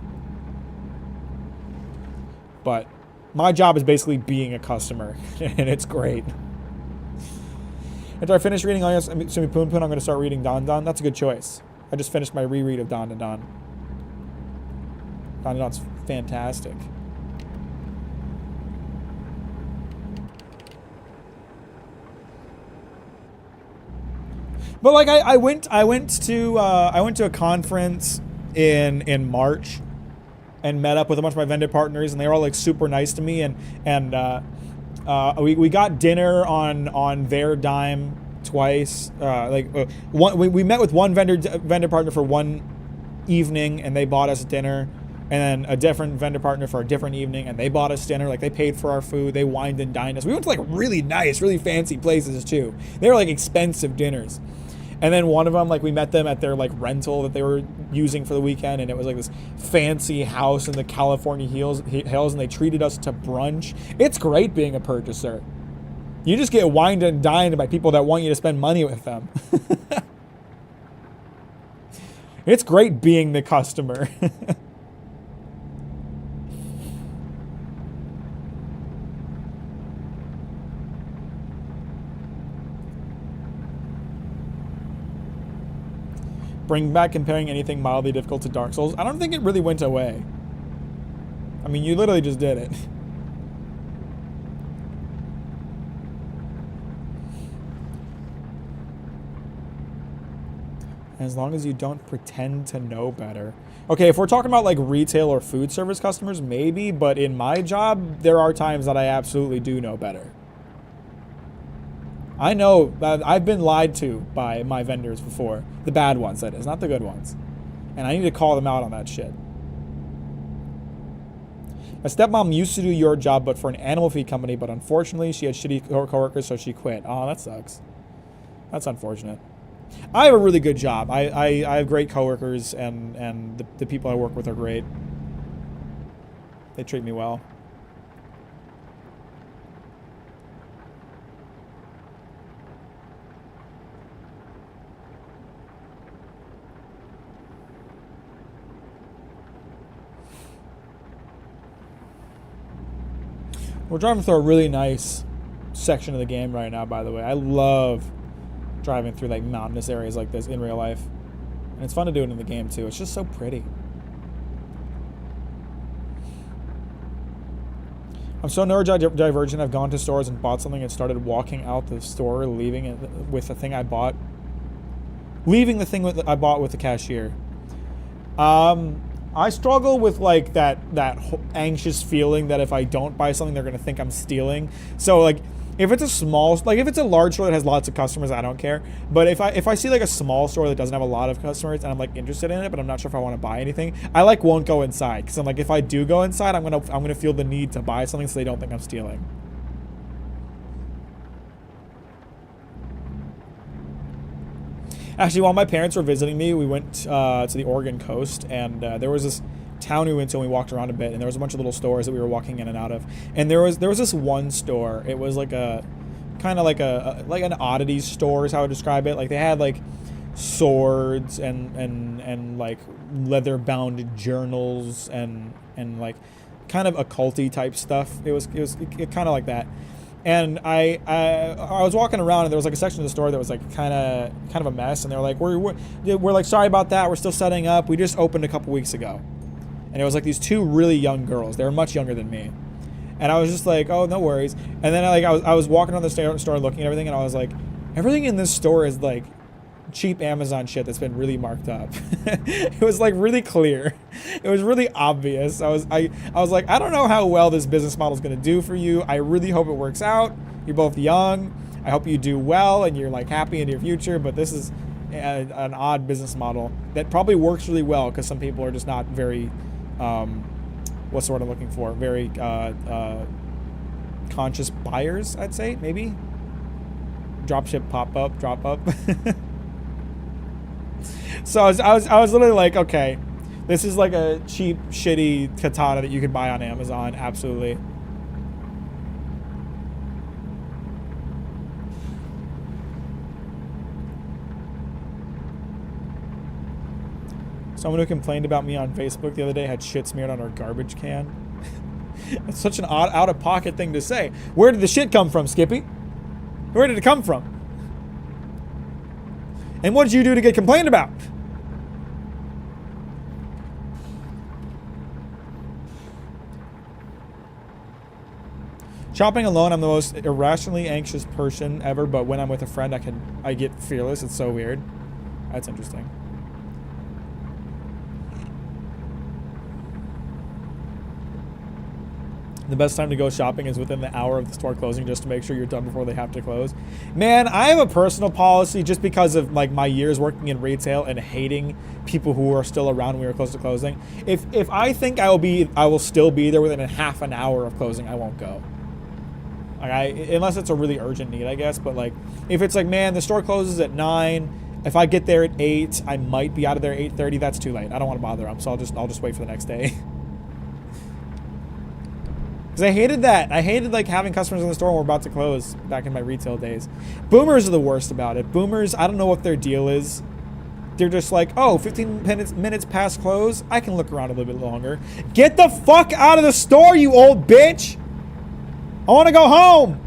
But my job is basically being a customer, and it's great. After I finish reading Sumi Poon Poon, I'm going to start reading Don Don. That's a good choice. I just finished my reread of Don Don. Don Don's fantastic. But like I went to a conference in March and met up with a bunch of my vendor partners, and they were all like super nice to me, and we got dinner on their dime twice. We met with one vendor partner for one evening, and they bought us dinner, and then a different vendor partner for a different evening, and they bought us dinner. Like, they paid for our food, they wined and dined us. We went to like really nice, really fancy places too. They were like expensive dinners. And then one of them, like, we met them at their like rental that they were using for the weekend, and it was like this fancy house in the California hills, and they treated us to brunch. It's great being a purchaser. You just get wined and dined by people that want you to spend money with them. It's great being the customer. Bring back comparing anything mildly difficult to Dark Souls. I don't think it really went away. I mean, you literally just did it. As long as you don't pretend to know better. Okay, if we're talking about like retail or food service customers, maybe, but in my job, there are times that I absolutely do know better. I know that I've been lied to by my vendors before. The bad ones, that is, not the good ones. And I need to call them out on that shit. My stepmom used to do your job, but for an animal feed company, but unfortunately she had shitty coworkers, so she quit. Oh, that sucks. That's unfortunate. I have a really good job. I have great coworkers, and the people I work with are great. They treat me well. We're driving through a really nice section of the game right now, by the way. I love driving through like mountainous areas like this in real life. And it's fun to do it in the game too. It's just so pretty. I'm so neurodivergent. I've gone to stores and bought something and started walking out the store, leaving it with the thing I bought. Leaving the thing I bought with the cashier. I struggle with like that anxious feeling that if I don't buy something, they're gonna think I'm stealing. So like, if it's a large store that has lots of customers, I don't care. But if I see like a small store that doesn't have a lot of customers and I'm like interested in it, but I'm not sure if I want to buy anything, I like won't go inside, because I'm like, if I do go inside, I'm gonna feel the need to buy something so they don't think I'm stealing. Actually, while my parents were visiting me, we went to the Oregon coast, and there was this town we went to, and we walked around a bit, and there was a bunch of little stores that we were walking in and out of. And there was this one store. It was like a kind of like an oddities store is how I would describe it. Like, they had like swords and like leather bound journals and like kind of occulty type stuff. It was kind of like that. And I was walking around, and there was like a section of the store that was like kind of a mess, and they were like, we're like, sorry about that, we're still setting up, we just opened a couple weeks ago. And it was like these two really young girls. They were much younger than me, And I was just like, oh, no worries. And then I was walking around the store looking at everything, and I was like, everything in this store is like cheap Amazon shit that's been really marked up. It was like really clear. It was really obvious. I was like, I don't know how well this business model is going to do for you. I really hope it works out. You're both young. I hope you do well and you're like happy in your future, but this is an odd business model that probably works really well because some people are just not very, what's the word I'm looking for? Very conscious buyers, I'd say, maybe. Dropship drop up. So I was literally like, okay, this is like a cheap, shitty katana that you could buy on Amazon. Absolutely. Someone who complained about me on Facebook the other day had shit smeared on our garbage can. It's such an odd, out-of-pocket thing to say. Where did the shit come from, Skippy? Where did it come from? And what did you do to get complained about? Shopping alone, I'm the most irrationally anxious person ever, but when I'm with a friend, I get fearless. It's so weird. That's interesting. The best time to go shopping is within the hour of the store closing, just to make sure you're done before they have to close. Man, I have a personal policy just because of like my years working in retail and hating people who are still around when we are close to closing. If I think I will still be there within a half an hour of closing, I won't go. Like unless it's a really urgent need, I guess. But like, if it's like, man, the store closes at 9. If I get there at 8, I might be out of there at 8:30. That's too late. I don't want to bother them, so I'll just wait for the next day. Because I hated that. I hated like having customers in the store when we're about to close back in my retail days. Boomers are the worst about it. Boomers, I don't know what their deal is. They're just like, oh, 15 minutes past close. I can look around a little bit longer. Get the fuck out of the store, you old bitch. I want to go home.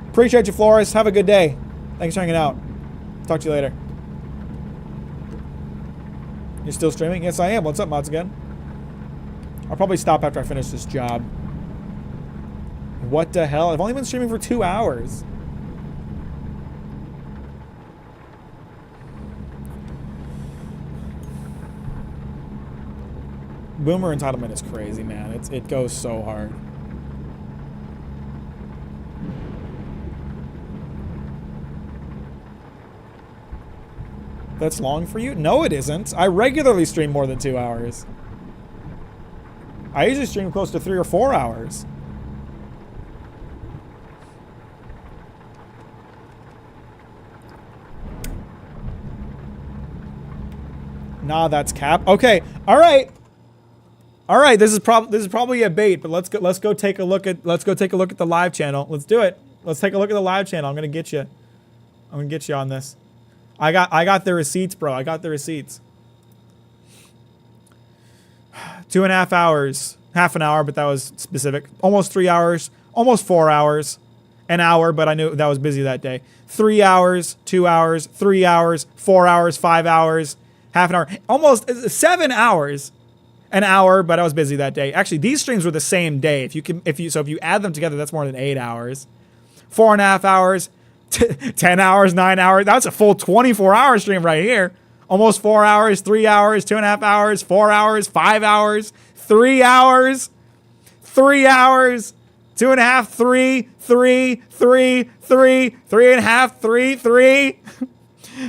Appreciate you, Flores. Have a good day. Thanks for hanging out. Talk to you later. You're still streaming? Yes, I am. What's up, mods again? I'll probably stop after I finish this job. What the hell? I've only been streaming for 2 hours. Boomer entitlement is crazy, man. It goes so hard. That's long for you? No, it isn't. I regularly stream more than 2 hours. I usually stream close to 3 or 4 hours. Nah, that's cap. Okay, all right. All right, this is probably a bait, but let's go take a look at the live channel. Let's do it. Let's take a look at the live channel. I'm gonna get you. I'm gonna get you on this. I got the receipts, bro. I got the receipts. 2.5 hours, half an hour, but that was specific. Almost 3 hours, almost 4 hours, an hour, but I knew that was busy that day. 3 hours, 2 hours, 3 hours, 4 hours, 5 hours, half an hour, almost 7 hours. An hour, but I was busy that day. Actually, these streams were the same day. If you add them together, that's more than 8 hours. 4.5 hours, 10 hours, 9 hours. That's a full 24-hour stream right here. Almost 4 hours, 3 hours, 2.5 hours, 4 hours, 5 hours, 3 hours, 3 hours, 2.5, 3, 3, 3, 3, 3.5, 3, 3,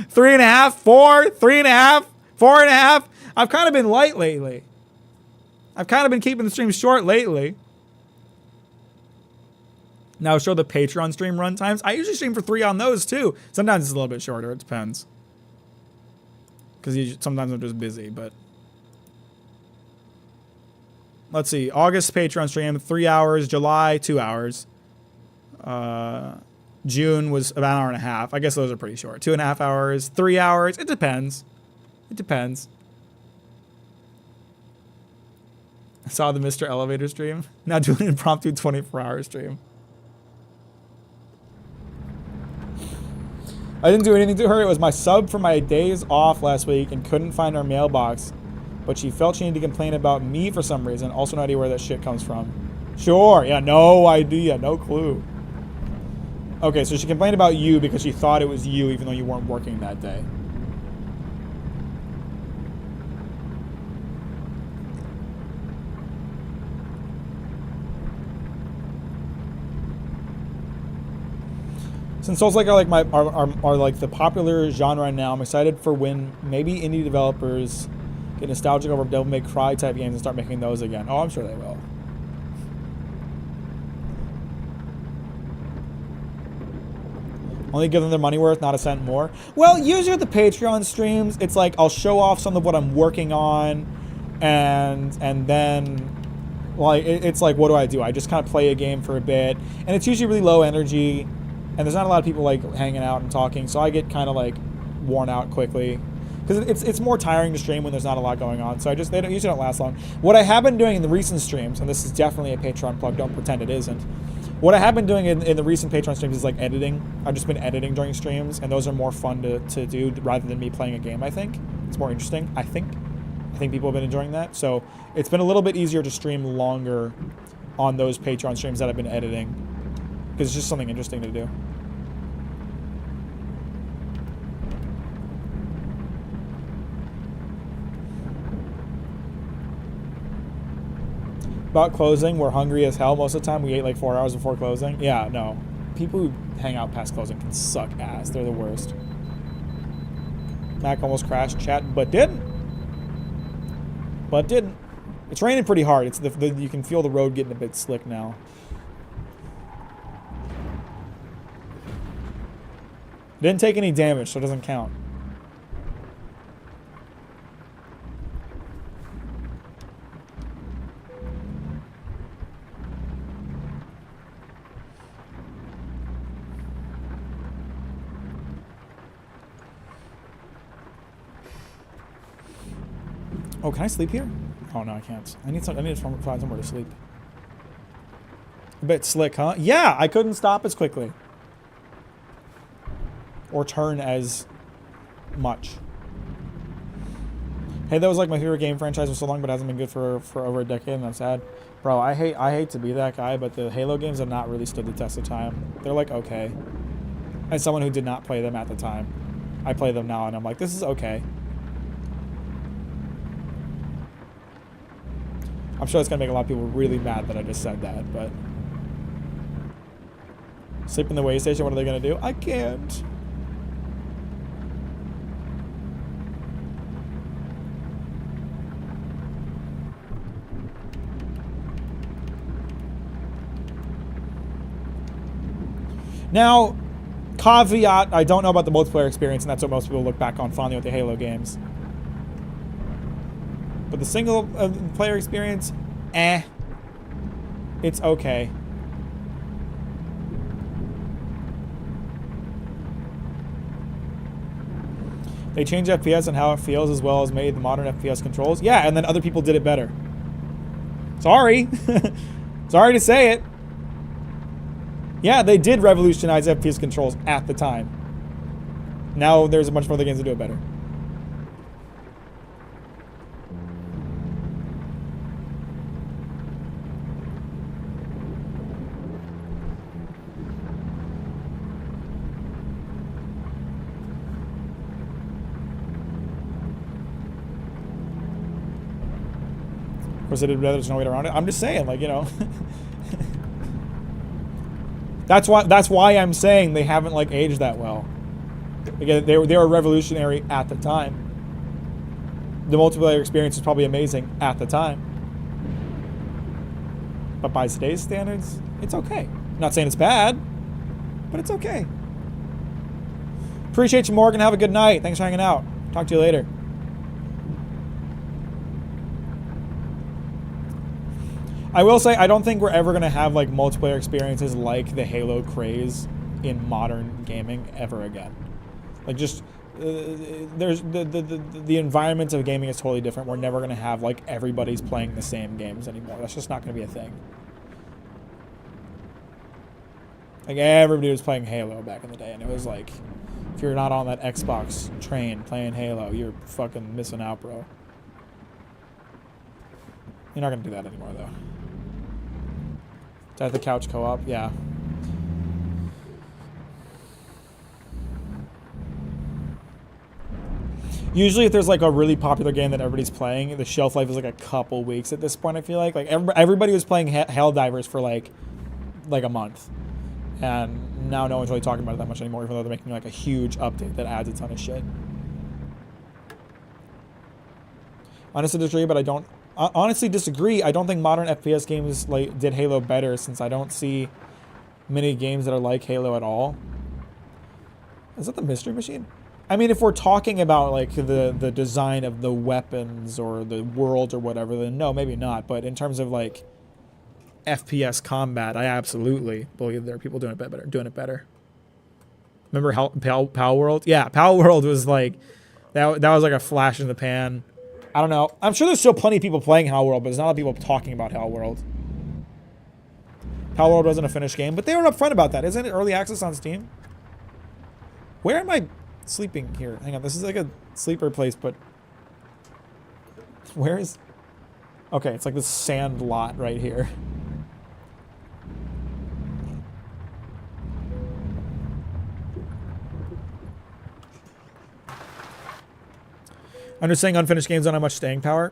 3.5, 4, 3.5, 4.5. I've kind of been light lately. I've kind of been keeping the streams short lately. Now show the Patreon stream run times. I usually stream for 3 on those too. Sometimes it's a little bit shorter. It depends. Because sometimes I'm just busy, but. Let's see. August Patreon stream, 3 hours. July, 2 hours. June was about an hour and a half. I guess those are pretty short. 2.5 hours, 3 hours. It depends. It depends. I saw the Mr. Elevator stream. Now doing an impromptu 24-hour stream. I didn't do anything to her. It was my sub for my days off last week and couldn't find our mailbox. but she felt she needed to complain about me for some reason. Also, no idea where that shit comes from. Sure, yeah, no idea, no clue. Okay, so she complained about you because she thought it was you even though you weren't working that day. Since Souls-like are like the popular genre now, I'm excited for when maybe indie developers get nostalgic over Devil May Cry type games and start making those again. Oh, I'm sure they will. Only give them their money worth, not a cent more. Well, usually with the Patreon streams, it's like I'll show off some of what I'm working on, and then, like, it's like, what do? I just kind of play a game for a bit, and it's usually really low energy, and there's not a lot of people like hanging out and talking, so I get kind of like worn out quickly, because it's more tiring to stream when there's not a lot going on. So they usually don't last long. What I have been doing in the recent streams, and this is definitely a Patreon plug, don't pretend it isn't. What I have been doing in the recent Patreon streams is like editing. I've just been editing during streams, and those are more fun to do rather than me playing a game, I think. It's more interesting, I think. I think people have been enjoying that. So it's been a little bit easier to stream longer on those Patreon streams that I've been editing, because it's just something interesting to do. About closing, we're hungry as hell most of the time. We ate like 4 hours before closing. Yeah, no. People who hang out past closing can suck ass. They're the worst. Mack almost crashed chat, but didn't. But didn't. It's raining pretty hard. It's you can feel the road getting a bit slick now. Didn't take any damage, so it doesn't count. Oh, can I sleep here? Oh, no, I can't. I need to find somewhere to sleep. A bit slick, huh? Yeah, I couldn't stop as quickly. Or turn as much. Hey, that was like my favorite game franchise for so long, but hasn't been good for over a decade, and I'm sad. Bro, I hate to be that guy, but the Halo games have not really stood the test of time. They're like, okay. As someone who did not play them at the time, I play them now, and I'm like, this is okay. I'm sure it's going to make a lot of people really mad that I just said that, but... Sleep in the way station, what are they going to do? I can't. Now, caveat, I don't know about the multiplayer experience, and that's what most people look back on fondly with the Halo games. But the single player experience, it's okay. They changed FPS and how it feels as well as made the modern FPS controls. Yeah, and then other people did it better. Sorry. Sorry to say it. Yeah, they did revolutionize FPS controls at the time. Now there's a bunch of other games that do it better. Of course, they did better. There's no way around it. I'm just saying, like, you know. That's why I'm saying they haven't like aged that well. Again, they were revolutionary at the time. The multiplayer experience is probably amazing at the time. But by today's standards, it's okay. I'm not saying it's bad, but it's okay. Appreciate you, Morgan. Have a good night. Thanks for hanging out. Talk to you later. I will say, I don't think we're ever going to have like multiplayer experiences like the Halo craze in modern gaming ever again. Like just, there's the environment of gaming is totally different. We're never going to have like everybody's playing the same games anymore. That's just not going to be a thing. Like everybody was playing Halo back in the day, and it was like, if you're not on that Xbox train playing Halo, you're fucking missing out, bro. You're not gonna do that anymore, though. To have the couch co-op, yeah. Usually, if there's like a really popular game that everybody's playing, the shelf life is like a couple weeks at this point. I feel like everybody was playing Helldivers for like a month, and now no one's really talking about it that much anymore. Even though they're making like a huge update that adds a ton of shit. Honestly disagree, but I don't honestly disagree. I don't think modern FPS games like did Halo better, since I don't see many games that are like Halo at all. Is that the Mystery Machine? I mean, if we're talking about like the design of the weapons or the world or whatever, then no, maybe not. But in terms of like FPS combat, I absolutely believe there are people doing it better. Remember how Pal World? Yeah, Pal World was like that was like a flash in the pan. I don't know. I'm sure there's still plenty of people playing Hell World, but there's not a lot of people talking about Hell World. Hell World wasn't a finished game, but they were upfront about that. Isn't it early access on Steam? Where am I sleeping here? Hang on, this is like a sleeper place, but where is... Okay, it's like this sand lot right here. I'm just saying unfinished games don't have much staying power.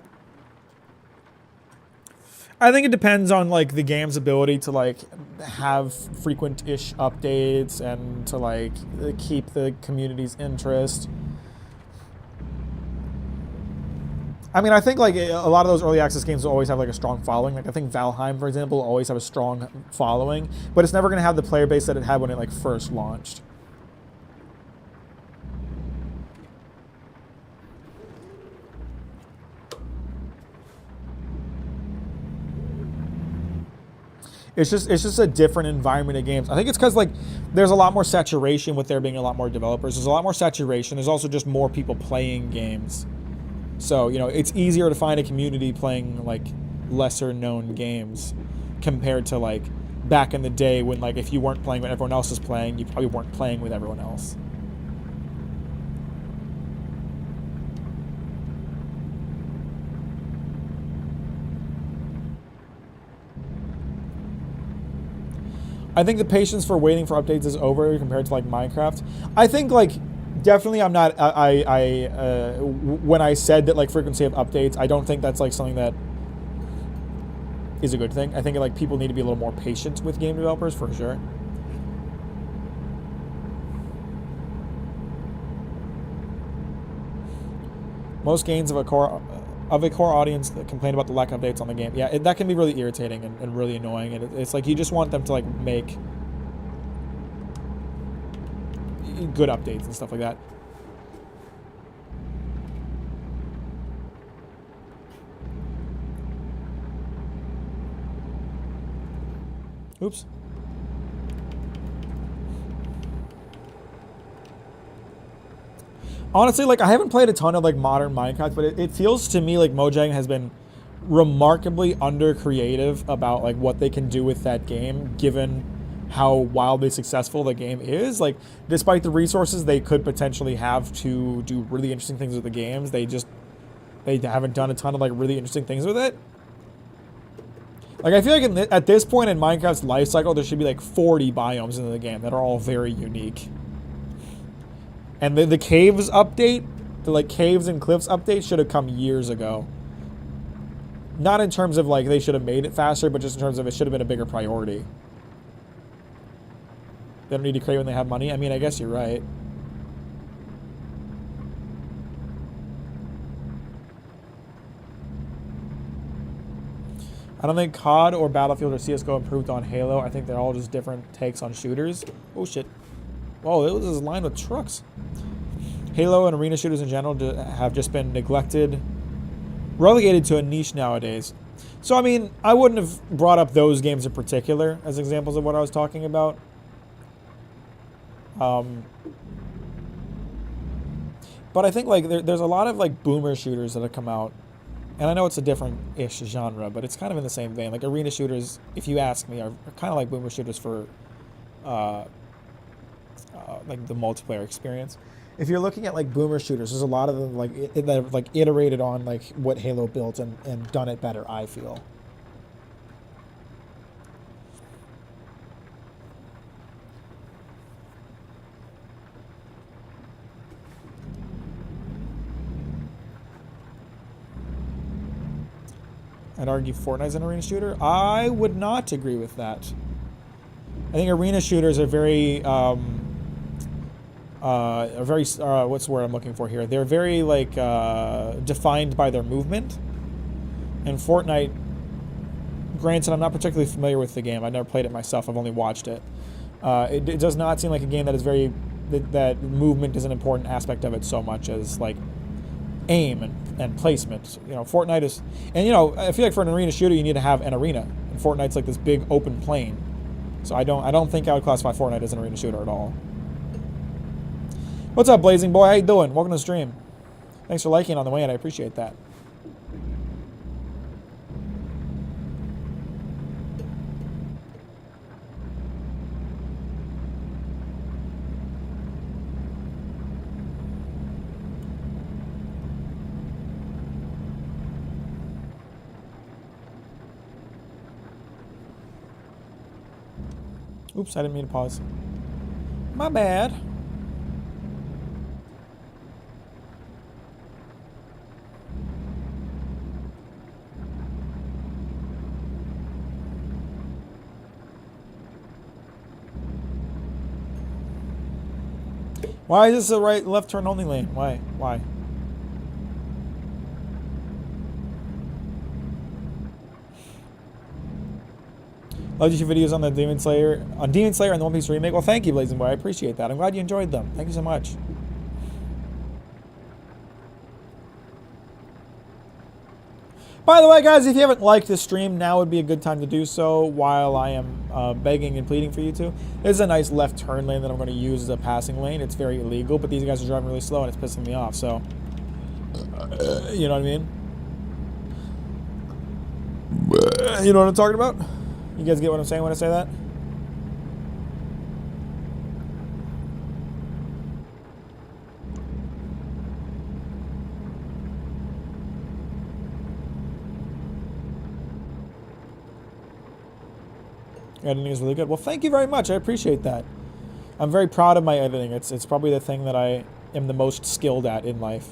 I think it depends on like the game's ability to like have frequent-ish updates and to like keep the community's interest. I mean, I think like a lot of those early access games will always have like a strong following. Like I think Valheim, for example, will always have a strong following, but it's never going to have the player base that it had when it like first launched. It's just a different environment of games. I think it's because like there's a lot more saturation with there being a lot more developers. There's a lot more saturation. There's also just more people playing games. So, you know, it's easier to find a community playing like lesser known games compared to like back in the day when like if you weren't playing when everyone else was playing, you probably weren't playing with everyone else. I think the patience for waiting for updates is over compared to like Minecraft. I think like definitely I'm not when I said that like frequency of updates, I don't think that's like something that is a good thing. I think like people need to be a little more patient with game developers for sure. Most games of a core audience that complain about the lack of updates on the game. Yeah, that can be really irritating and really annoying. And it's like you just want them to like make good updates and stuff like that. Oops. Honestly, like I haven't played a ton of like modern Minecraft, but it feels to me like Mojang has been remarkably under creative about like what they can do with that game, given how wildly successful the game is. Like, despite the resources they could potentially have to do really interesting things with the games, they haven't done a ton of like really interesting things with it. Like, I feel like at this point in Minecraft's life cycle, there should be like 40 biomes in the game that are all very unique. And the caves update, the like caves and cliffs update should have come years ago. Not in terms of like they should have made it faster, but just in terms of it should have been a bigger priority. They don't need to create when they have money. I mean, I guess you're right. I don't think COD or Battlefield or CSGO improved on Halo. I think they're all just different takes on shooters. Oh shit. Whoa, it was this line with trucks. Halo and arena shooters in general have just been neglected, relegated to a niche nowadays. So, I mean, I wouldn't have brought up those games in particular as examples of what I was talking about. But I think, like, there's a lot of, like, boomer shooters that have come out. And I know it's a different-ish genre, but it's kind of in the same vein. Like, arena shooters, if you ask me, are kind of like boomer shooters for, like, the multiplayer experience. if you're looking at like boomer shooters, there's a lot of them like that have like iterated on like what Halo built and done it better, I feel. I'd argue Fortnite's an arena shooter. I would not agree with that. I think arena shooters are very, what's the word I'm looking for here? They're very, like, defined by their movement. And Fortnite, granted, I'm not particularly familiar with the game. I've never played it myself. I've only watched it. It does not seem like a game that is very, that movement is an important aspect of it so much as, like, aim and placement. You know, Fortnite is, and you know, I feel like for an arena shooter you need to have an arena, and Fortnite's like this big open plain. So I don't think I would classify Fortnite as an arena shooter at all. What's up, Blazing Boy? How you doing? Welcome to the stream. Thanks for liking on the way in. I appreciate that. Oops, I didn't mean to pause. My bad. Why is this a right left turn only lane? Why? Loved your videos on the Demon Slayer and the One Piece remake. Well, thank you, Blazing Boy. I appreciate that. I'm glad you enjoyed them. Thank you so much. By the way, guys, if you haven't liked this stream, now would be a good time to do so while I am begging and pleading for you to. This is a nice left turn lane that I'm going to use as a passing lane. It's very illegal, but these guys are driving really slow and it's pissing me off, so... you know what I mean? You know what I'm talking about? You guys get what I'm saying when I say that? Editing is really good. Well, thank you very much. I appreciate that. I'm very proud of my editing. It's probably the thing that I am the most skilled at in life.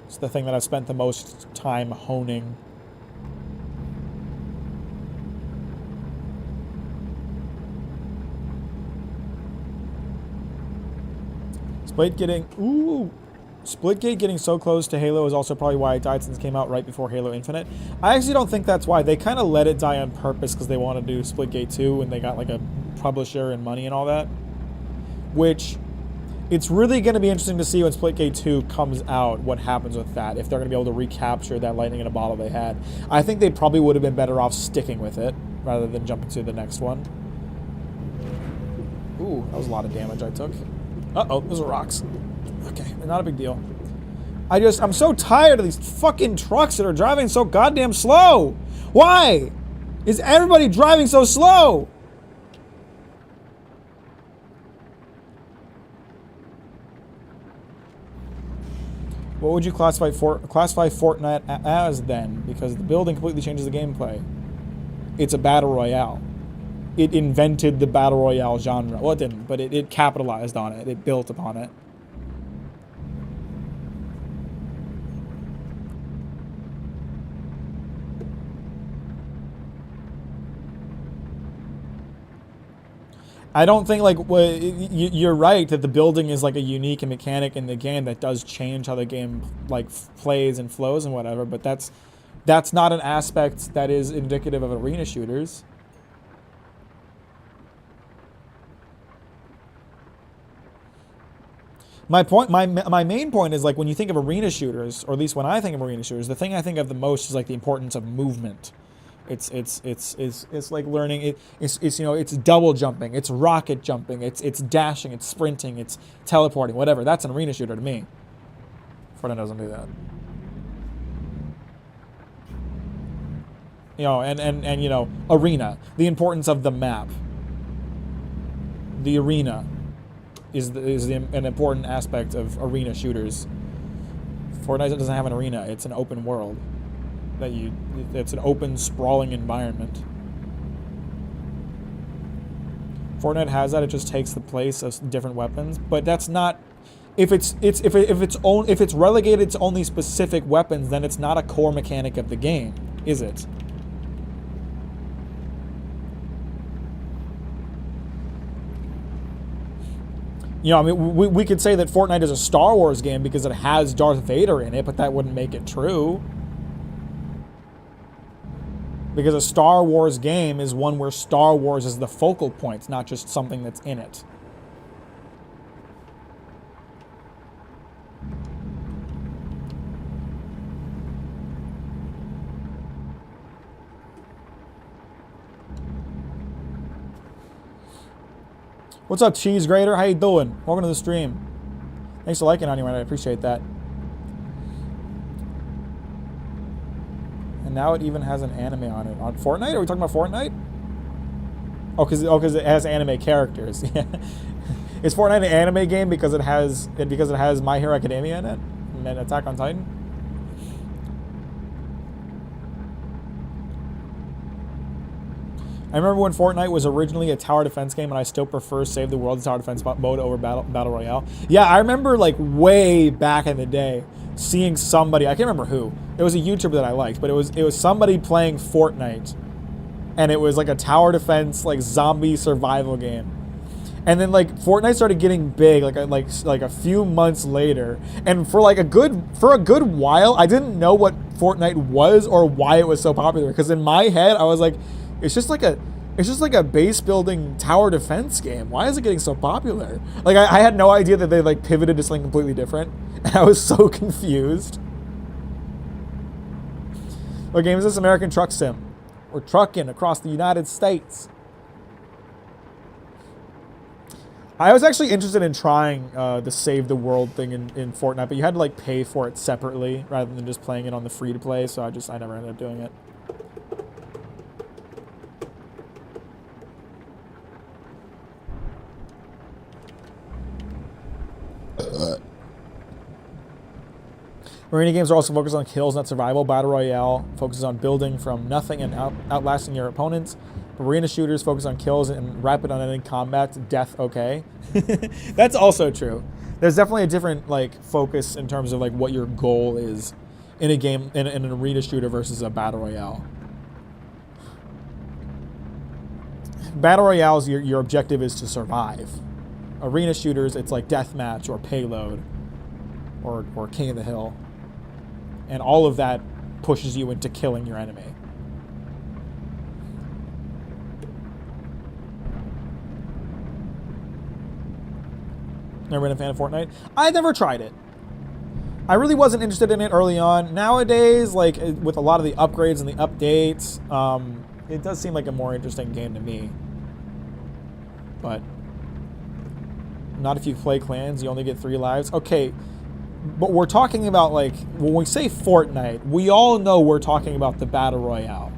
It's the thing that I've spent the most time honing. Splitgate getting so close to Halo is also probably why it died, since it came out right before Halo Infinite. I actually don't think that's why. They kind of let it die on purpose because they want to do Splitgate 2 and they got like a publisher and money and all that. Which, it's really going to be interesting to see when Splitgate 2 comes out what happens with that, if they're going to be able to recapture that lightning in a bottle they had. I think they probably would have been better off sticking with it rather than jumping to the next one. Ooh, that was a lot of damage I took. Uh-oh, those are rocks. Okay, not a big deal. I'm so tired of these fucking trucks that are driving so goddamn slow. Why is everybody driving so slow? What would you classify Fortnite as then? Because the building completely changes the gameplay. It's a battle royale. It invented the battle royale genre. Well, it didn't, but it capitalized on it. It built upon it. I don't think, like, you're right that the building is like a unique mechanic in the game that does change how the game like plays and flows and whatever. But that's not an aspect that is indicative of arena shooters. My main point is, like, when you think of arena shooters, or at least when I think of arena shooters, the thing I think of the most is like the importance of movement. It's like learning. It's you know, it's double jumping, it's rocket jumping, it's dashing, it's sprinting, it's teleporting, whatever. That's an arena shooter to me. Fortnite doesn't do that. You know, and you know, arena, the importance of the map, the arena. an important aspect of arena shooters. Fortnite doesn't have an arena; it's an open world. It's an open, sprawling environment. Fortnite has that; it just takes the place of different weapons, but that's not. If it's relegated to only specific weapons, then it's not a core mechanic of the game, is it? You know, I mean, we could say that Fortnite is a Star Wars game because it has Darth Vader in it, but that wouldn't make it true. Because a Star Wars game is one where Star Wars is the focal point, not just something that's in it. What's up, Cheese Grater? How you doing? Welcome to the stream. Thanks for liking on you, man. I appreciate that. And now it even has an anime on it. On Fortnite? Are we talking about Fortnite? Oh, because it has anime characters. Yeah. Is Fortnite an anime game because it has My Hero Academia in it? And then Attack on Titan? I remember when Fortnite was originally a tower defense game, and I still prefer Save the World tower defense mode over Battle Royale. Yeah, I remember like way back in the day seeing somebody, I can't remember who. It was a YouTuber that I liked, but it was somebody playing Fortnite, and it was like a tower defense like zombie survival game. And then like Fortnite started getting big like a few months later, and for a good while I didn't know what Fortnite was or why it was so popular, because in my head I was like, it's just like a base building tower defense game. Why is it getting so popular? Like I had no idea that they like pivoted to something completely different. And I was so confused. What game is this? American Truck Sim. We're trucking across the United States. I was actually interested in trying the Save the World thing in Fortnite, but you had to like pay for it separately rather than just playing it on the free to play, so I never ended up doing it. Arena games are also focused on kills, not survival. Battle Royale focuses on building from nothing and outlasting your opponents. Arena shooters focus on kills and rapid unending combat. Death, okay. That's also true. There's definitely a different like focus in terms of like what your goal is in a game, in an arena shooter versus a Battle Royale. Battle Royales, your objective is to survive. Arena shooters, it's like deathmatch or payload or King of the Hill. And all of that pushes you into killing your enemy. Never been a fan of Fortnite? I never tried it. I really wasn't interested in it early on. Nowadays, like with a lot of the upgrades and the updates, it does seem like a more interesting game to me. But not if you play clans, you only get 3 lives. Okay, but we're talking about like, when we say Fortnite, we all know we're talking about the Battle Royale.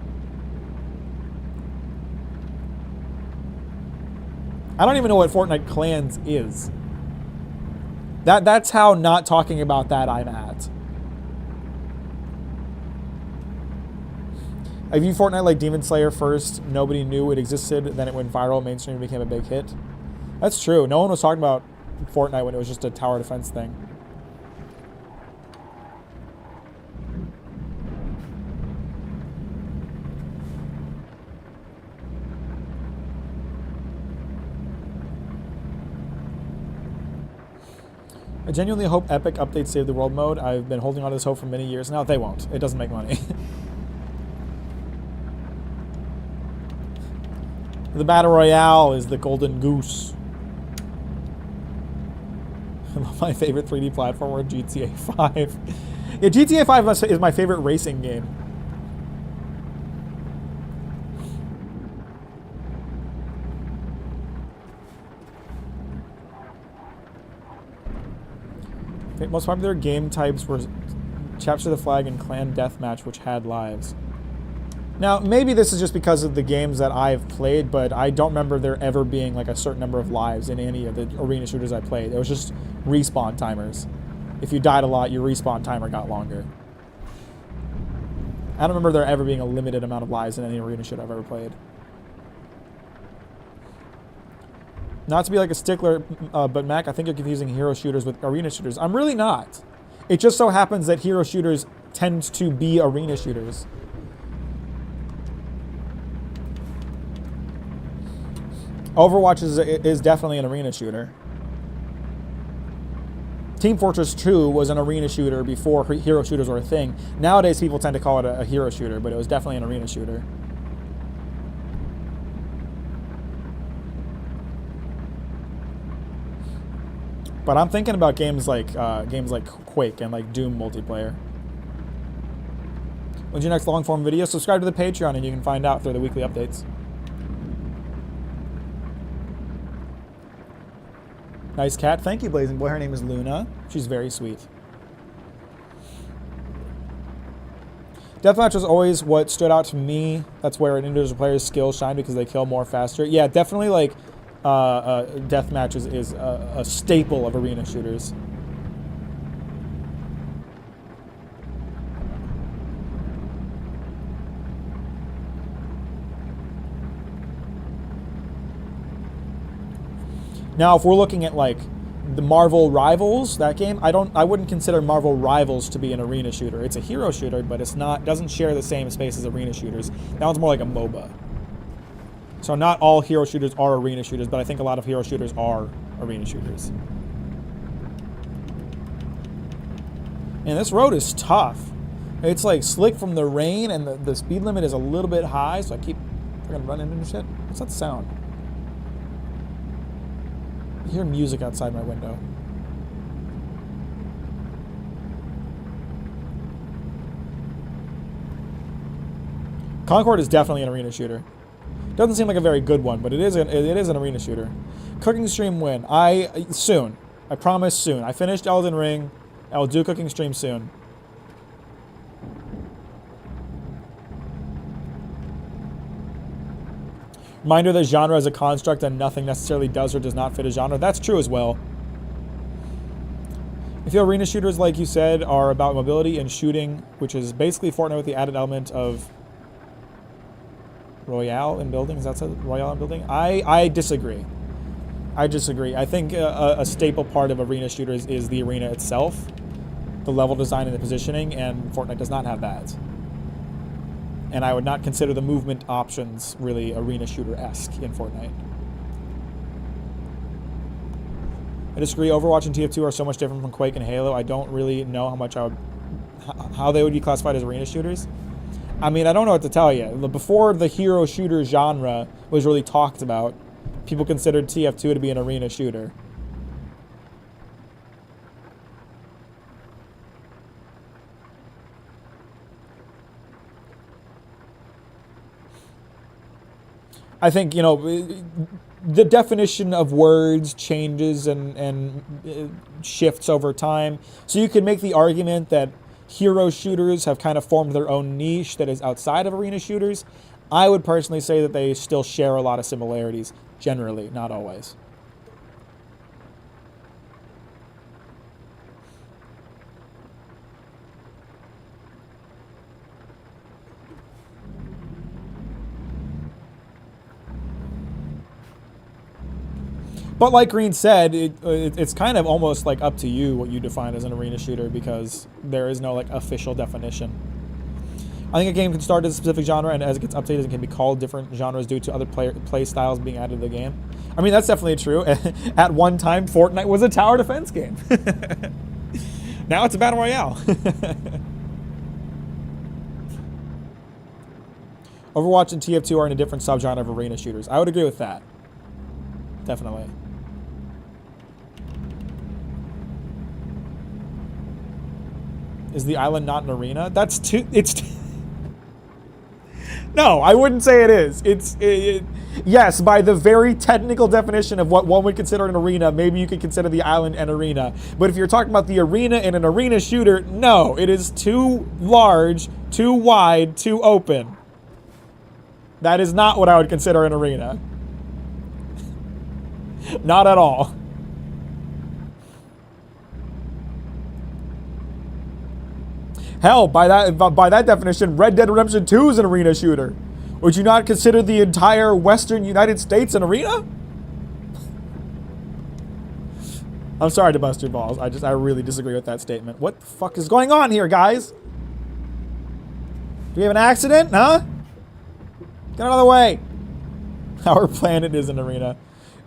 I don't even know what Fortnite Clans is. That's how not talking about that I'm at. I view Fortnite like Demon Slayer first. Nobody knew it existed. Then it went viral, mainstream, became a big hit. That's true. No one was talking about Fortnite when it was just a tower defense thing. I genuinely hope Epic updates Save the World mode. I've been holding on to this hope for many years now. They won't. It doesn't make money. The Battle Royale is the golden goose. My favorite 3D platformer, GTA 5. Yeah, GTA 5 is my favorite racing game. Most popular game types were Capture the Flag and Clan Deathmatch, which had lives. Now, maybe this is just because of the games that I've played, but I don't remember there ever being like a certain number of lives in any of the arena shooters I played. It was just respawn timers. If you died a lot, your respawn timer got longer. I don't remember there ever being a limited amount of lives in any arena shooter I've ever played. Not to be like a stickler, but Mac, I think you're confusing hero shooters with arena shooters. I'm really not. It just so happens that hero shooters tend to be arena shooters. Overwatch is definitely an arena shooter. Team Fortress 2 was an arena shooter before hero shooters were a thing. Nowadays, people tend to call it a hero shooter, but it was definitely an arena shooter. But I'm thinking about games like Quake and like Doom multiplayer. When's your next long form video? Subscribe to the Patreon and you can find out through the weekly updates. Nice cat. Thank you, Blazing Boy. Her name is Luna. She's very sweet. Deathmatch was always what stood out to me. That's where an individual player's skills shine because they kill more faster. Yeah, definitely like deathmatch is a staple of arena shooters. Now, if we're looking at like the Marvel Rivals, that game, I wouldn't consider Marvel Rivals to be an arena shooter. It's a hero shooter, but doesn't share the same space as arena shooters. That one's more like a MOBA. So not all hero shooters are arena shooters, but I think a lot of hero shooters are arena shooters. And this road is tough. It's like slick from the rain, and the speed limit is a little bit high, so I keep freaking running into shit. What's that sound? I hear music outside my window. Concord is definitely an arena shooter. Doesn't seem like a very good one, but it is an arena shooter. Cooking stream win. Soon. I promise soon. I finished Elden Ring. I will do cooking stream soon. Reminder that genre is a construct and nothing necessarily does or does not fit a genre. That's true as well. I feel arena shooters, like you said, are about mobility and shooting, which is basically Fortnite with the added element of Royale in building. Is that said? Royale in building? I disagree. I disagree. I think a staple part of arena shooters is the arena itself, the level design and the positioning, and Fortnite does not have that. And I would not consider the movement options really arena shooter-esque in Fortnite. I disagree. Overwatch and TF2 are so much different from Quake and Halo. I don't really know how they would be classified as arena shooters. I mean, I don't know what to tell you. Before the hero shooter genre was really talked about, people considered TF2 to be an arena shooter. I think, you know, the definition of words changes and shifts over time. So you could make the argument that hero shooters have kind of formed their own niche that is outside of arena shooters. I would personally say that they still share a lot of similarities, generally, not always. But like Green said, it's kind of almost like up to you what you define as an arena shooter because there is no like official definition. I think a game can start as a specific genre, and as it gets updated, it can be called different genres due to other play styles being added to the game. I mean, that's definitely true. At one time, Fortnite was a tower defense game. Now it's a battle royale. Overwatch and TF2 are in a different subgenre of arena shooters. I would agree with that. Definitely. Is the island not an arena? That's too... No, I wouldn't say it is. Yes, by the very technical definition of what one would consider an arena, maybe you could consider the island an arena. But if you're talking about the arena in an arena shooter, no, it is too large, too wide, too open. That is not what I would consider an arena. Not at all. Hell, by that definition, Red Dead Redemption 2 is an arena shooter. Would you not consider the entire Western United States an arena? I'm sorry to bust your balls. I really disagree with that statement. What the fuck is going on here, guys? Do we have an accident, huh? Get out of the way. Our planet is an arena.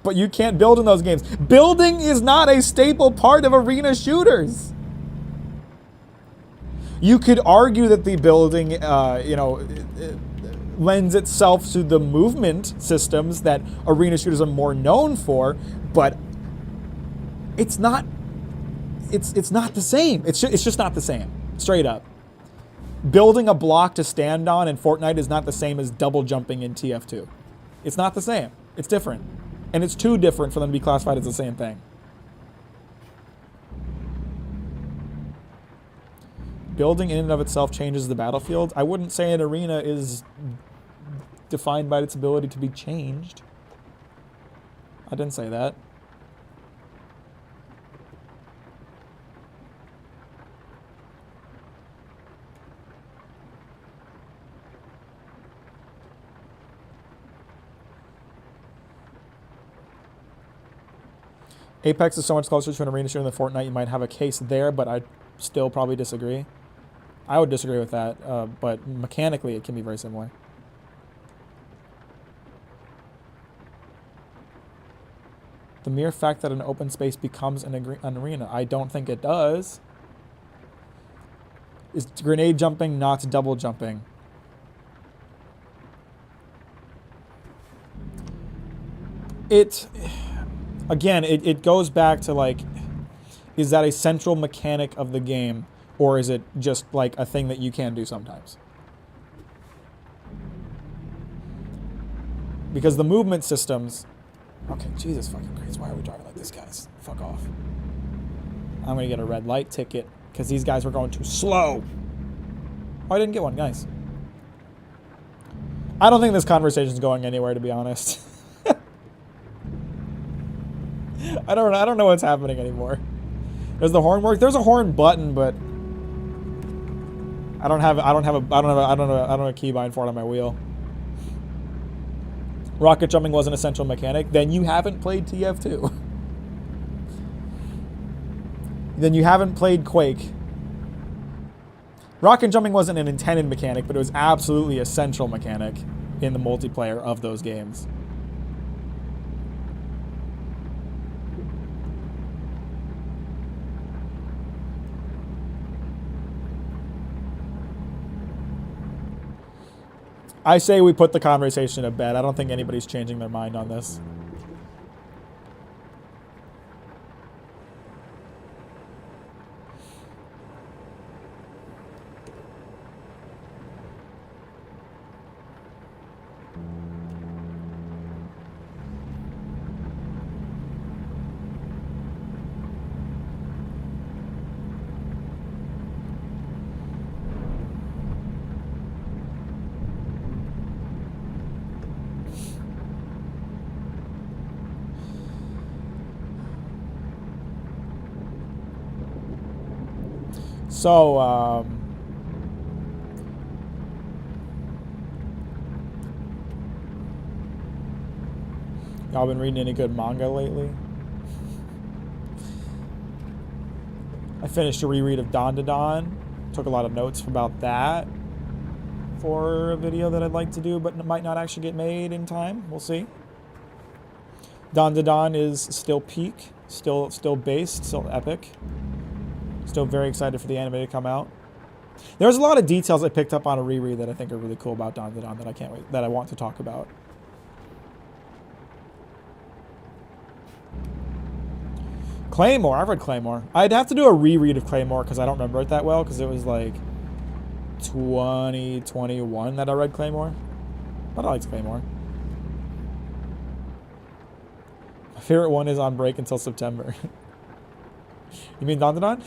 But you can't build in those games. Building is not a staple part of arena shooters. You could argue that the building, lends itself to the movement systems that arena shooters are more known for, but it's not the same. It's just not the same. Straight up. Building a block to stand on in Fortnite is not the same as double jumping in TF2. It's not the same. It's different. And it's too different for them to be classified as the same thing. Building in and of itself changes the battlefield. I wouldn't say an arena is defined by its ability to be changed. I didn't say that. Apex is so much closer to an arena shooter than Fortnite. You might have a case there, but I'd still probably disagree. I would disagree with that, but mechanically it can be very similar. The mere fact that an open space becomes an arena, I don't think it does. Is grenade jumping not double jumping? Again, it goes back to, like, is that a central mechanic of the game, or is it just like a thing that you can do sometimes? Because the movement systems... Okay, Jesus fucking Christ, why are we driving like this, guys? Fuck off. I'm gonna get a red light ticket, because these guys were going too slow. Oh, I didn't get one, guys. I don't think this conversation's going anywhere, to be honest. I don't know what's happening anymore. Does the horn work? There's a horn button, but I don't have a keybind for it on my wheel. Rocket jumping was an essential mechanic. Then you haven't played TF2. Then you haven't played Quake. Rocket jumping wasn't an intended mechanic, but it was absolutely essential mechanic in the multiplayer of those games. I say we put the conversation to bed. I don't think anybody's changing their mind on this. So, y'all been reading any good manga lately? I finished a reread of Don to Don. Took a lot of notes about that for a video that I'd like to do, but it might not actually get made in time. We'll see. Don to Don is still peak, still based, still epic. Still very excited for the anime to come out. There's a lot of details I picked up on a reread that I think are really cool about Don to Don that I can't wait, that I want to talk about. Claymore, I've read Claymore. I'd have to do a reread of Claymore because I don't remember it that well because it was like 2021 that I read Claymore. But I liked Claymore. My favorite one is On Break until September. You mean Don to Don?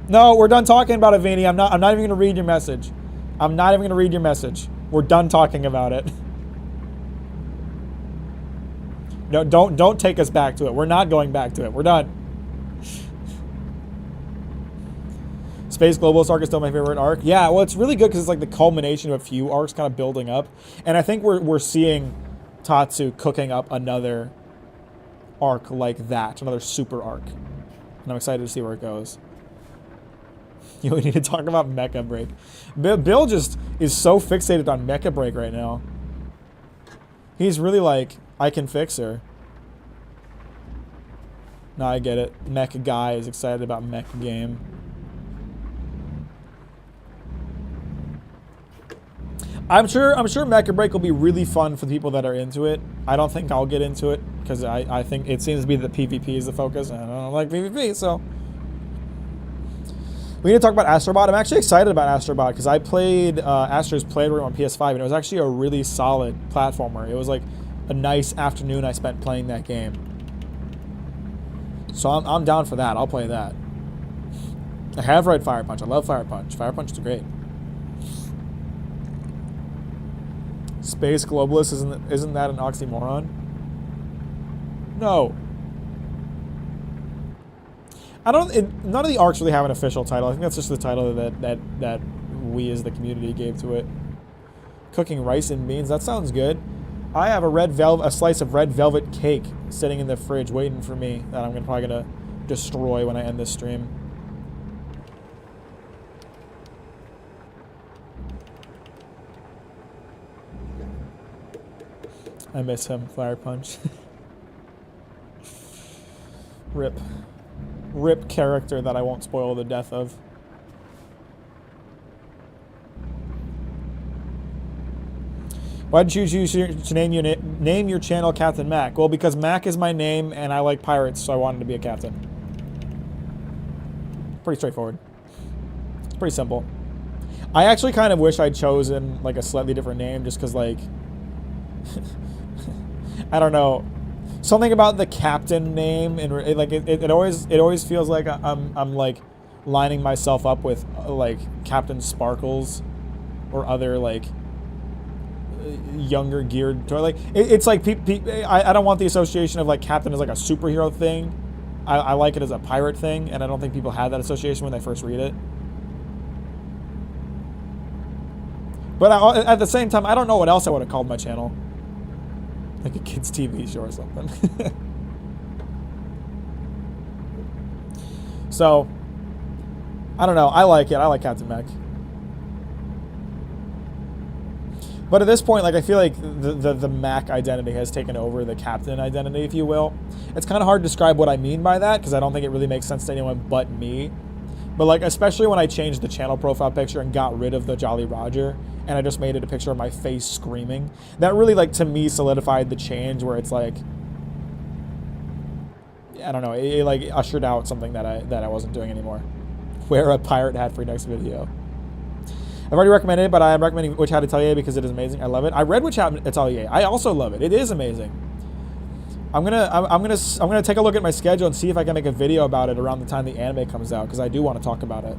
No, we're done talking about it, Vinny. I'm not even gonna read your message. I'm not even gonna read your message. We're done talking about it. No, don't take us back to it. We're not going back to it. We're done. Space Globalist arc is still my favorite arc. Yeah, well, it's really good because it's like the culmination of a few arcs kind of building up, and I think we're seeing Tatsu cooking up another arc like that, another super arc, and I'm excited to see where it goes. You know, we need to talk about Mecha Break. Bill just is so fixated on Mecha Break right now. He's really like, I can fix her. No, I get it. Mecha Guy is excited about Mecha Game. I'm sure Mecha Break will be really fun for the people that are into it. I don't think I'll get into it because I think it seems to be that PvP is the focus, and I don't like PvP, so. We need to talk about Astrobot. I'm actually excited about Astrobot because I played Astro's Playroom on PS5, and it was actually a really solid platformer. It was like a nice afternoon I spent playing that game. So I'm down for that. I'll play that. I have read Fire Punch. I love Fire Punch. Fire Punch is great. Space Globalist, isn't that an oxymoron? No. None of the arcs really have an official title. I think that's just the title that we as the community gave to it. Cooking rice and beans. That sounds good. I have a slice of red velvet cake sitting in the fridge waiting for me that I'm probably gonna destroy when I end this stream. I miss him. Fire Punch. Rip character that I won't spoil the death of. Why did you choose to name your channel Captain Mack? Well, because Mack is my name and I like pirates, so I wanted to be a captain. Pretty straightforward. It's pretty simple. I actually kind of wish I'd chosen like a slightly different name just because like I don't know. Something about the captain name and it always feels like I'm like lining myself up with like Captain Sparkles or other like younger geared toy. Like it's like I don't want the association of like captain as like a superhero thing. I like it as a pirate thing, and I don't think people had that association when they first read it. But at the same time, I don't know what else I would have called my channel. Like a kid's TV show or something. So, I don't know. I like it. I like Captain Mack. But at this point, like I feel like the Mack identity has taken over the Captain identity, if you will. It's kind of hard to describe what I mean by that because I don't think it really makes sense to anyone but me. But like, especially when I changed the channel profile picture and got rid of the Jolly Roger, and I just made it a picture of my face screaming, that really, like, to me, solidified the change where it's like, I don't know, it like ushered out something that I wasn't doing anymore. Wear a pirate hat for your next video. I've already recommended it, but I am recommending Witch Hat Atelier because it is amazing. I love it. I read Witch Hat Atelier. I also love it. It is amazing. I'm gonna take a look at my schedule and see if I can make a video about it around the time the anime comes out because I do want to talk about it.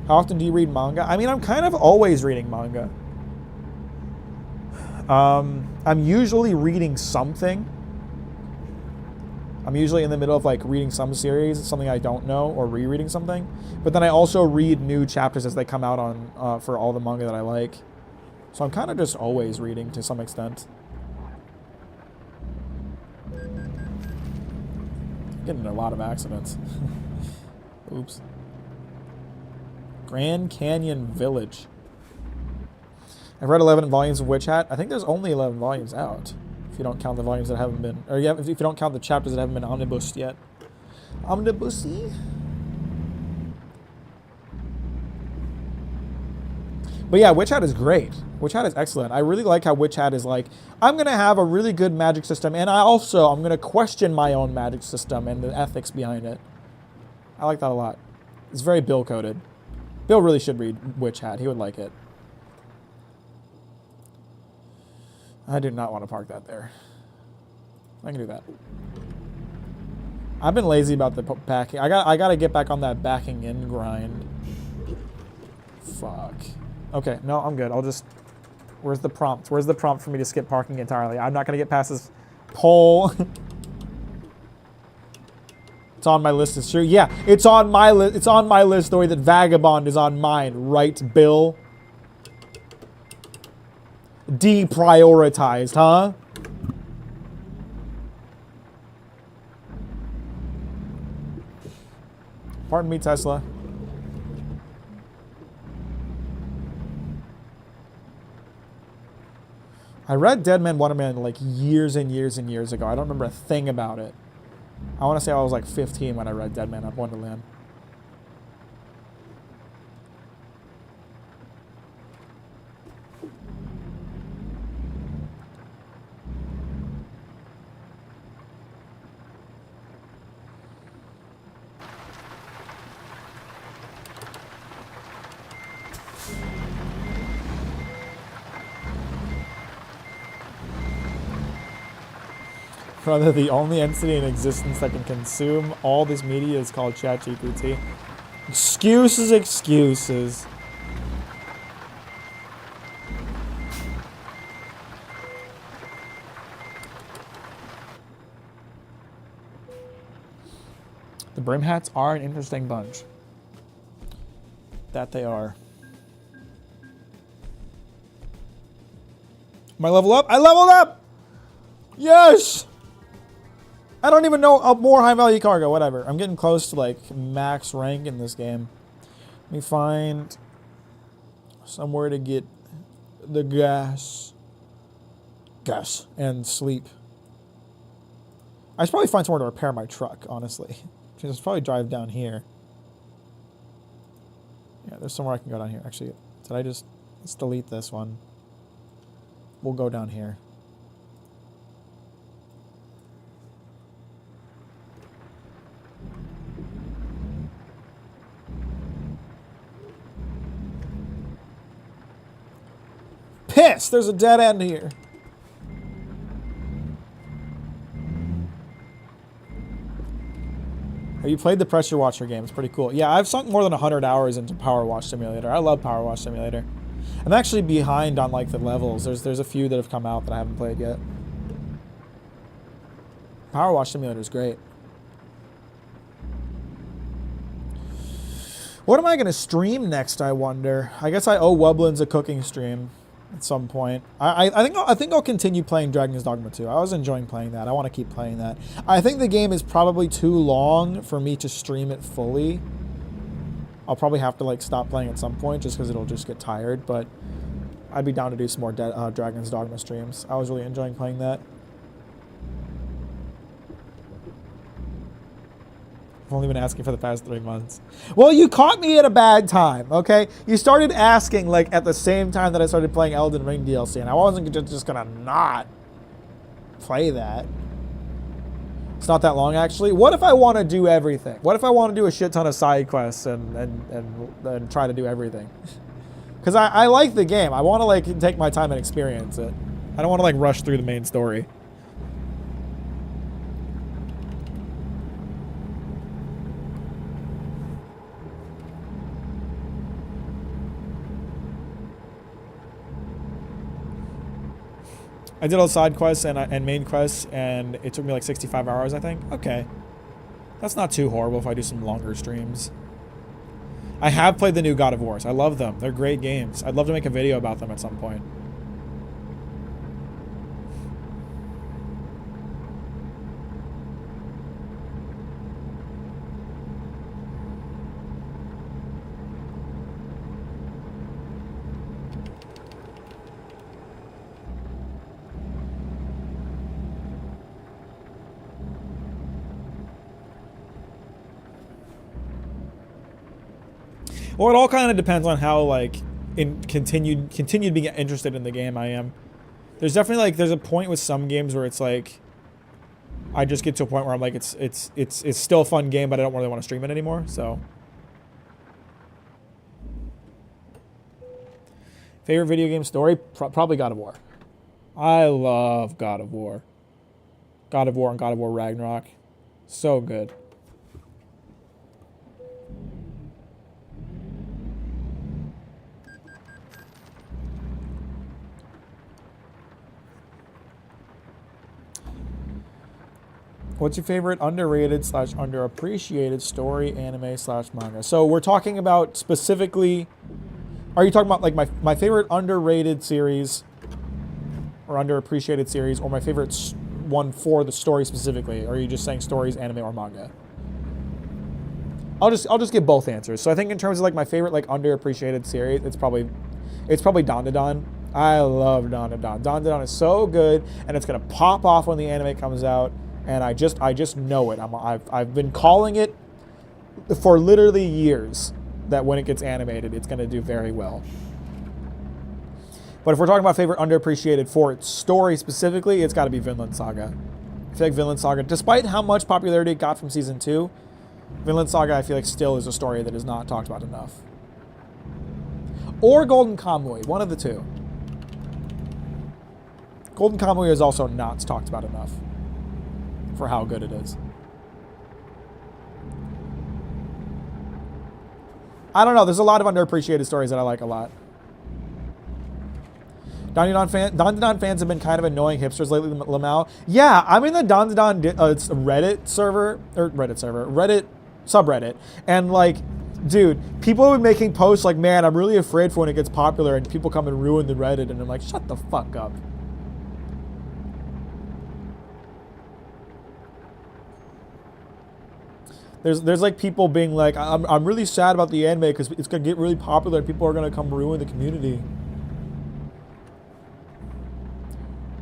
How often do you read manga? I mean, I'm kind of always reading manga. I'm usually reading something. I'm usually in the middle of like reading some series, something I don't know, or rereading something. But then I also read new chapters as they come out on for all the manga that I like. So I'm kind of just always reading to some extent. Getting in a lot of accidents. Oops. Grand Canyon Village. I've read 11 volumes of Witch Hat. I think there's only 11 volumes out. If you don't count the volumes that haven't been... Or yeah, if you don't count the chapters that haven't been omnibused yet. Omnibusy? But yeah, Witch Hat is great. Witch Hat is excellent. I really like how Witch Hat is like, I'm going to have a really good magic system, and I'm going to question my own magic system and the ethics behind it. I like that a lot. It's very Bill-coded. Bill really should read Witch Hat. He would like it. I do not want to park that there. I can do that. I've been lazy about the backing. I gotta get back on that backing in grind. Fuck. Okay, no, I'm good. I'll just... Where's the prompt? Where's the prompt for me to skip parking entirely? I'm not gonna get past this pole. It's on my list. It's true. Yeah, it's on my list. It's on my list the way that Vagabond is on mine, right, Bill? Deprioritized, huh? Pardon me, Tesla. I read Dead Man Wonderman like years and years and years ago. I don't remember a thing about it. I want to say I was like 15 when I read Dead Man Wonderland. Brother, the only entity in existence that can consume all this media is called ChatGPT. Excuses, excuses. The Brim Hats are an interesting bunch. That they are. Am I level up? I leveled up! Yes! I don't even know a more high value cargo, whatever. I'm getting close to like max rank in this game. Let me find somewhere to get the gas and sleep. I should probably find somewhere to repair my truck, honestly. Just probably drive down here. Yeah, there's somewhere I can go down here. Actually, let's delete this one. We'll go down here. Piss! There's a dead end here. Have you played the Pressure Washer game? It's pretty cool. Yeah, I've sunk more than 100 hours into Power Wash Simulator. I love Power Wash Simulator. I'm actually behind on like the levels. There's a few that have come out that I haven't played yet. Power Wash Simulator is great. What am I going to stream next, I wonder? I guess I owe Wublin's a cooking stream at some point. I think I'll continue playing Dragon's Dogma 2. I was enjoying playing that. I want to keep playing that. I think the game is probably too long for me to stream it fully. I'll probably have to like stop playing at some point just because it'll just get tired, but I'd be down to do some more Dragon's Dogma streams. I was really enjoying playing that. I've only been asking for the past 3 months. Well, you caught me at a bad time, okay? You started asking like at the same time that I started playing Elden Ring DLC, and I wasn't just gonna not play that. It's not that long, actually. What if I want to do everything? What if I want to do a shit ton of side quests and try to do everything? Because I like the game. I want to like take my time and experience it. I don't want to like rush through the main story. I did all side quests and main quests, and it took me like 65 hours, I think. Okay. That's not too horrible if I do some longer streams. I have played the new God of Wars. I love them. They're great games. I'd love to make a video about them at some point. Well, it all kind of depends on how like continued being interested in the game I am. There's definitely like there's a point with some games where it's like I just get to a point where I'm like it's still a fun game, but I don't really want to stream it anymore. So favorite video game story? Probably God of War. I love God of War. God of War and God of War Ragnarok. So good. What's your favorite underrated / underappreciated story, anime / manga? So we're talking about specifically, are you talking about like my favorite underrated series or underappreciated series, or my favorite one for the story specifically? Or are you just saying stories, anime, or manga? I'll just give both answers. So I think in terms of like my favorite like underappreciated series, it's probably Dandadan. I love Dandadan. Dandadan is so good, and it's gonna pop off when the anime comes out. And I just know it. I've been calling it for literally years that when it gets animated, it's going to do very well. But if we're talking about favorite underappreciated for its story specifically, it's got to be Vinland Saga. I feel like Vinland Saga, despite how much popularity it got from season 2, Vinland Saga I feel like still is a story that is not talked about enough. Or Golden Kamuy, one of the two. Golden Kamuy is also not talked about enough for how good it is. I don't know. There's a lot of underappreciated stories that I like a lot. Dandadan fans have been kind of annoying hipsters lately, Lamau. Yeah, I'm in the Dandadan Reddit subreddit, and like, dude, people have been making posts like, man, I'm really afraid for when it gets popular and people come and ruin the Reddit, and I'm like, shut the fuck up. There's like people being like, I'm really sad about the anime because it's gonna get really popular and people are gonna come ruin the community.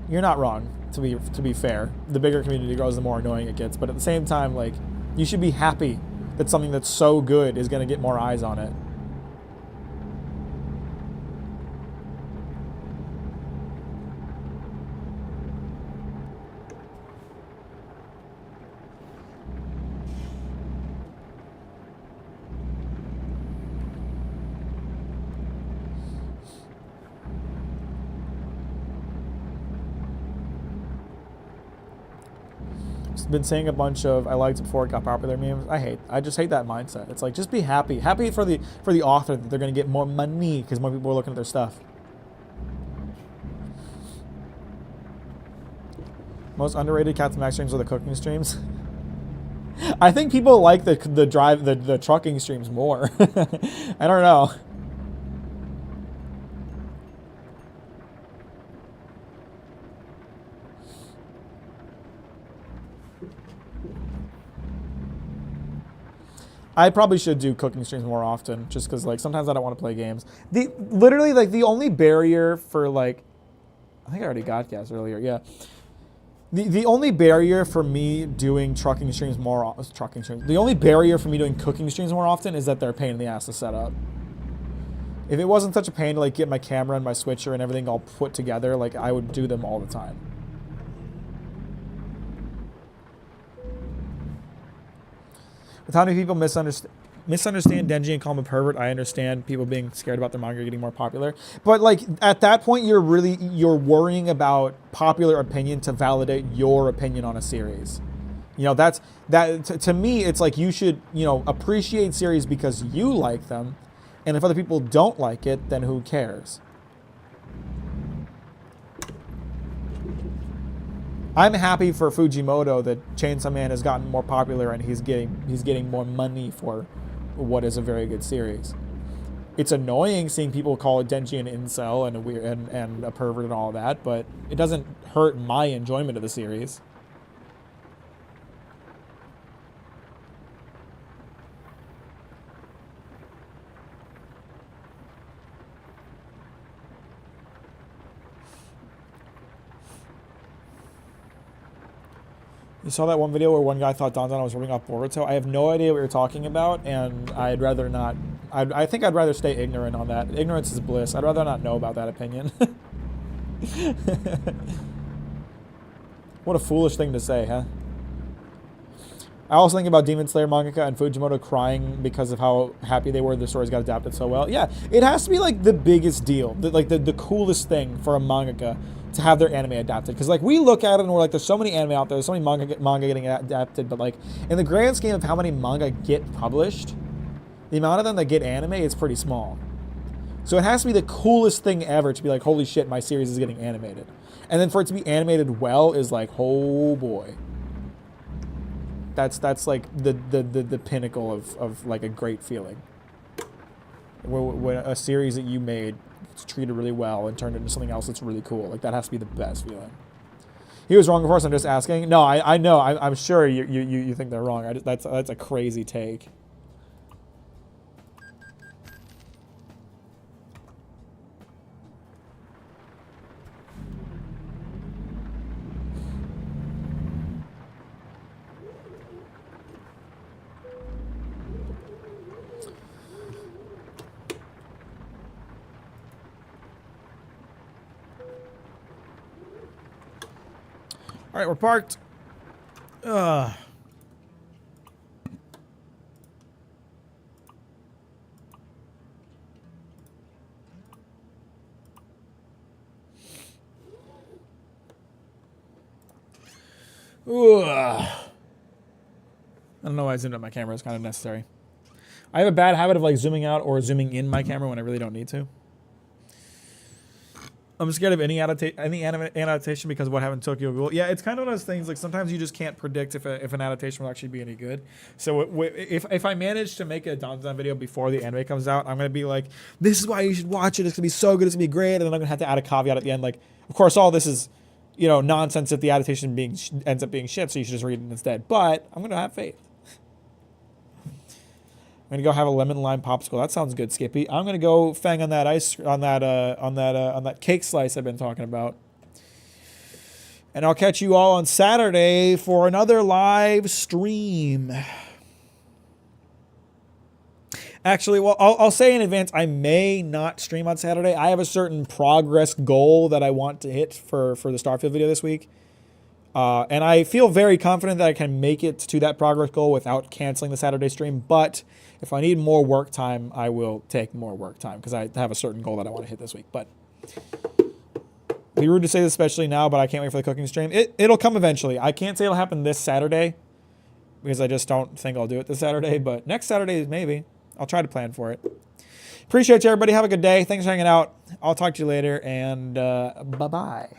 You're not wrong, to be fair. The bigger community grows, the more annoying it gets. But at the same time, like, you should be happy that something that's so good is gonna get more eyes on it. Been saying a bunch of I liked it before it got popular memes. I just hate that mindset. It's like, just be happy for the author that they're gonna get more money because more people are looking at their stuff. Most underrated Cats and Max streams are the cooking streams. I think people like the trucking streams more. I don't know. I probably should do cooking streams more often, just because like sometimes I don't want to play games. Literally like the only barrier for like, I think I already got gas earlier. Yeah. The only barrier for me doing the only barrier for me doing cooking streams more often is that they're a pain in the ass to set up. If it wasn't such a pain to like get my camera and my switcher and everything all put together, like I would do them all the time. With how many people misunderstand Denji and call him a pervert, I understand people being scared about their manga getting more popular. But like at that point, you're worrying about popular opinion to validate your opinion on a series. You know, to me, it's like you should, appreciate series because you like them, and if other people don't like it, then who cares? I'm happy for Fujimoto that Chainsaw Man has gotten more popular and he's getting more money for what is a very good series. It's annoying seeing people call Denji an incel and a pervert and all that, but it doesn't hurt my enjoyment of the series. You saw that one video where one guy thought Dandan was ripping off Boruto? I have no idea what you're talking about, and I'd rather not. I think I'd rather stay ignorant on that. Ignorance is bliss. I'd rather not know about that opinion. What a foolish thing to say, huh? I also think about Demon Slayer mangaka and Fujimoto crying because of how happy they were the stories got adapted so well. Yeah, it has to be like the biggest deal, the coolest thing for a mangaka to have their anime adapted. Because like we look at it and we're like, there's so many anime out there, there's so many manga getting adapted, but like in the grand scheme of how many manga get published, the amount of them that get anime is pretty small. So it has to be the coolest thing ever to be like, holy shit, my series is getting animated. And then for it to be animated well is like, oh boy. That's like the pinnacle of like a great feeling. When a series that you made is treated really well and turned into something else that's really cool. Like that has to be the best feeling. He was wrong, of course. I'm just asking. No, I know. I'm sure you think they're wrong. That's a crazy take. All right, we're parked. Ugh. Ugh. I don't know why I zoomed out my camera. It's kind of necessary. I have a bad habit of like zooming out or zooming in my camera when I really don't need to. I'm scared of any adaptation because of what happened to Tokyo Ghoul. Yeah, it's kind of one of those things, like sometimes you just can't predict if an adaptation will actually be any good. So if I manage to make a Danzan video before the anime comes out, I'm going to be like, this is why you should watch it. It's going to be so good. It's going to be great. And then I'm going to have to add a caveat at the end. Like, of course, all this is, nonsense if the adaptation ends up being shit, so you should just read it instead. But I'm going to have faith. I'm gonna go have a lemon lime popsicle. That sounds good, Skippy. I'm gonna go fang on that on that cake slice I've been talking about. And I'll catch you all on Saturday for another live stream. Actually, well, I'll say in advance, I may not stream on Saturday. I have a certain progress goal that I want to hit for the Starfield video this week. And I feel very confident that I can make it to that progress goal without canceling the Saturday stream. But if I need more work time, I will take more work time because I have a certain goal that I want to hit this week. But be rude to say this especially now, but I can't wait for the cooking stream. It'll come eventually. I can't say it'll happen this Saturday because I just don't think I'll do it this Saturday. But next Saturday, maybe. I'll try to plan for it. Appreciate you, everybody. Have a good day. Thanks for hanging out. I'll talk to you later, and bye-bye.